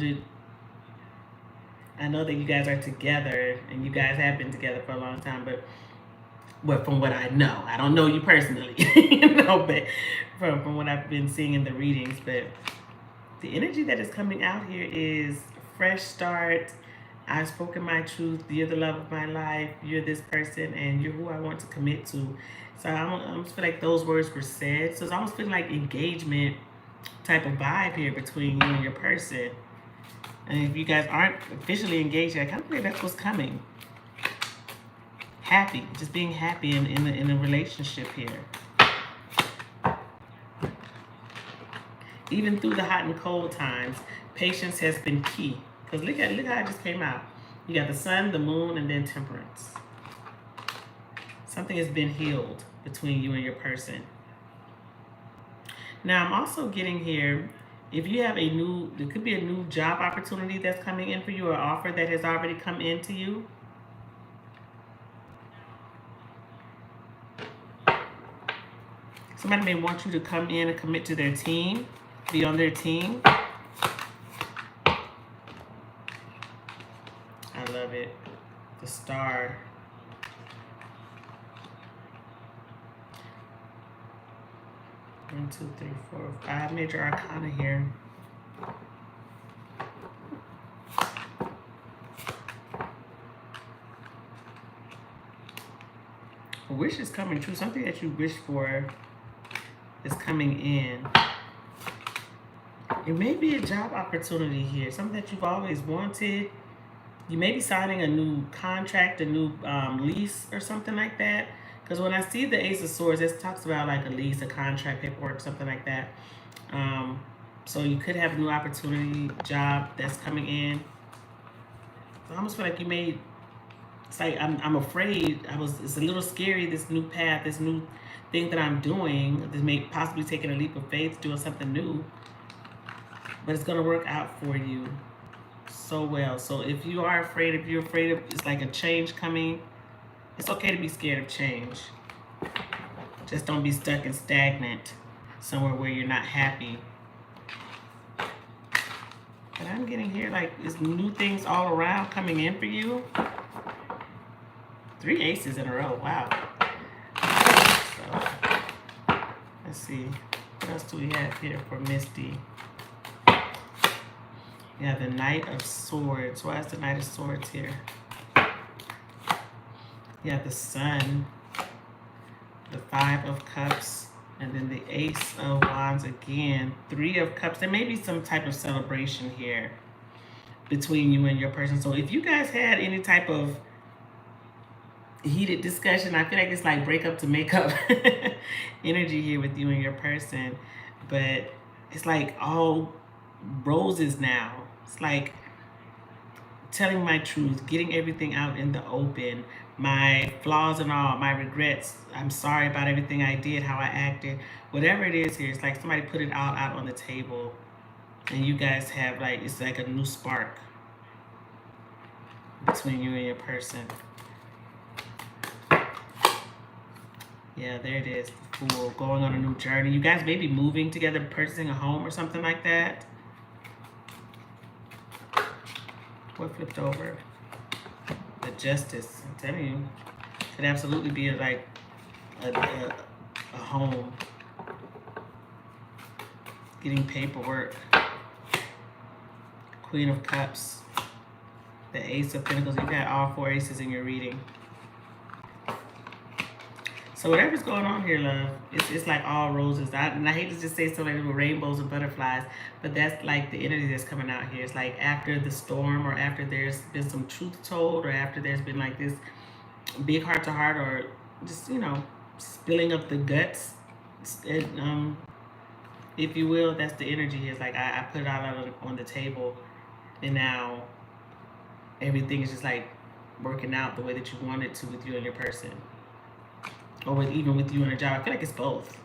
that you guys are together and you guys have been together for a long time, but from what I know, I don't know you personally, but from what I've been seeing in the readings, but the energy that is coming out here is fresh start. I've spoken my truth. You're the love of my life. You're this person, and you're who I want to commit to. So I almost feel like those words were said. So it's almost feeling like engagement type of vibe here between you and your person. And if you guys aren't officially engaged, I kind of think that's what's coming. Happy, just being happy in a relationship here. Even through the hot and cold times, patience has been key. Because look how it just came out. You got the sun, the moon, and then temperance. Something has been healed between you and your person. Now, I'm also getting here, if you have there could be a new job opportunity that's coming in for you, or offer that has already come into you. Somebody may want you to come in and commit to their team, be on their team. I love it. The star. One, two, three, 4, 5 major arcana here. A wish is coming true. Something that you wish for is coming in. It may be a job opportunity here, something that you've always wanted. You may be signing a new contract, a new lease or something like that. Because when I see the Ace of Swords, it talks about like a lease, a contract, paperwork, something like that. So you could have a new opportunity, job that's coming in. I almost feel like you may, it's like I'm afraid, it's a little scary, this new path, this new thing that I'm doing, this may possibly taking a leap of faith, doing something new, but it's going to work out for you. so well. So if you are afraid, if you're afraid of it's like a change coming, it's okay to be scared of change. Just don't be stuck and stagnant somewhere where you're not happy. But I'm getting here like it's new things all around coming in for you. 3 aces in a row. Wow. So let's see. What else do we have here for Misty? Yeah, the Knight of Swords. Why is the Knight of Swords here? Yeah, the Sun, the 5 of Cups, and then the Ace of Wands again. 3 of Cups. There may be some type of celebration here between you and your person. So if you guys had any type of heated discussion, I feel like it's like break up to make up energy here with you and your person. But it's like all roses now. It's like telling my truth, getting everything out in the open, my flaws and all, my regrets. I'm sorry about everything I did, how I acted, whatever it is here. It's like somebody put it all out on the table, and you guys have like, it's like a new spark between you and your person. Yeah, there it is. The Fool, going on a new journey. You guys may be moving together, purchasing a home or something like that. What flipped over? The Justice. I'm telling you, could absolutely be like a home. Getting paperwork. Queen of Cups. The Ace of Pentacles. You got all 4 aces in your reading. So whatever's going on here, love, it's like all roses. And I hate to just say so like little rainbows and butterflies, but that's like the energy that's coming out here. It's like after the storm, or after there's been some truth told, or after there's been like this big heart to heart, or just, you know, spilling up the guts, if you will. That's the energy. It's like I put it all out on the table, and now everything is just like working out the way that you want it to with you and your person. Or even with you in a job. I feel like it's both.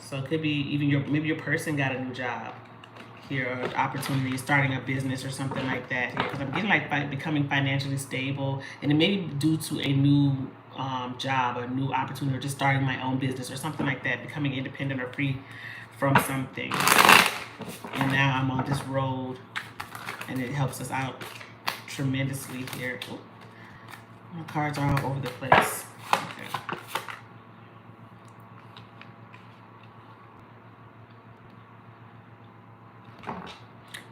So it could be even maybe your person got a new job here, or opportunity, starting a business or something like that here. Because I'm getting like becoming financially stable, and it may be due to a new job, or new opportunity, or just starting my own business or something like that, becoming independent or free from something. And now I'm on this road, and it helps us out tremendously here. Oh, my cards are all over the place.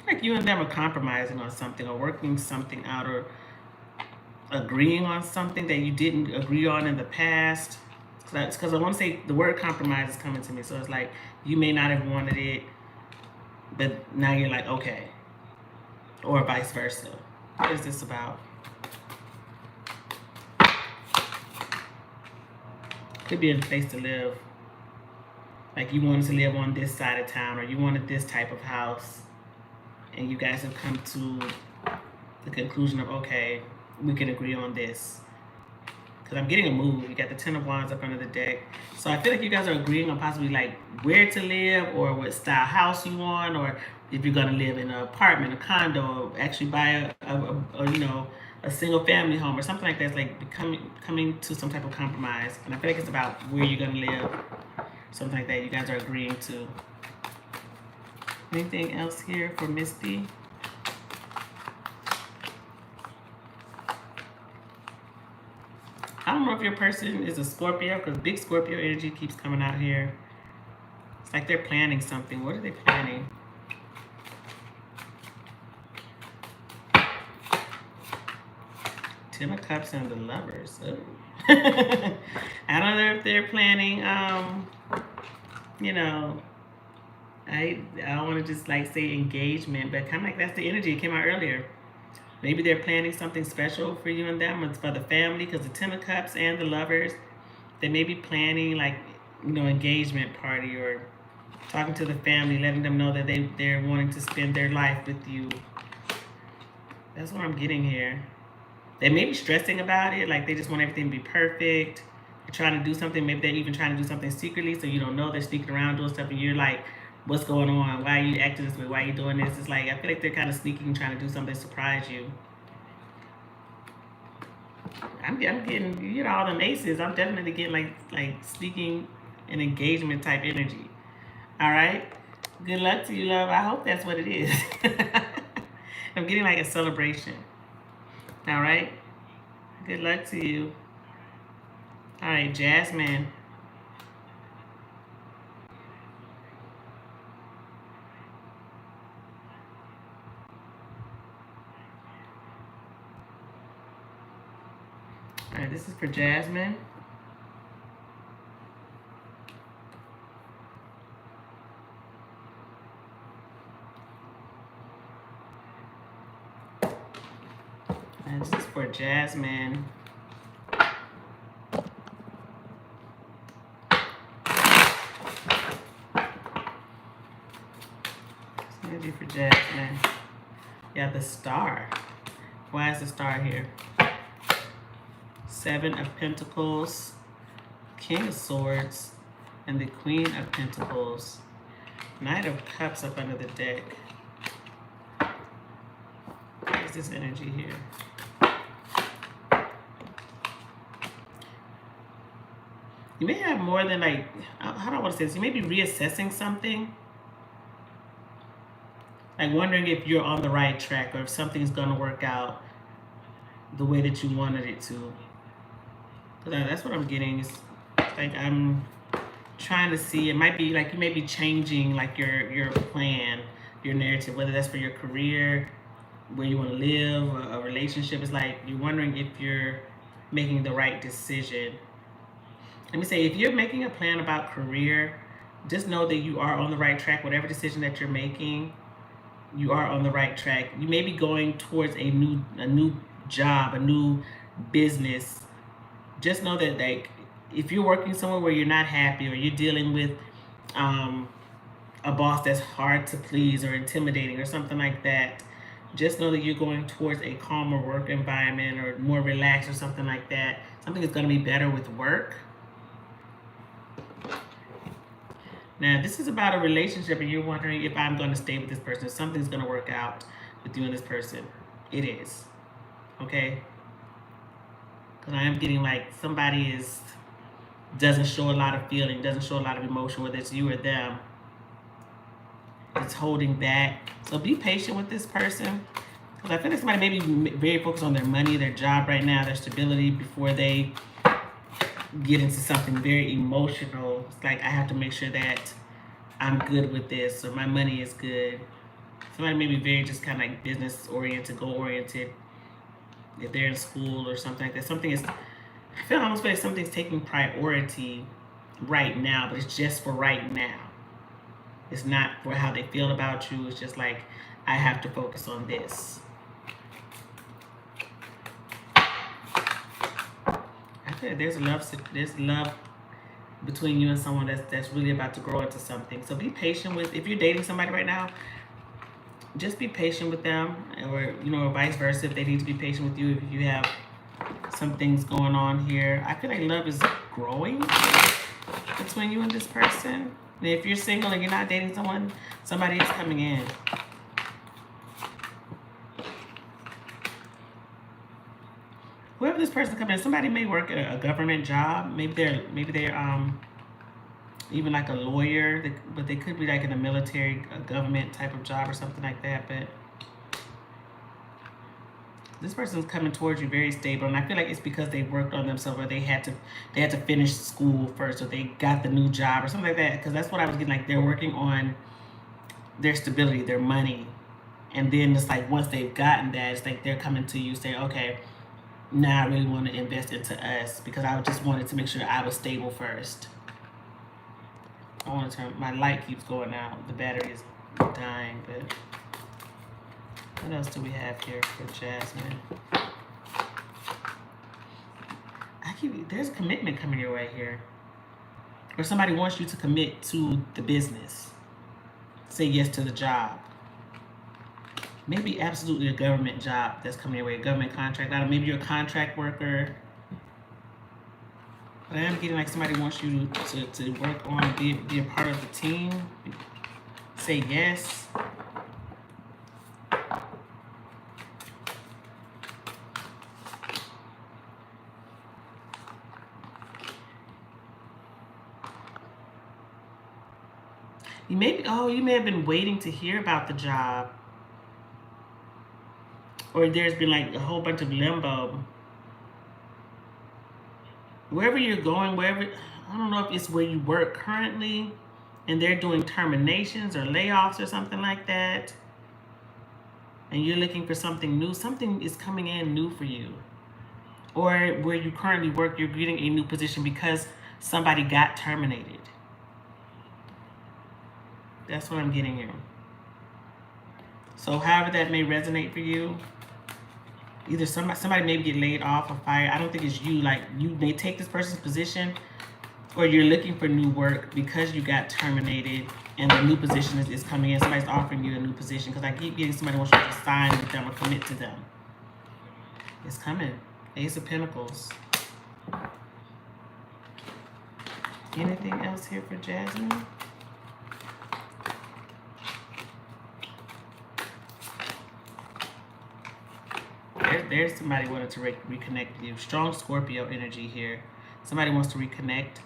Like you and them are compromising on something, or working something out, or agreeing on something that you didn't agree on in the past. Because I want to say the word compromise is coming to me. So it's like you may not have wanted it, but now you're like, okay. Or vice versa. What is this about? Could be a place to live. Like you wanted to live on this side of town, or you wanted this type of house, and you guys have come to the conclusion of, okay, we can agree on this. Because I'm getting a move. You got the 10 of Wands up under the deck. So I feel like you guys are agreeing on possibly like where to live, or what style house you want, or if you're going to live in an apartment, a condo, or actually buy a you know, a single family home or something like that. It's like coming to some type of compromise. And I feel like it's about where you're going to live. Something like that you guys are agreeing to. Anything else here for Misty? I don't know if your person is a Scorpio, because big Scorpio energy keeps coming out here. It's like they're planning something. What are they planning? Ten of Cups and the Lovers. Oh. I don't know if they're planning, you know, I don't want to just like say engagement, but kind of like that's the energy. It came out earlier. Maybe they're planning something special for you and them. It's for the family, because the 10 of Cups and the Lovers, they may be planning like, you know, engagement party, or talking to the family, letting them know that they're wanting to spend their life with you. That's what I'm getting here. They may be stressing about it, like they just want everything to be perfect. They're trying to do something, maybe they're even trying to do something secretly, so you don't know. They're sneaking around doing stuff, and you're like what's going on? Why are you acting this way? Why are you doing this? It's like, I feel like they're kind of sneaking, trying to do something to surprise you. I'm getting, you know, all the aces. I'm definitely getting like sneaking and engagement type energy. All right. Good luck to you, love. I hope that's what it is. I'm getting like a celebration. All right. Good luck to you. All right, Jasmine. All right, this is for Jasmine. And this is for Jasmine. Energy for Jasmine. Yeah, the star. Why is the star here? 7 of Pentacles, King of Swords, and the Queen of Pentacles. Knight of Cups up under the deck. What is this energy here? You may have more than like, how do I want to say this? You may be reassessing something. Like wondering if you're on the right track or if something's going to work out the way that you wanted it to. That's what I'm getting. It's like I'm trying to see. It might be like you may be changing like your plan, your narrative, whether that's for your career, where you want to live, a relationship. It's like you're wondering if you're making the right decision. Let me say, if you're making a plan about career, just know that you are on the right track. Whatever decision that you're making, you are on the right track. You may be going towards a new job, a new business. Just know that like if you're working somewhere where you're not happy or you're dealing with a boss that's hard to please or intimidating or something like that, just know that you're going towards a calmer work environment or more relaxed or something like that. Something is going to be better with work. Now, this is about a relationship and you're wondering if I'm going to stay with this person, if something's going to work out with you and this person. It is. Okay? Because I am getting like somebody doesn't show a lot of feeling, doesn't show a lot of emotion, whether it's you or them. It's holding back. So be patient with this person. Because I feel like somebody may be very focused on their money, their job right now, their stability before they get into something very emotional. It's like I have to make sure that I'm good with this or my money is good. Somebody may be very just kind of like business oriented, goal oriented. If they're in school or something like that, I feel almost like something's taking priority right now, but it's just for right now. It's not for how they feel about you. It's just like I have to focus on this. There's love between you and someone that's really about to grow into something. So be patient with, if you're dating somebody right now, just be patient with them, or vice versa. If they need to be patient with you, if you have some things going on here, I feel like love is growing between you and this person. And if you're single and you're not dating someone, somebody is coming in. Whoever this person coming in, somebody may work at a government job. Maybe they're even like a lawyer, but they could be like in a military, a government type of job or something like that. But this person's coming towards you very stable, and I feel like it's because they worked on themselves, or they had to finish school first, or they got the new job or something like that. Because that's what I was getting. Like they're working on their stability, their money, and then it's like once they've gotten that, it's like they're coming to you saying, okay, now I really want to invest into us because I just wanted to make sure I was stable first. I want to turn, my light keeps going out. The battery is dying, but what else do we have here for Jasmine? There's a commitment coming your way here. Or somebody wants you to commit to the business. Say yes to the job. Maybe absolutely a government job that's coming your way, a government contract. Maybe you're a contract worker. But I am getting like somebody wants you to work on, be a part of the team. say yes. You may have been waiting to hear about the job. Or there's been like a whole bunch of limbo. Wherever you're going, I don't know if it's where you work currently and they're doing terminations or layoffs or something like that. And you're looking for something new. Something is coming in new for you. Or where you currently work, you're getting a new position because somebody got terminated. That's what I'm getting here. So however that may resonate for you, either somebody may get laid off or fired. I don't think it's you. Like, you may take this person's position, or you're looking for new work because you got terminated and the new position is coming in. Somebody's offering you a new position, because I keep getting somebody wants you to sign with them or commit to them. It's coming. Ace of Pentacles. Anything else here for Jasmine? There's somebody wanting to reconnect with you. Strong Scorpio energy here. Somebody wants to reconnect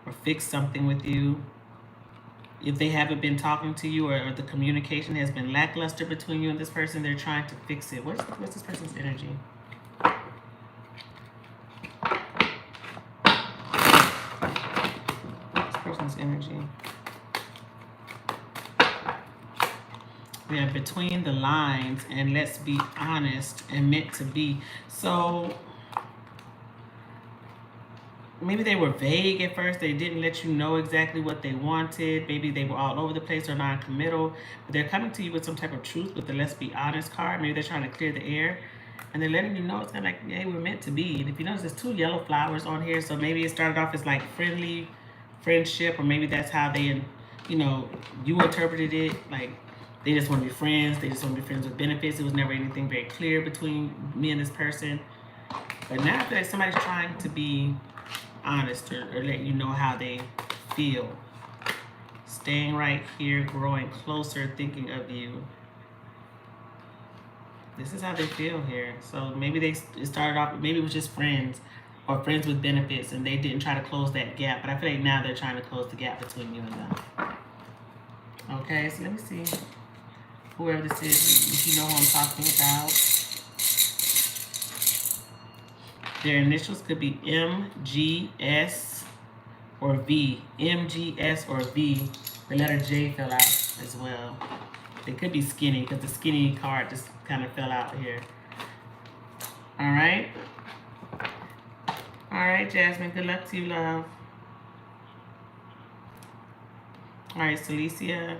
or fix something with you. If they haven't been talking to you, or the communication has been lackluster between you and this person, they're trying to fix it. What's this person's energy? This person's energy. Yeah, between the lines and let's be honest and meant to be. So maybe they were vague at first. They didn't let you know exactly what they wanted. Maybe they were all over the place or non-committal. But they're coming to you with some type of truth with the let's be honest card. Maybe they're trying to clear the air. And they're letting you know it's kind of like, yeah, we're meant to be. And if you notice, there's 2 yellow flowers on here. So maybe it started off as like friendship. Or maybe that's how they, you interpreted it. Like, they just want to be friends. They just want to be friends with benefits. It was never anything very clear between me and this person. But now I feel like somebody's trying to be honest or let you know how they feel. Staying right here, growing closer, thinking of you. This is how they feel here. So maybe it started off, maybe it was just friends or friends with benefits and they didn't try to close that gap. But I feel like now they're trying to close the gap between you and them. Okay, so let me see. Whoever this is, if you know who I'm talking about. Their initials could be MGS or V. MGS or V. The letter J fell out as well. It could be skinny, because the skinny card just kind of fell out here. All right. All right, Jasmine. Good luck to you, love. All right, Celicia.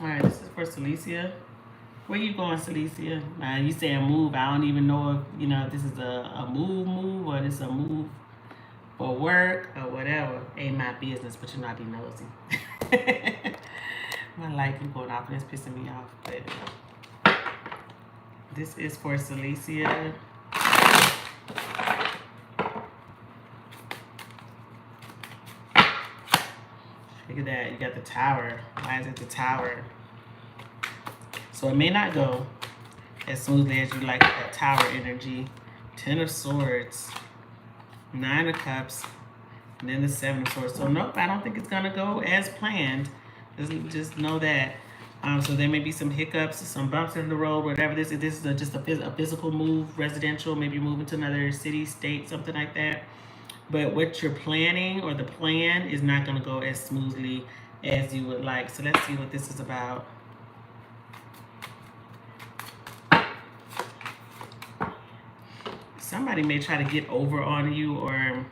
All right, this is for Celicia. Where you going, Celicia? You saying move. I don't even know if, this is a move or this is a move for work or whatever. Ain't my business, but I be nosy. My light keep going off and it's pissing me off. But this is for Celicia. Look at that. You got the Tower. Why is it the Tower? So it may not go as smoothly as you like that Tower energy. 10 of Swords. 9 of Cups. And then the 7 of Swords. So nope, I don't think it's going to go as planned. Just know that. So there may be some hiccups, some bumps in the road, whatever this is. This is just a physical move, residential. Maybe you're moving to another city, state, something like that. But what you're planning or the plan is not going to go as smoothly as you would like. So let's see what this is about. Somebody may try to get over on you, or I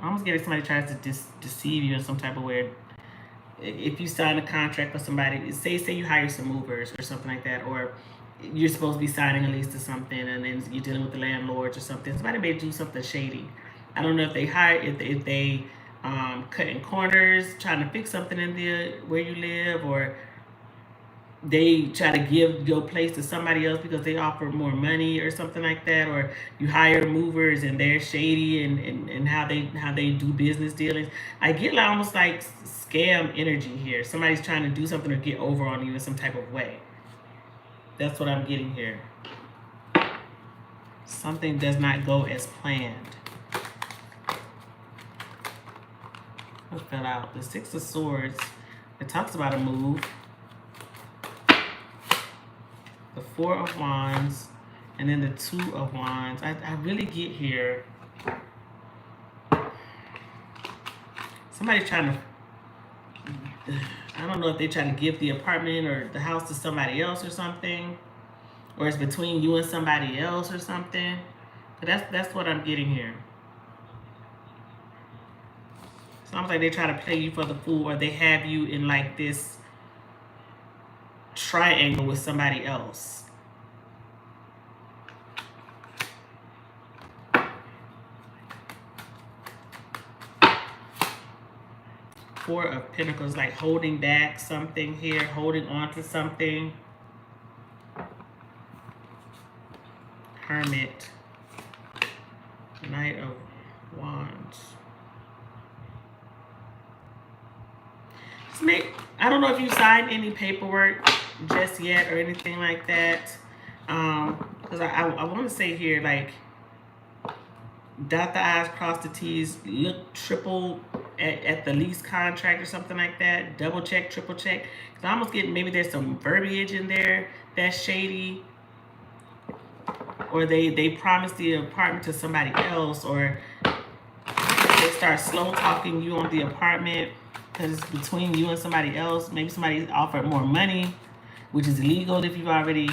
almost get it, somebody tries to deceive you in some type of way. If you sign a contract with somebody, say you hire some movers or something like that, or you're supposed to be signing a lease to something, and then you're dealing with the landlords or something. Somebody may do something shady. I don't know if they hire, if they cutting corners, trying to fix something in there where you live, or they try to give your place to somebody else because they offer more money or something like that, or you hire movers and they're shady and how they do business dealings. I get like almost like scam energy here. Somebody's trying to do something or get over on you in some type of way. That's what I'm getting here. Something does not go as planned. What fell out? The Six of Swords. It talks about a move. The Four of Wands, and then the Two of Wands. I really get here. Somebody's trying to, I don't know if they're trying to give the apartment or the house to somebody else or something, or it's between you and somebody else or something. But that's what I'm getting here. It's almost like they try to play you for the fool, or they have you in like this triangle with somebody else. Four of Pentacles, like holding back something here, holding on to something. Hermit. Knight of Wands. I don't know if you signed any paperwork just yet or anything like that. Because I want to say here, like, dot the I's, cross the T's, look triple at the lease contract or something like that. Double check, triple check. Because I almost get maybe there's some verbiage in there that's shady. Or they promise the apartment to somebody else, or they start slow talking you on the apartment because it's between you and somebody else. Maybe somebody offered more money, which is illegal if you've already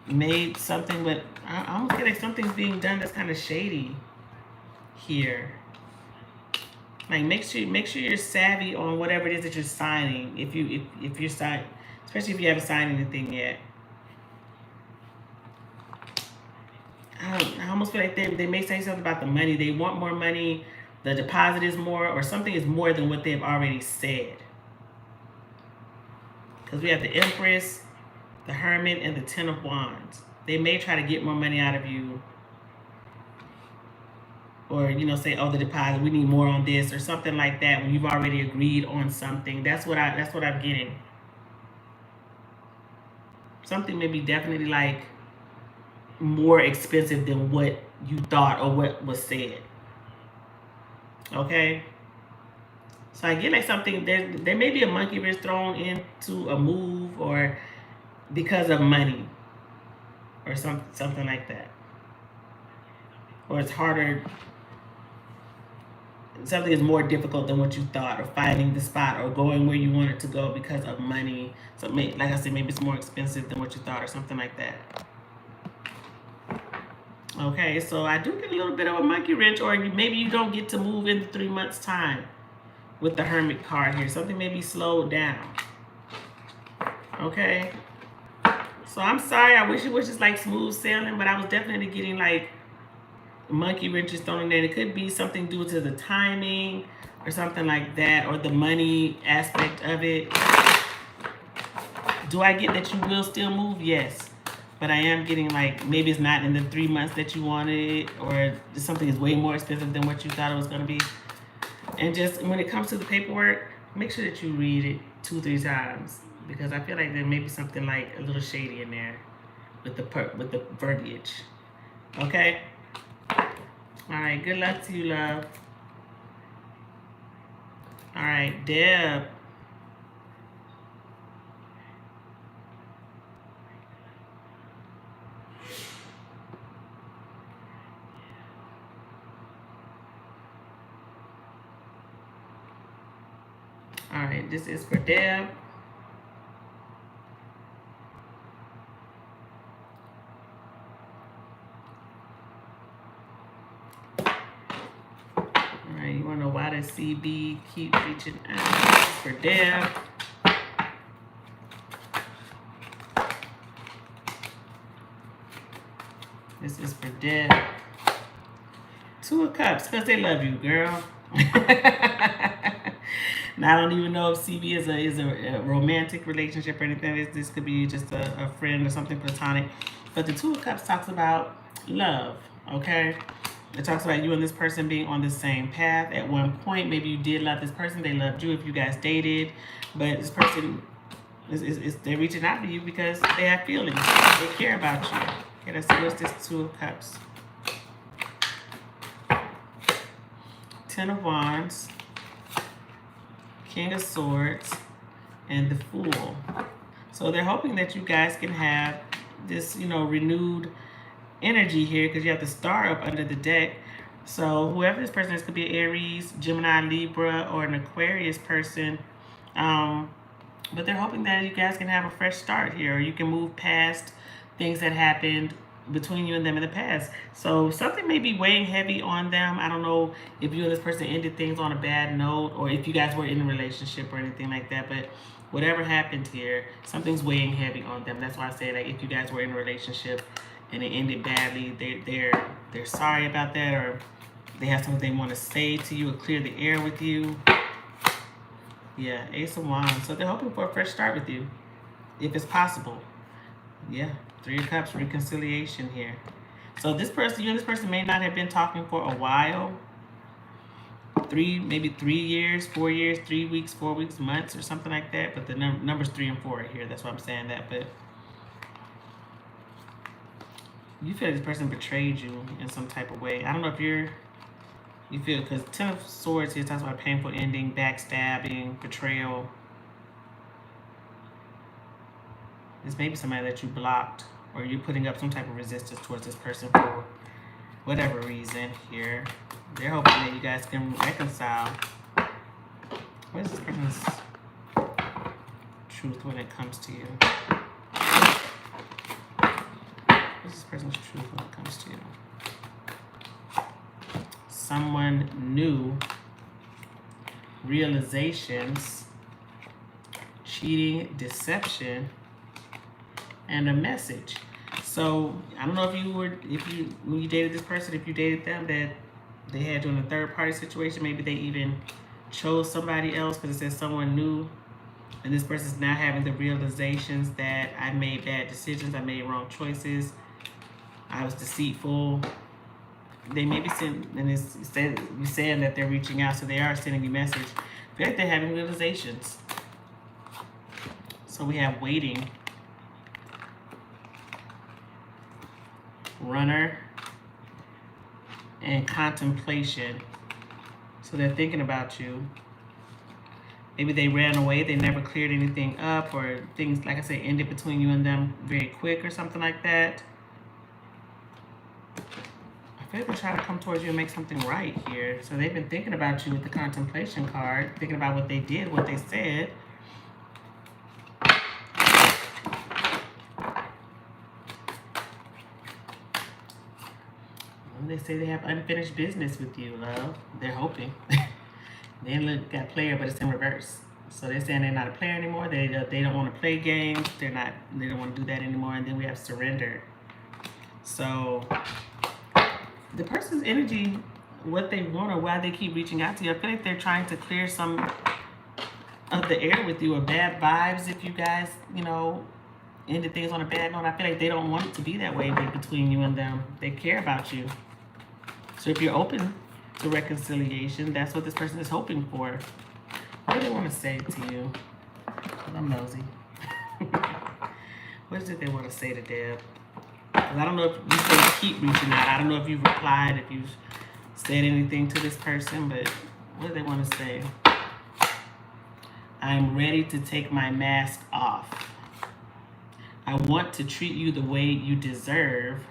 made something. But I almost feel like something's being done that's kind of shady here. Like make sure you're savvy on whatever it is that you're signing. If you're signing, especially if you haven't signed anything yet. I almost feel like they may say something about the money. They want more money. The deposit is more, or something is more than what they've already said. Because we have the Empress, the Hermit, and the Ten of Wands. They may try to get more money out of you. Or, say, oh, the deposit, we need more on this, or something like that when you've already agreed on something. That's what I'm getting. Something may be definitely like more expensive than what you thought or what was said. Okay? So I get like something, there may be a monkey wrench thrown into a move, or because of money, or something like that. Or it's harder, something is more difficult than what you thought, or finding the spot, or going where you want it to go because of money. So like I said, maybe it's more expensive than what you thought, or something like that. Okay, so I do get a little bit of a monkey wrench, or maybe you don't get to move in 3 months' time with the Hermit card here. Something may be slowed down. Okay, so I'm sorry. I wish it was just like smooth sailing, but I was definitely getting like monkey wrenches thrown in there. It could be something due to the timing or something like that, or the money aspect of it. Do I get that you will still move? Yes. But I am getting like, maybe it's not in the 3 months that you wanted, or something is way more expensive than what you thought it was going to be. And just when it comes to the paperwork, make sure that you read it 2-3 times, because I feel like there may be something like a little shady in there with the verbiage. Okay? All right, good luck to you, love. All right, Deb. All right, this is for Deb. All right, you want to know why the CB keep reaching out? For Deb. This is for Deb. 2 of Cups, because they love you, girl. Now, I don't even know if CB is a romantic relationship or anything. This could be just a friend or something platonic. But the Two of Cups talks about love, okay? It talks about you and this person being on the same path. At one point, maybe you did love this person. They loved you if you guys dated. But this person, they're reaching out to you because they have feelings. They care about you. Okay, let's see what's this Two of Cups. 10 of Wands, King of Swords, and the Fool. So they're hoping that you guys can have this, renewed energy here, because you have the Star up under the deck. So whoever this person is, could be Aries, Gemini, Libra, or an Aquarius person. But they're hoping that you guys can have a fresh start here, or you can move past things that happened between you and them in the past. So something may be weighing heavy on them. I don't know if you and this person ended things on a bad note, or if you guys were in a relationship or anything like that. But whatever happened here, something's weighing heavy on them. That's why I say, like, if you guys were in a relationship and it ended badly, they're sorry about that, or they have something they want to say to you or clear the air with you. Yeah, Ace of Wands. So they're hoping for a fresh start with you, if it's possible. Yeah, Three of Cups, reconciliation here. So this person, you and this person may not have been talking for a while. Maybe 3 years, 4 years, 3 weeks, 4 weeks, months, or something like that. But the numbers 3 and 4 are here. That's why I'm saying that. But you feel this person betrayed you in some type of way. I don't know if you feel, because 10 of Swords here talks about painful ending, backstabbing, betrayal. This may be somebody that you blocked, or you're putting up some type of resistance towards this person for whatever reason here. They're hoping that you guys can reconcile. What is this person's truth when it comes to you? What's this person's truth when it comes to you? Someone new, realizations, cheating, deception, and a message. So I don't know when you dated this person, if you dated them, that they had you in a third party situation. Maybe they even chose somebody else, because it says someone new, and this person's now having the realizations that I made bad decisions, I made wrong choices, I was deceitful. They may be sending, and you're saying that they're reaching out, so they are sending you a message. I feel like they're having realizations. So we have waiting, runner, and contemplation. So they're thinking about you. Maybe they ran away, they never cleared anything up, or things, like I said, ended between you and them very quick or something like that. I feel like they're trying to come towards you and make something right here. So they've been thinking about you with the contemplation card, thinking about what they did, what they said. They say they have unfinished business with you, love. They're hoping. They got player, but it's in reverse. So they're saying they're not a player anymore. They don't want to play games. They don't want to do that anymore. And then we have surrender. So the person's energy, what they want or why they keep reaching out to you, I feel like they're trying to clear some of the air with you, or bad vibes if you guys, ended things on a bad note. I feel like they don't want it to be that way between you and them. They care about you. So if you're open to reconciliation, that's what this person is hoping for. What do they want to say to you? Because I'm nosy. What is it they want to say to Deb? Because I don't know if you say keep reaching out. I don't know if you've replied, if you've said anything to this person, but what do they want to say? I'm ready to take my mask off. I want to treat you the way you deserve.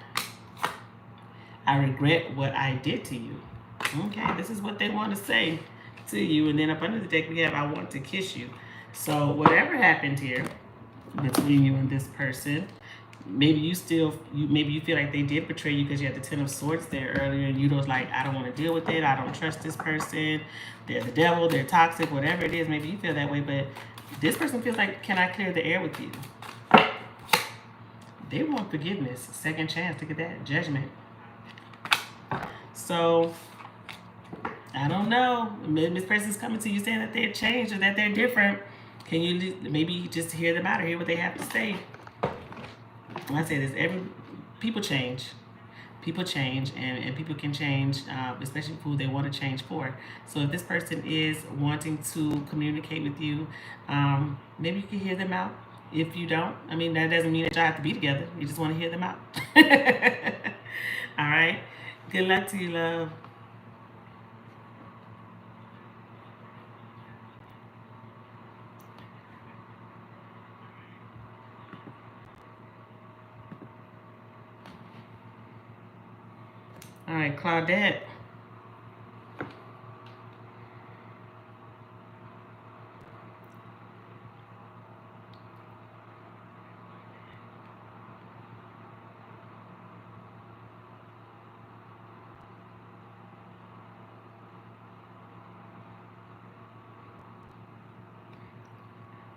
I regret what I did to you. Okay, this is what they want to say to you. And then up under the deck we have, I want to kiss you. So whatever happened here between you and this person, maybe you feel like they did betray you because you had the 10 of Swords there earlier, and you was like, I don't want to deal with it. I don't trust this person. They're the devil. They're toxic. Whatever it is, maybe you feel that way. But this person feels like, can I clear the air with you? They want forgiveness, second chance. Look at that, judgment. So I don't know. This person's coming to you saying that they're changed or that they're different. Can you maybe just hear them out or hear what they have to say? When I say this, people change. People change, and people can change, especially who they want to change for. So if this person is wanting to communicate with you, maybe you can hear them out. If you don't, I mean, that doesn't mean that y'all have to be together. You just want to hear them out. All right. Good luck to you, love. All right, Claudette.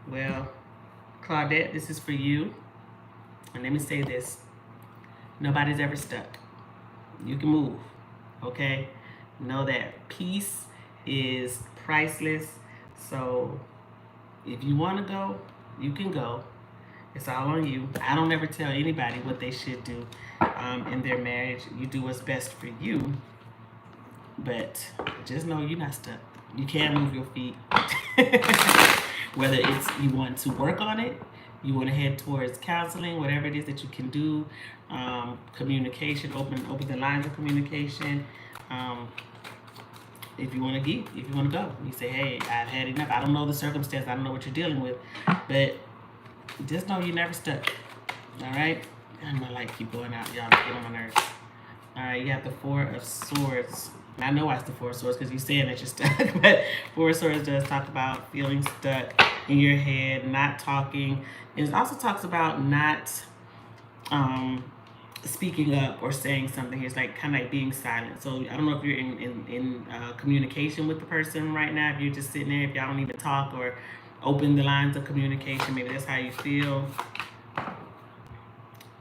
Well, Claudette, this is for you. And let me say this. Nobody's ever stuck. You can move, okay? Know that peace is priceless. So if you want to go, you can go. It's all on you. I don't ever tell anybody what they should do in their marriage. You do what's best for you. But just know you're not stuck. You can move your feet. Whether it's you want to work on it, you want to head towards counseling, whatever it is that you can do, communication, open the lines of communication. If you want to geek, if you want to go, you say, hey, I've had enough. I don't know the circumstance. I don't know what you're dealing with, but just know you're never stuck. All right? And my light keep going out, y'all. Get on my nerves. All right, you have the Four of Swords. I know why it's the Four of Swords because you're saying that you're stuck, but Four of Swords does talk about feeling stuck in your head, not talking. It also talks about not speaking up or saying something. It's like kind of like being silent. So I don't know if you're in communication with the person right now. If you're just sitting there, if y'all don't even talk or open the lines of communication, maybe that's how you feel.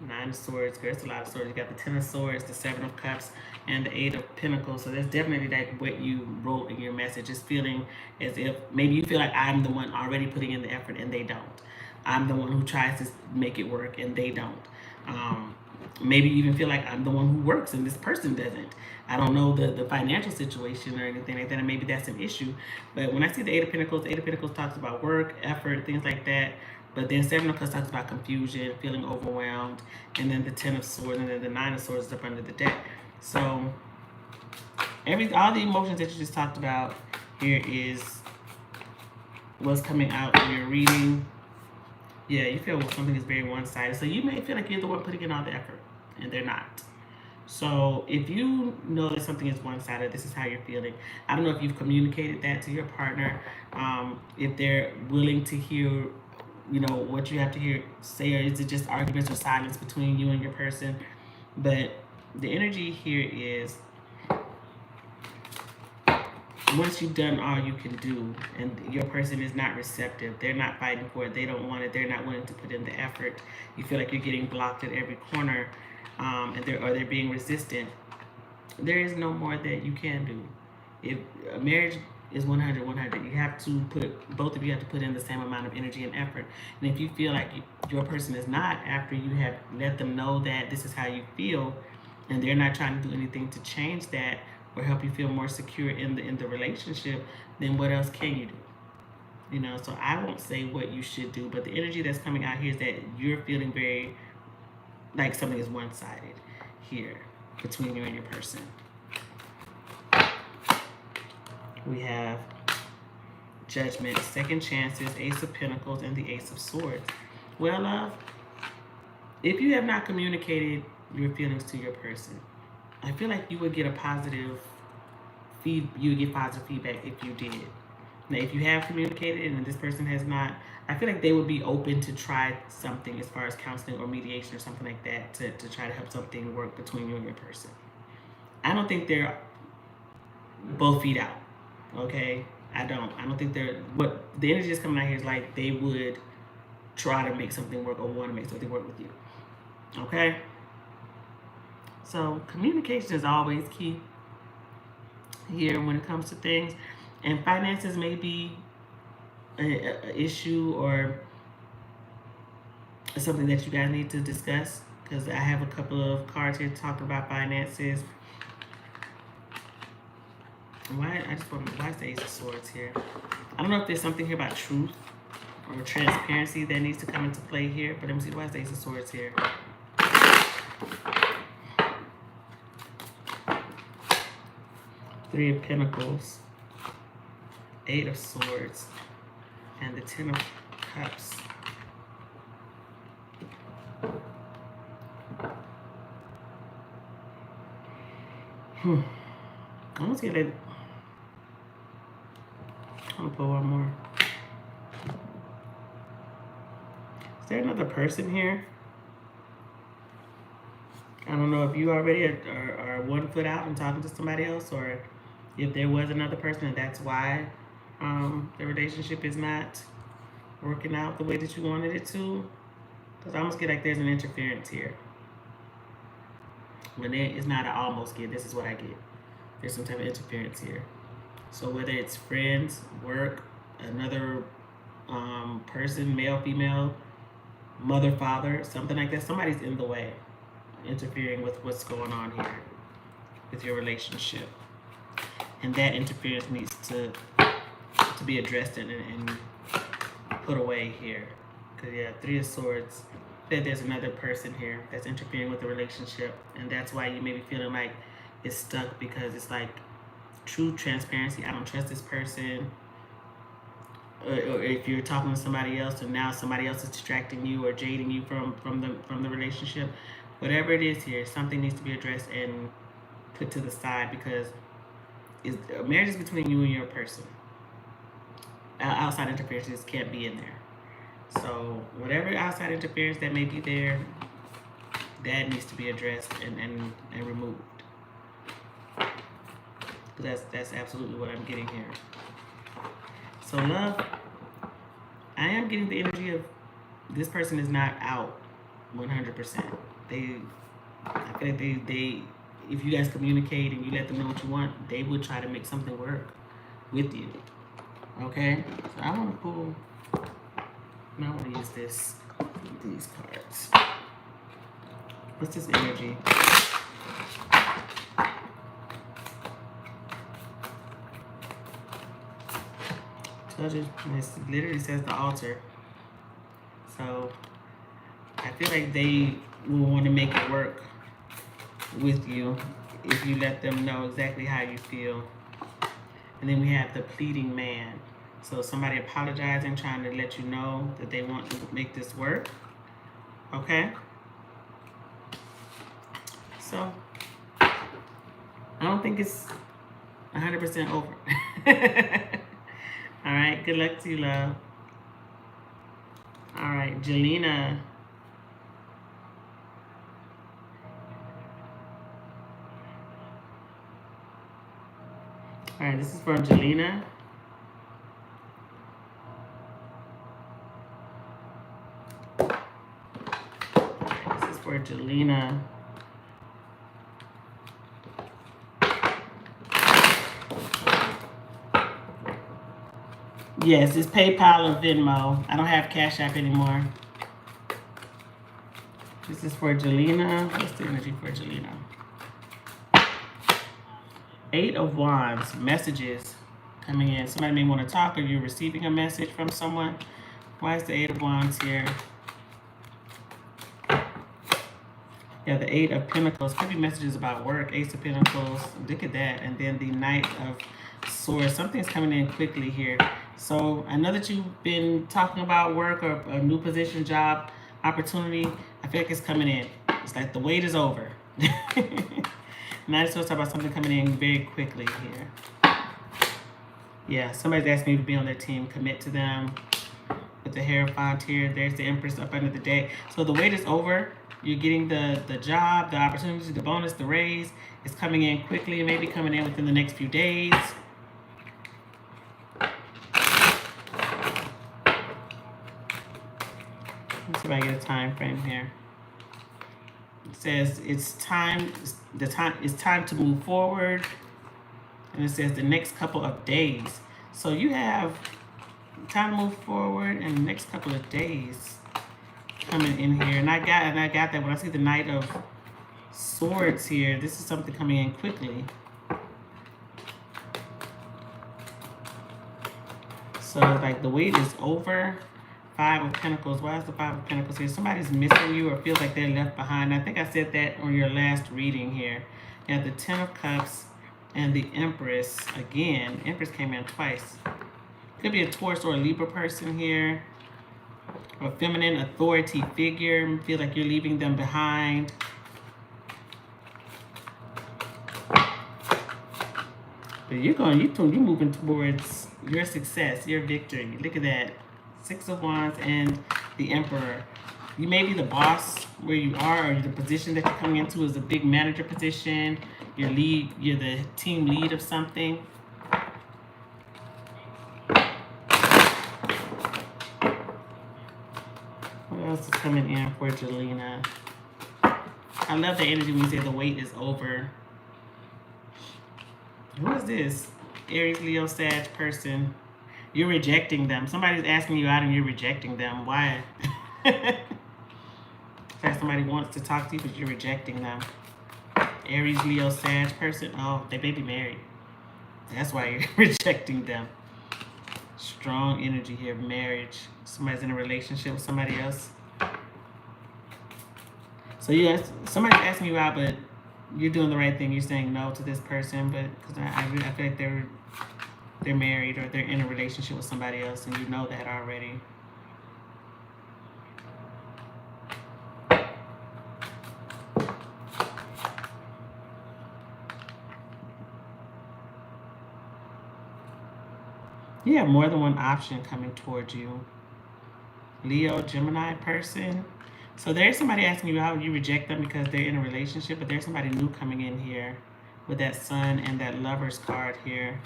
Nine of Swords, there's a lot of swords. You got the Ten of Swords, the Seven of Cups, and the Eight of Pentacles. So that's definitely like what you wrote in your message. Is feeling as if maybe you feel like I'm the one already putting in the effort and they don't. I'm the one who tries to make it work and they don't. Maybe you even feel like I'm the one who works and this person doesn't. I don't know the financial situation or anything like that, and maybe that's an issue. But when I see the Eight of Pentacles talks about work, effort, things like that. But then Seven of Cups talks about confusion, feeling overwhelmed, and then the Ten of Swords, and then the Nine of Swords is up under the deck. So all the emotions that you just talked about here is what's coming out in your reading. Yeah, you feel something is very one-sided. So you may feel like you're the one putting in all the effort, and they're not. So if you know that something is one-sided, this is how you're feeling. I don't know if you've communicated that to your partner, if they're willing to hear what you have to hear say, or is it just arguments or silence between you and your person? But the energy here is once you've done all you can do and your person is not receptive, they're not fighting for it, they don't want it, they're not willing to put in the effort, you feel like you're getting blocked at every corner, and they're being resistant, there is no more that you can do. If a marriage is 100, you have to both of you have to put in the same amount of energy and effort. And if you feel like your person is not, after you have let them know that this is how you feel, and they're not trying to do anything to change that or help you feel more secure in the relationship, then what else can you do? So I won't say what you should do, but the energy that's coming out here is that you're feeling very like something is one-sided here between you and your person. We have Judgment, Second Chances, Ace of Pentacles, and the Ace of Swords. Well, love, if you have not communicated your feelings to your person, I feel like you would get positive feedback if you did. Now, if you have communicated and this person has not, I feel like they would be open to try something as far as counseling or mediation or something like that to try to help something work between you and your person. I don't think they're both feet out. Okay? I don't think what the energy that's coming out here is like they would try to make something work or want to make something work with you. Okay? So communication is always key. here when it comes to things. And finances may be an issue or something that you guys need to discuss, because I have a couple of cards here talking about finances. Why is the Ace of Swords here? I don't know if there's something here about truth or transparency that needs to come into play here, but let me see, why is the Ace of Swords here? Three of Pentacles, Eight of Swords, and the Ten of Cups. I'm just gonna pull one more. Is there another person here? I don't know if you already are 1 foot out and talking to somebody else, or if there was another person and that's why the relationship is not working out the way that you wanted it to. Because I almost get like there's an interference here. When there is not, I almost get, this is what I get. There's some type of interference here. So whether it's friends, work, another person, male, female, mother, father, something like that, somebody's in the way, interfering with what's going on here with your relationship. And that interference needs to be addressed and put away here. Because yeah, Three of Swords, that there's another person here that's interfering with the relationship, and that's why you may be feeling like it's stuck, because it's like true transparency. I don't trust this person. Or if you're talking to somebody else and now somebody else is distracting you or jading you from the relationship, whatever it is here, something needs to be addressed and put to the side, because marriage is between you and your person. Outside interferences can't be in there. So whatever outside interference that may be there, that needs to be addressed and removed. That's absolutely what I'm getting here. So love, I am getting the energy of this person is not out 100%. I feel like they if you guys communicate and you let them know what you want, they will try to make something work with you. Okay? So I want to pull, and I want to use these cards. What's this energy? Judges, this literally says the altar. So I feel like they will want to make it work with you if you let them know exactly how you feel. And then we have the pleading man. So somebody apologizing, trying to let you know that they want to make this work. Okay? So I don't think it's 100% over. All right, good luck to you, love. All right, Jelena. All right, this is from Jelena. This is for Jelena. Yes, it's PayPal or Venmo. I don't have Cash App anymore. This is for Jelena. What's the energy for Jelena? 8 of Wands, messages coming in. Somebody may want to talk, or you're receiving a message from someone. Why is the 8 of Wands here? Yeah, the 8 of Pentacles. Could be messages about work. Ace of Pentacles. Look at that. And then the Knight of Swords. Something's coming in quickly here. So I know that you've been talking about work or a new position, job, opportunity. I feel like it's coming in. It's like the wait is over. Now it's supposed to talk about something coming in very quickly here. Yeah, somebody's asking you to be on their team. Commit to them. With the Hierophant here, there's the Empress up under the deck. So the wait is over. You're getting the job, the opportunity, the bonus, the raise. It's coming in quickly. Maybe coming in within the next few days. Let's see if I get a time frame here. It says it's time to move forward. And it says the next couple of days. So you have time to move forward in the next couple of days coming in here. And I got that when I see the Knight of Swords here. This is something coming in quickly. So like the wait is over. 5 of Pentacles. Why is the 5 of Pentacles here? Somebody's missing you or feels like they're left behind. I think I said that on your last reading here. You have the 10 of Cups and the Empress. Again, Empress came in twice. Could be a Taurus or a Libra person here. A feminine authority figure. Feel like you're leaving them behind. But you're moving towards your success, your victory. Look at that. 6 of Wands and the Emperor. You may be the boss where you are, or the position that you're coming into is a big manager position. You're the team lead of something. What else is coming in for Jelena? I love the energy when you say the wait is over. Who is this? Aries, Leo, Sag person. You're rejecting them. Somebody's asking you out and you're rejecting them. Why? Somebody wants to talk to you, but you're rejecting them. Aries, Leo, Sag person. Oh, they may be married. That's why you're rejecting them. Strong energy here. Marriage. Somebody's in a relationship with somebody else. So somebody's asking you out, but you're doing the right thing. You're saying no to this person, but because I feel like they're married or they're in a relationship with somebody else, and you know that already. You have more than one option coming towards you. Leo, Gemini person. So there's somebody asking you out, you reject them because they're in a relationship, but there's somebody new coming in here with that Sun and that Lovers card here.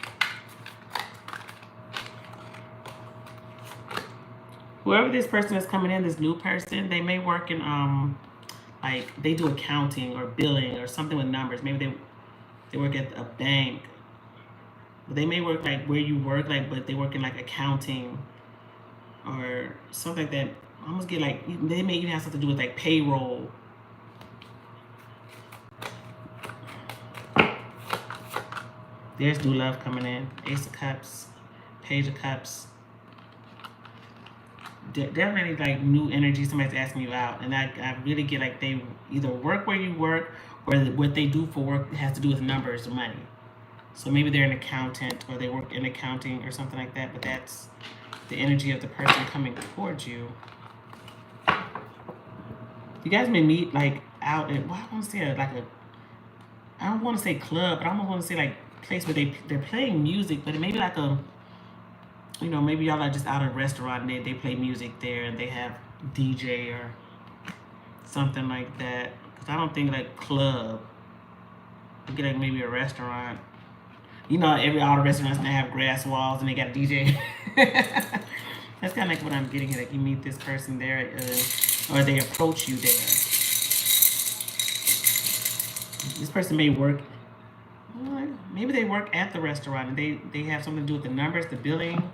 Whoever this person is coming in, this new person, they may work in, like they do accounting or billing or something with numbers. Maybe they work at a bank. But they may work like where you work, like, but they work in like accounting or something like that. I almost get like, they may even have something to do with like payroll. There's new love coming in. Ace of Cups, Page of Cups. Definitely like new energy. Somebody's asking you out, and I really get like they either work where you work or what they do for work has to do with numbers or money. So maybe they're an accountant or they work in accounting or something like that, but that's the energy of the person coming towards you. You guys may meet like out at, well, I want to say I don't want to say club, but I almost want to say like place where they're playing music, but it may be like a, you know, maybe y'all are just out at a restaurant and they play music there and they have DJ or something like that. Because I don't think like club. You get like maybe a restaurant. You know, all the restaurants now have grass walls and they got a DJ. That's kind of like what I'm getting at. Like you meet this person there, or they approach you there. This person may work, maybe they work at the restaurant and they have something to do with the numbers, the billing.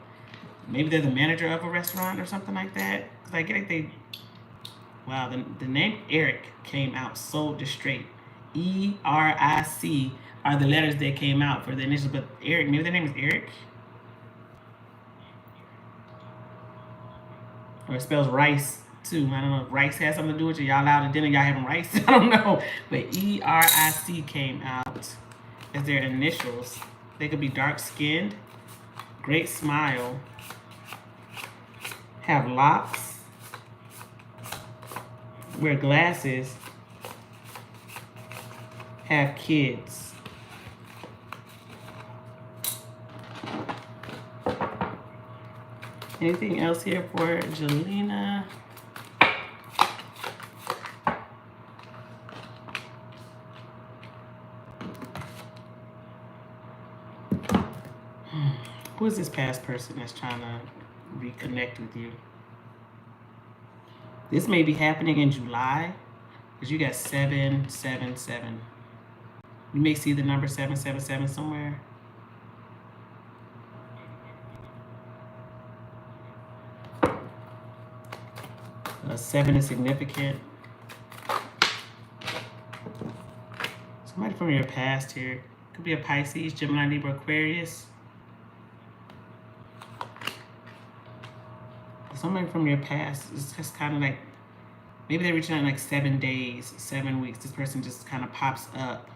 Maybe they're the manager of a restaurant or something like that. Because I get like wow, the name Eric came out so just straight. E-R-I-C are the letters that came out for the initials, but Eric, maybe their name is Eric? Or it spells rice too. I don't know if rice has something to do with it. Y'all out at dinner, y'all having rice? I don't know. But E-R-I-C came out as their initials. They could be dark skinned, great smile, have locks, wear glasses, have kids. Anything else here for Jelena? Who is this past person that's trying to reconnect with you? This may be happening in July because you got 777. You may see the number 777 somewhere. 7 is significant. Somebody from your past here. Could be a Pisces, Gemini, Libra, Aquarius. Somebody from your past is just kind of like, maybe they're reaching out in like 7 days, 7 weeks. This person just kind of pops up.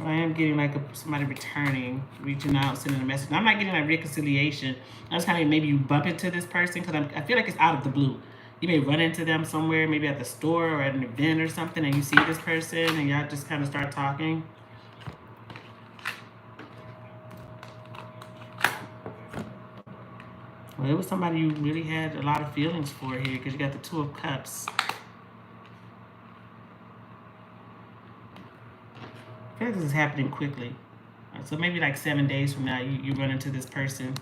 I am getting like somebody returning, reaching out, sending a message. And I'm not getting like reconciliation. I just kind of maybe you bump into this person because I feel like it's out of the blue. You may run into them somewhere, maybe at the store or at an event or something, and you see this person and y'all just kind of start talking. Well, it was somebody you really had a lot of feelings for here because you got the 2 of Cups. I feel like this is happening quickly. So maybe like 7 days from now, you run into this person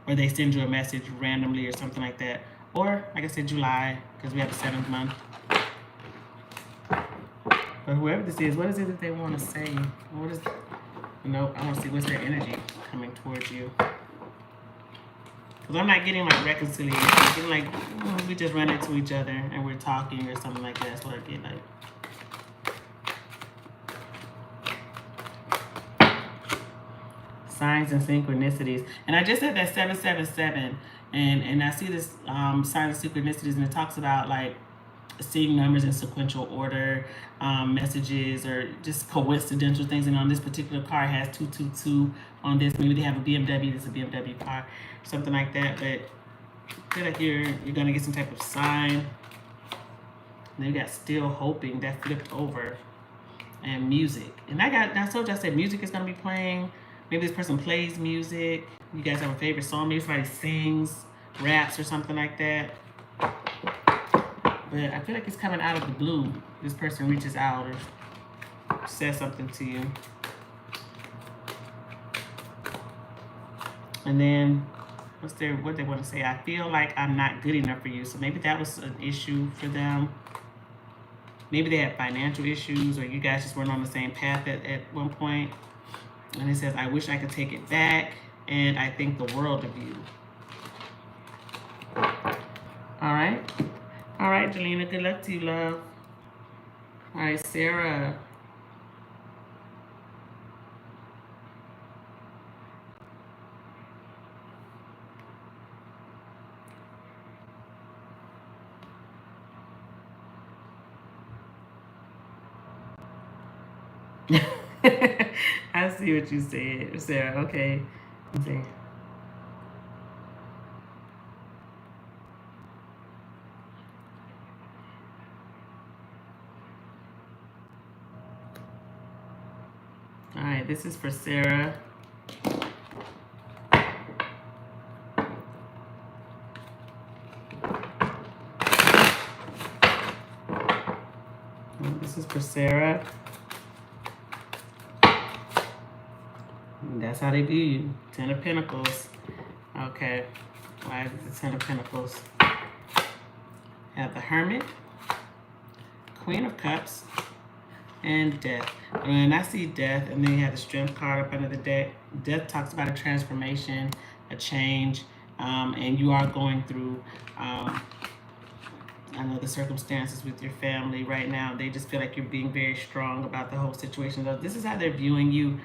or they send you a message randomly or something like that. Or, like I said, July, because we have the 7th month. But whoever this is, what is it that they want to say? What is, no, I want to see what's their energy coming towards you. Because I'm not getting like reconciliation. I'm getting like, we just run into each other and we're talking or something like that. That's what I get like. Signs and synchronicities. And I just said that 777. And I see this signs and synchronicities, and it talks about like seeing numbers in sequential order, messages, or just coincidental things. And on this particular car, it has 222 on this. Maybe they have a BMW. This is a BMW car, something like that. But I feel like you're gonna get some type of sign. And then you got still hoping, that flipped over, and music. And I told you, I said music is gonna be playing. Maybe this person plays music. You guys have a favorite song. Maybe somebody sings, raps, or something like that. But I feel like it's coming out of the blue. This person reaches out or says something to you. And then, what they want to say? I feel like I'm not good enough for you. So maybe that was an issue for them. Maybe they had financial issues, or you guys just weren't on the same path at one point. And it says, I wish I could take it back, and I think the world of you. All right. All right, Jelena, good luck to you, love. All right, Sarah. I see what you said, Sarah. Okay. Let's see. All right, this is for Sarah. This is for Sarah. That's how they view you. 10 of Pentacles. Okay. Why is it the 10 of Pentacles? Have the Hermit, Queen of Cups, and Death. And I see Death, and then you have the Strength card up under the deck. Death talks about a transformation, a change, and you are going through, I know, the circumstances with your family right now. They just feel like you're being very strong about the whole situation. So this is how they're viewing you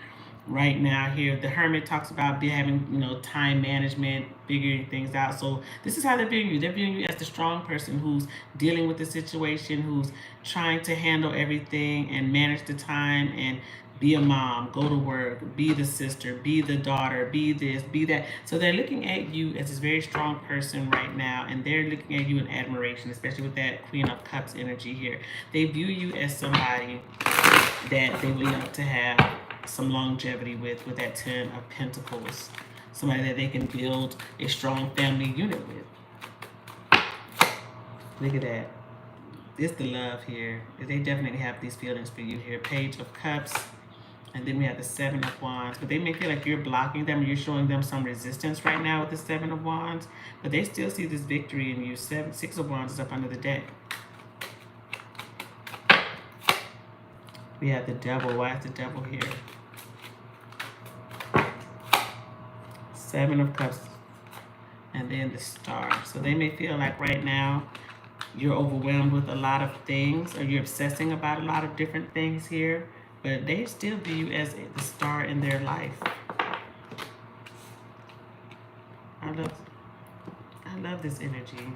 right now here. The Hermit talks about having, time management, figuring things out. So this is how they're viewing you. They're viewing you as the strong person who's dealing with the situation, who's trying to handle everything and manage the time and be a mom, go to work, be the sister, be the daughter, be this, be that. So they're looking at you as this very strong person right now, and they're looking at you in admiration, especially with that Queen of Cups energy here. They view you as somebody that they would love to have some longevity with that 10 of Pentacles. Somebody that they can build a strong family unit with. Look at that. It's the love here. They definitely have these feelings for you here. Page of Cups. And then we have the 7 of Wands. But they may feel like you're blocking them, or you're showing them some resistance right now with the 7 of Wands. But they still see this victory in you. 6 of Wands is up under the deck. We have the Devil. Why is the Devil here? 7 of Cups. and then the Star. So they may feel like right now you're overwhelmed with a lot of things, or you're obsessing about a lot of different things here, but they still view you as the star in their life. I love this energy.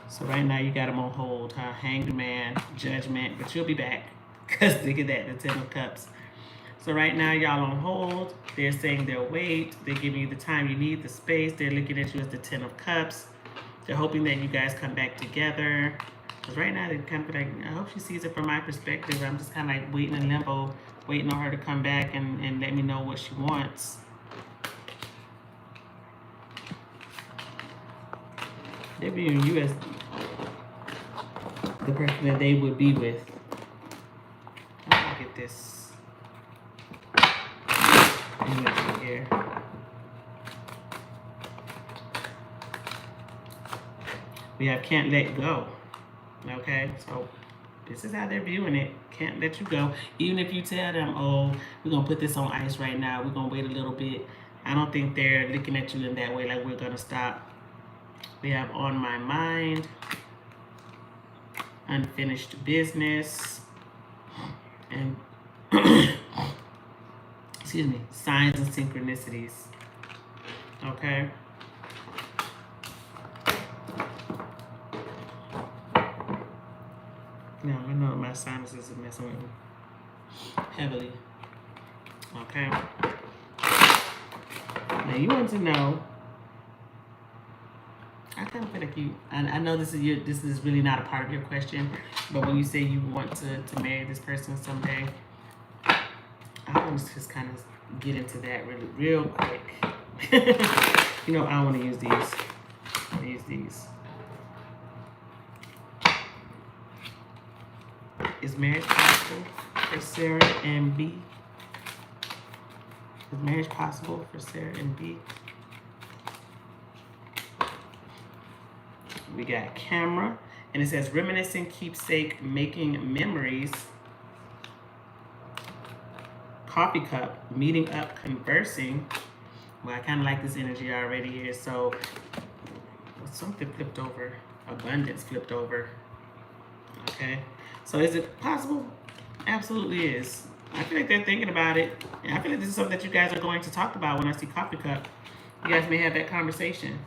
So right now you got them on hold, huh? Hanged Man, Judgment, but you'll be back. Because look at that, the Ten of Cups. So right now y'all on hold. They're saying they'll wait. They're giving you the time you need, the space. They're looking at you as the Ten of Cups. They're hoping that you guys come back together. Because right now they're kind of like, I hope she sees it from my perspective. I'm just kind of like waiting in limbo, waiting on her to come back and let me know what she wants. They're viewing you as the person that they would be with. Let me get this energy here. We have can't let go. Okay, so this is how they're viewing it. Can't let you go. Even if you tell them, oh, we're going to put this on ice right now. We're going to wait a little bit. I don't think they're looking at you in that way, like we're going to stop. We have on my mind, unfinished business, and excuse me, signs and synchronicities. Okay. Now I know my sinuses are messing with me heavily. Okay. Now you want to know. I kind of feel like you. I know this is really not a part of your question, but when you say you want to marry this person someday, I always just kind of get into that real quick. You know, I want to use these. I use these. Is marriage possible for Sarah and B? Is marriage possible for Sarah and B? We got camera, and it says reminiscing, keepsake, making memories. Coffee cup, meeting up, conversing. Well, I kind of like this energy already here. So something flipped over. Abundance flipped over. Okay. So is it possible? Absolutely is. I feel like they're thinking about it. And I feel like this is something that you guys are going to talk about when I see coffee cup. You guys may have that conversation.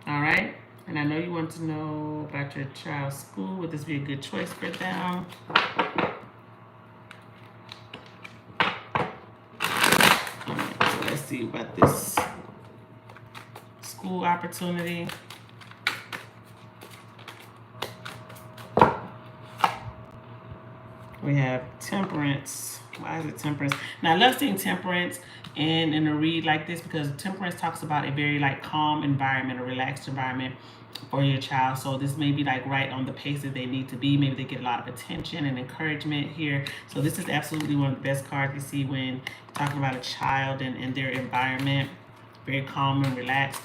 All right. And I know you want to know about your child's school. Would this be a good choice for them? All right, so let's see about this school opportunity. We have temperance. Why is it temperance? Now I love seeing temperance in a read like this, because temperance talks about a very like calm environment, a relaxed environment for your child. So this may be like right on the pace that they need to be. Maybe they get a lot of attention and encouragement here. So this is absolutely one of the best cards you see when talking about a child and their environment. Very calm and relaxed.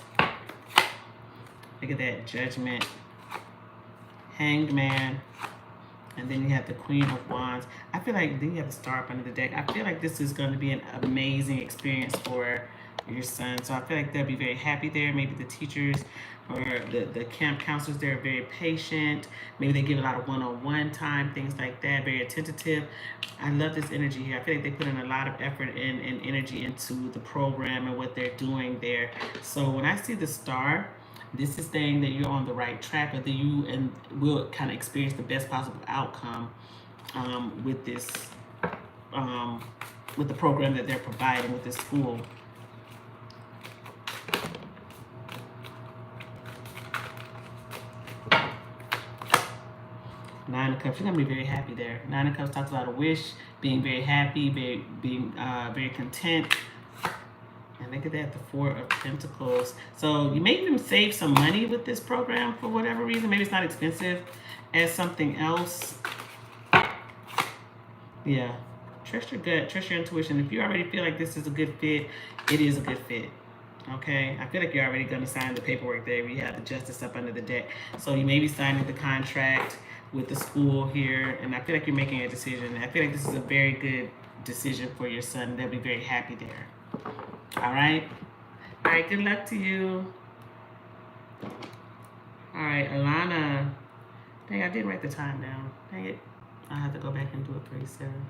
Look at that, Judgment, Hanged Man. And then you have the Queen of Wands. I feel like then you have the Star up under the deck. I feel like this is going to be an amazing experience for your son. So I feel like they'll be very happy there. Maybe the teachers or the camp counselors, they're very patient. Maybe they give a lot of one-on-one time, things like that. Very attentive. I love this energy here. I feel like they put in a lot of effort and energy into the program and what they're doing there. So when I see the Star, this is saying that you're on the right track, or that you and will kind of experience the best possible outcome with this, with the program that they're providing with this school. Nine of Cups, you're gonna be very happy there. Nine of Cups talks about a wish, being very happy, being very content. And look at that, the Four of Pentacles. So you may even save some money with this program for whatever reason. Maybe it's not expensive as something else. Yeah, trust your gut, trust your intuition. If you already feel like this is a good fit, it is a good fit. Okay, I feel like you're already going to sign the paperwork there. We have the Justice up under the deck. So you may be signing the contract with the school here, and I feel like you're making a decision. I feel like this is a very good decision for your son. They'll be very happy there. All right. All right. Good luck to you. All right, Alana. Dang, I didn't write the time down. Dang it. I have to go back and do it pretty soon.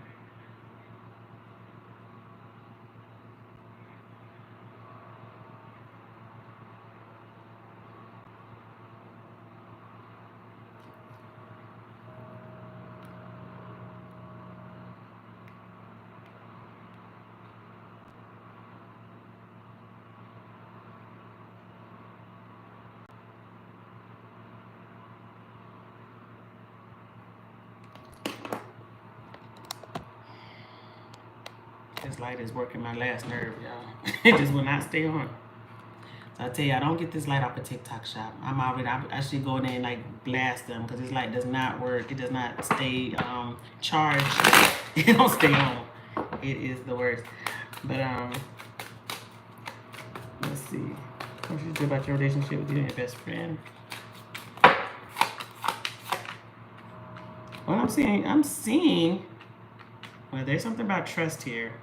This light is working my last nerve, y'all. It just will not stay on. So I tell you, I don't get this light off a TikTok shop. I should go in there and like blast them because this light does not work. It does not stay charged. It don't stay on. It is the worst. But let's see. What should you do about your relationship with you and your best friend? What I'm seeing, well, there's something about trust here.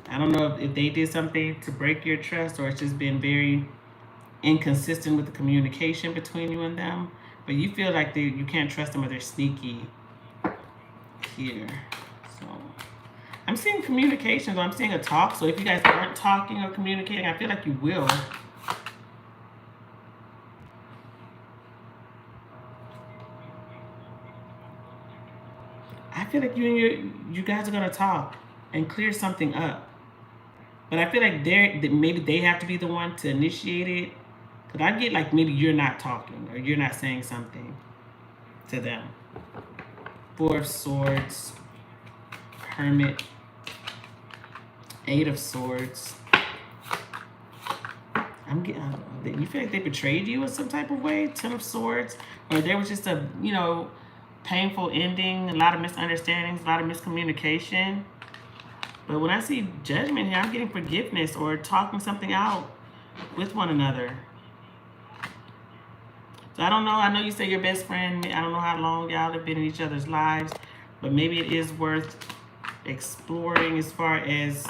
I don't know if they did something to break your trust or it's just been very inconsistent with the communication between you and them. But you feel like you can't trust them or they're sneaky here. So I'm seeing communication, but I'm seeing a talk. So if you guys aren't talking or communicating, I feel like you will. I feel like you guys are gonna talk and clear something up. But I feel like maybe they have to be the one to initiate it. Because I get like maybe you're not talking or you're not saying something to them. Four of Swords, Hermit, Eight of Swords. You feel like they betrayed you in some type of way? Ten of Swords? Or there was just a, painful ending, a lot of misunderstandings, a lot of miscommunication. But when I see Judgment here, I'm getting forgiveness or talking something out with one another. So I don't know. I know you say your best friend. I don't know how long y'all have been in each other's lives, but maybe it is worth exploring as far as,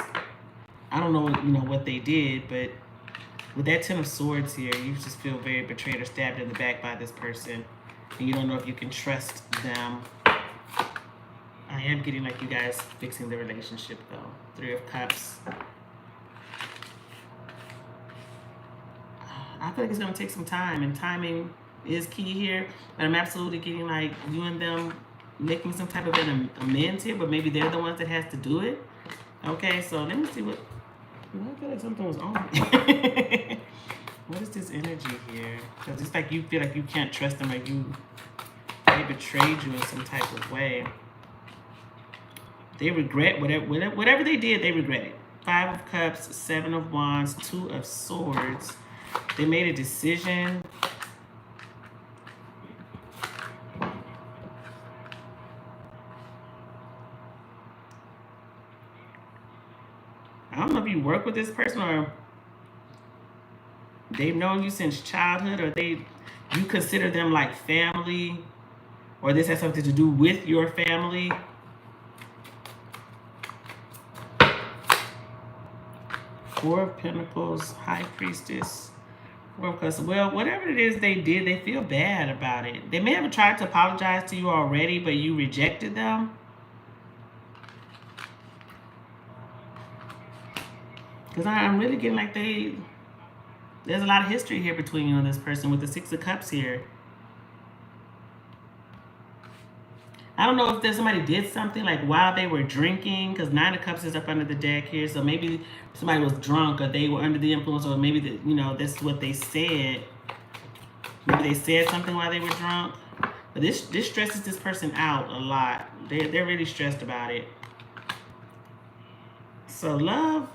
I don't know, what they did, but with that Ten of Swords here, you just feel very betrayed or stabbed in the back by this person, and you don't know if you can trust them. I am getting like you guys fixing the relationship though. Three of Cups. I feel like it's going to take some time, and timing is key here. But I'm absolutely getting like you and them making some type of an amends here, but maybe they're the ones that has to do it. Okay, so let me see what. I feel like something was on. What is this energy here? Because it's like you feel like you can't trust them, or they betrayed you in some type of way. They regret whatever they did. They regret it. Five of Cups, Seven of Wands, Two of Swords. They made a decision. I don't know if you work with this person or they've known you since childhood, or you consider them like family, or this has something to do with your family. Four of Pentacles, High Priestess, Four of Cups. Well, whatever it is they did, they feel bad about it. They may have tried to apologize to you already, but you rejected them. Because I'm really getting like there's a lot of history here between you and this person with the Six of Cups here. I don't know if there's somebody did something like while they were drinking, because Nine of Cups is up under the deck here. So maybe somebody was drunk, or they were under the influence, or maybe that's what they said. Maybe they said something while they were drunk. But this stresses this person out a lot. They're really stressed about it. So love,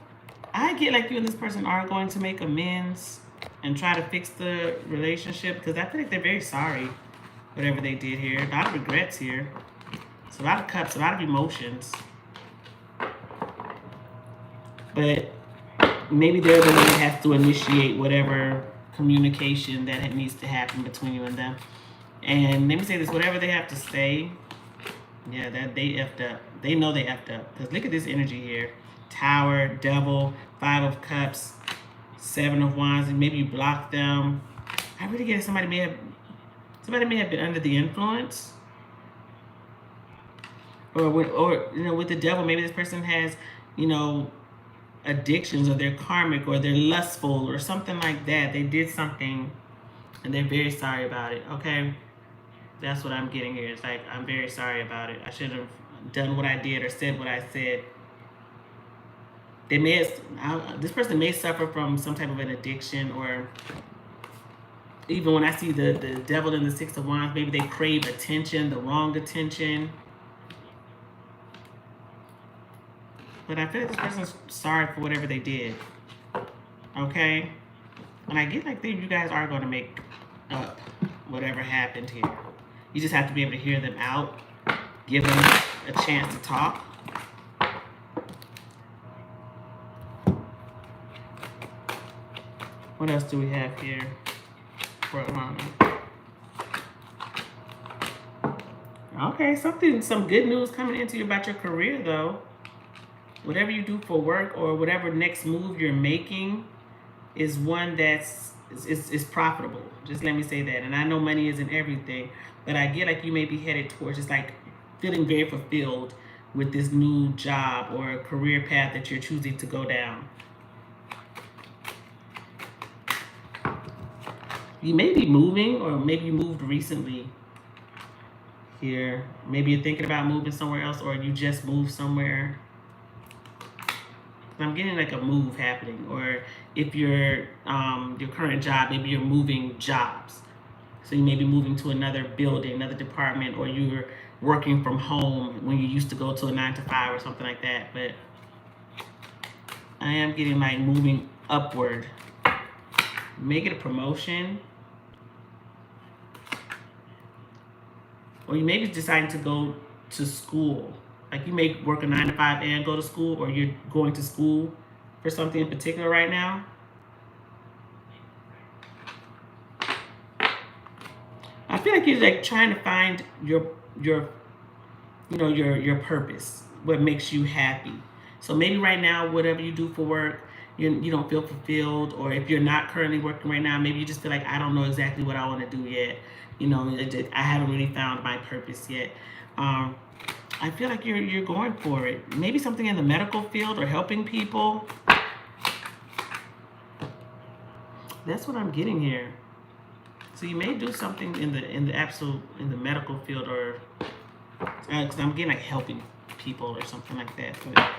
I get like you and this person are going to make amends and try to fix the relationship, because I feel like they're very sorry whatever they did here. A lot of regrets here. So a lot of cups, a lot of emotions. But maybe they're the one that has to initiate whatever communication that needs to happen between you and them. And let me say this, whatever they have to say, yeah, that they effed up. They know they effed up. Because look at this energy here. Tower, Devil, Five of Cups, Seven of Wands, and maybe you block them. I really get it. Somebody may have been under the influence, or with the devil. Maybe this person has, addictions, or they're karmic, or they're lustful, or something like that. They did something, and they're very sorry about it. Okay, that's what I'm getting here. It's like, I'm very sorry about it. I should have done what I did or said what I said. They may have, this person may suffer from some type of an addiction, or even when I see the devil in the Six of Wands, maybe they crave attention, the wrong attention. But I feel like this person's sorry for whatever they did. Okay? And I get like you guys are going to make up whatever happened here. You just have to be able to hear them out, give them a chance to talk. What else do we have here for Alana? Okay, some good news coming into you about your career, though. Whatever you do for work, or whatever next move you're making, is one that's is profitable. Just let me say that. And I know money isn't everything, but I get like you may be headed towards just like feeling very fulfilled with this new job or career path that you're choosing to go down. You may be moving, or maybe you moved recently here. Maybe you're thinking about moving somewhere else, or you just moved somewhere. I'm getting like a move happening. Or if you're your current job, maybe you're moving jobs. So you may be moving to another building, another department, or you're working from home when you used to go to a 9-to-5 or something like that. But I am getting like moving upward. Make it a promotion. Or you may be deciding to go to school. Like you may work a 9-to-5 and go to school, or you're going to school for something in particular right now. I feel like you're like trying to find your purpose, what makes you happy. So maybe right now, whatever you do for work, you don't feel fulfilled, or if you're not currently working right now, maybe you just feel like, I don't know exactly what I want to do yet. I haven't really found my purpose yet. I feel like you're going for it. Maybe something in the medical field, or helping people. That's what I'm getting here. So you may do something in the medical field, or because I'm getting like helping people or something like that. But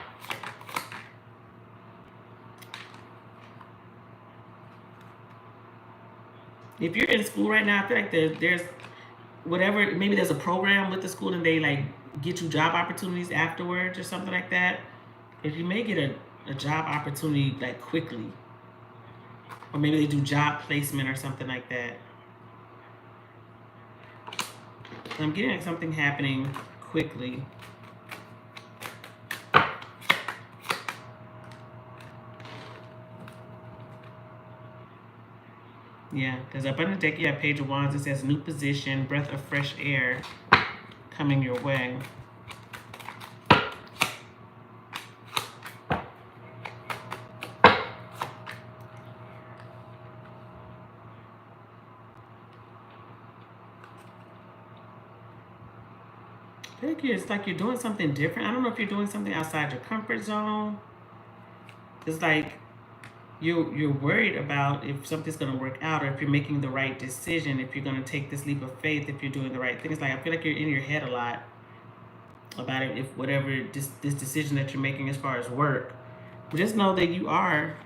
if you're in school right now, I feel like there's whatever, maybe there's a program with the school and they like get you job opportunities afterwards or something like that. If you may get a job opportunity like quickly, or maybe they do job placement or something like that. So I'm getting like something happening quickly. Yeah, because up on the deck you have Page of Wands. It says new position, breath of fresh air coming your way. I think it's like you're doing something different. I don't know if you're doing something outside your comfort zone. It's like you're worried about if something's going to work out, or if you're making the right decision, if you're going to take this leap of faith, if you're doing the right things. Like I feel like you're in your head a lot about it, if whatever this decision that you're making as far as work. But just know that you are,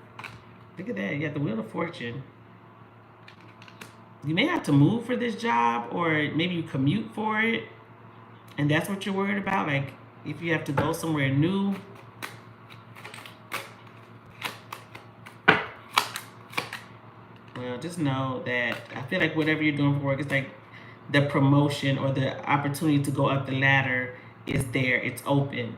look at that, you got the Wheel of Fortune. You may have to move for this job, or maybe you commute for it, and that's what you're worried about. Like if you have to go somewhere new. Well, just know that I feel like whatever you're doing for work, it's like the promotion or the opportunity to go up the ladder is there. It's open.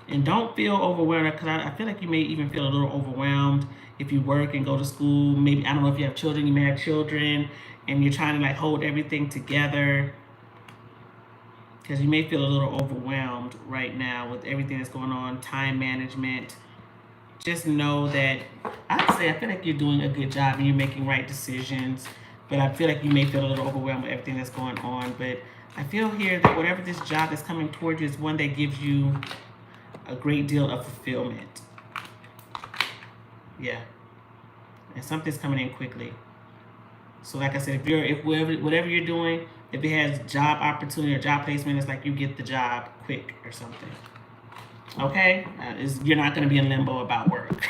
And don't feel overwhelmed, because I feel like you may even feel a little overwhelmed if you work and go to school. Maybe, I don't know if you have children, you may have children, and you're trying to like hold everything together. because you may feel a little overwhelmed right now with everything that's going on, time management. Just know that I feel like you're doing a good job and you're making right decisions, but I feel like you may feel a little overwhelmed with everything that's going on. But I feel here that whatever this job that's coming towards you is one that gives you a great deal of fulfillment. Yeah. And something's coming in quickly. So like I said, whatever you're doing, if it has job opportunity or job placement, it's like you get the job quick or something. Okay? You're not going to be in limbo about work.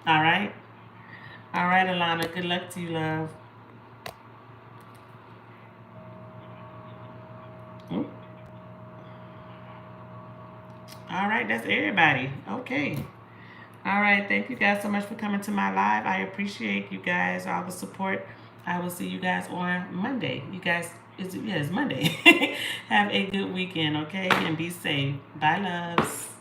All right? All right, Alana. Good luck to you, love. Ooh. All right, that's everybody. Okay. All right, thank you guys so much for coming to my live. I appreciate you guys, all the support. I will see you guys on Monday. You guys, it's Monday. Have a good weekend, okay? And be safe. Bye, loves.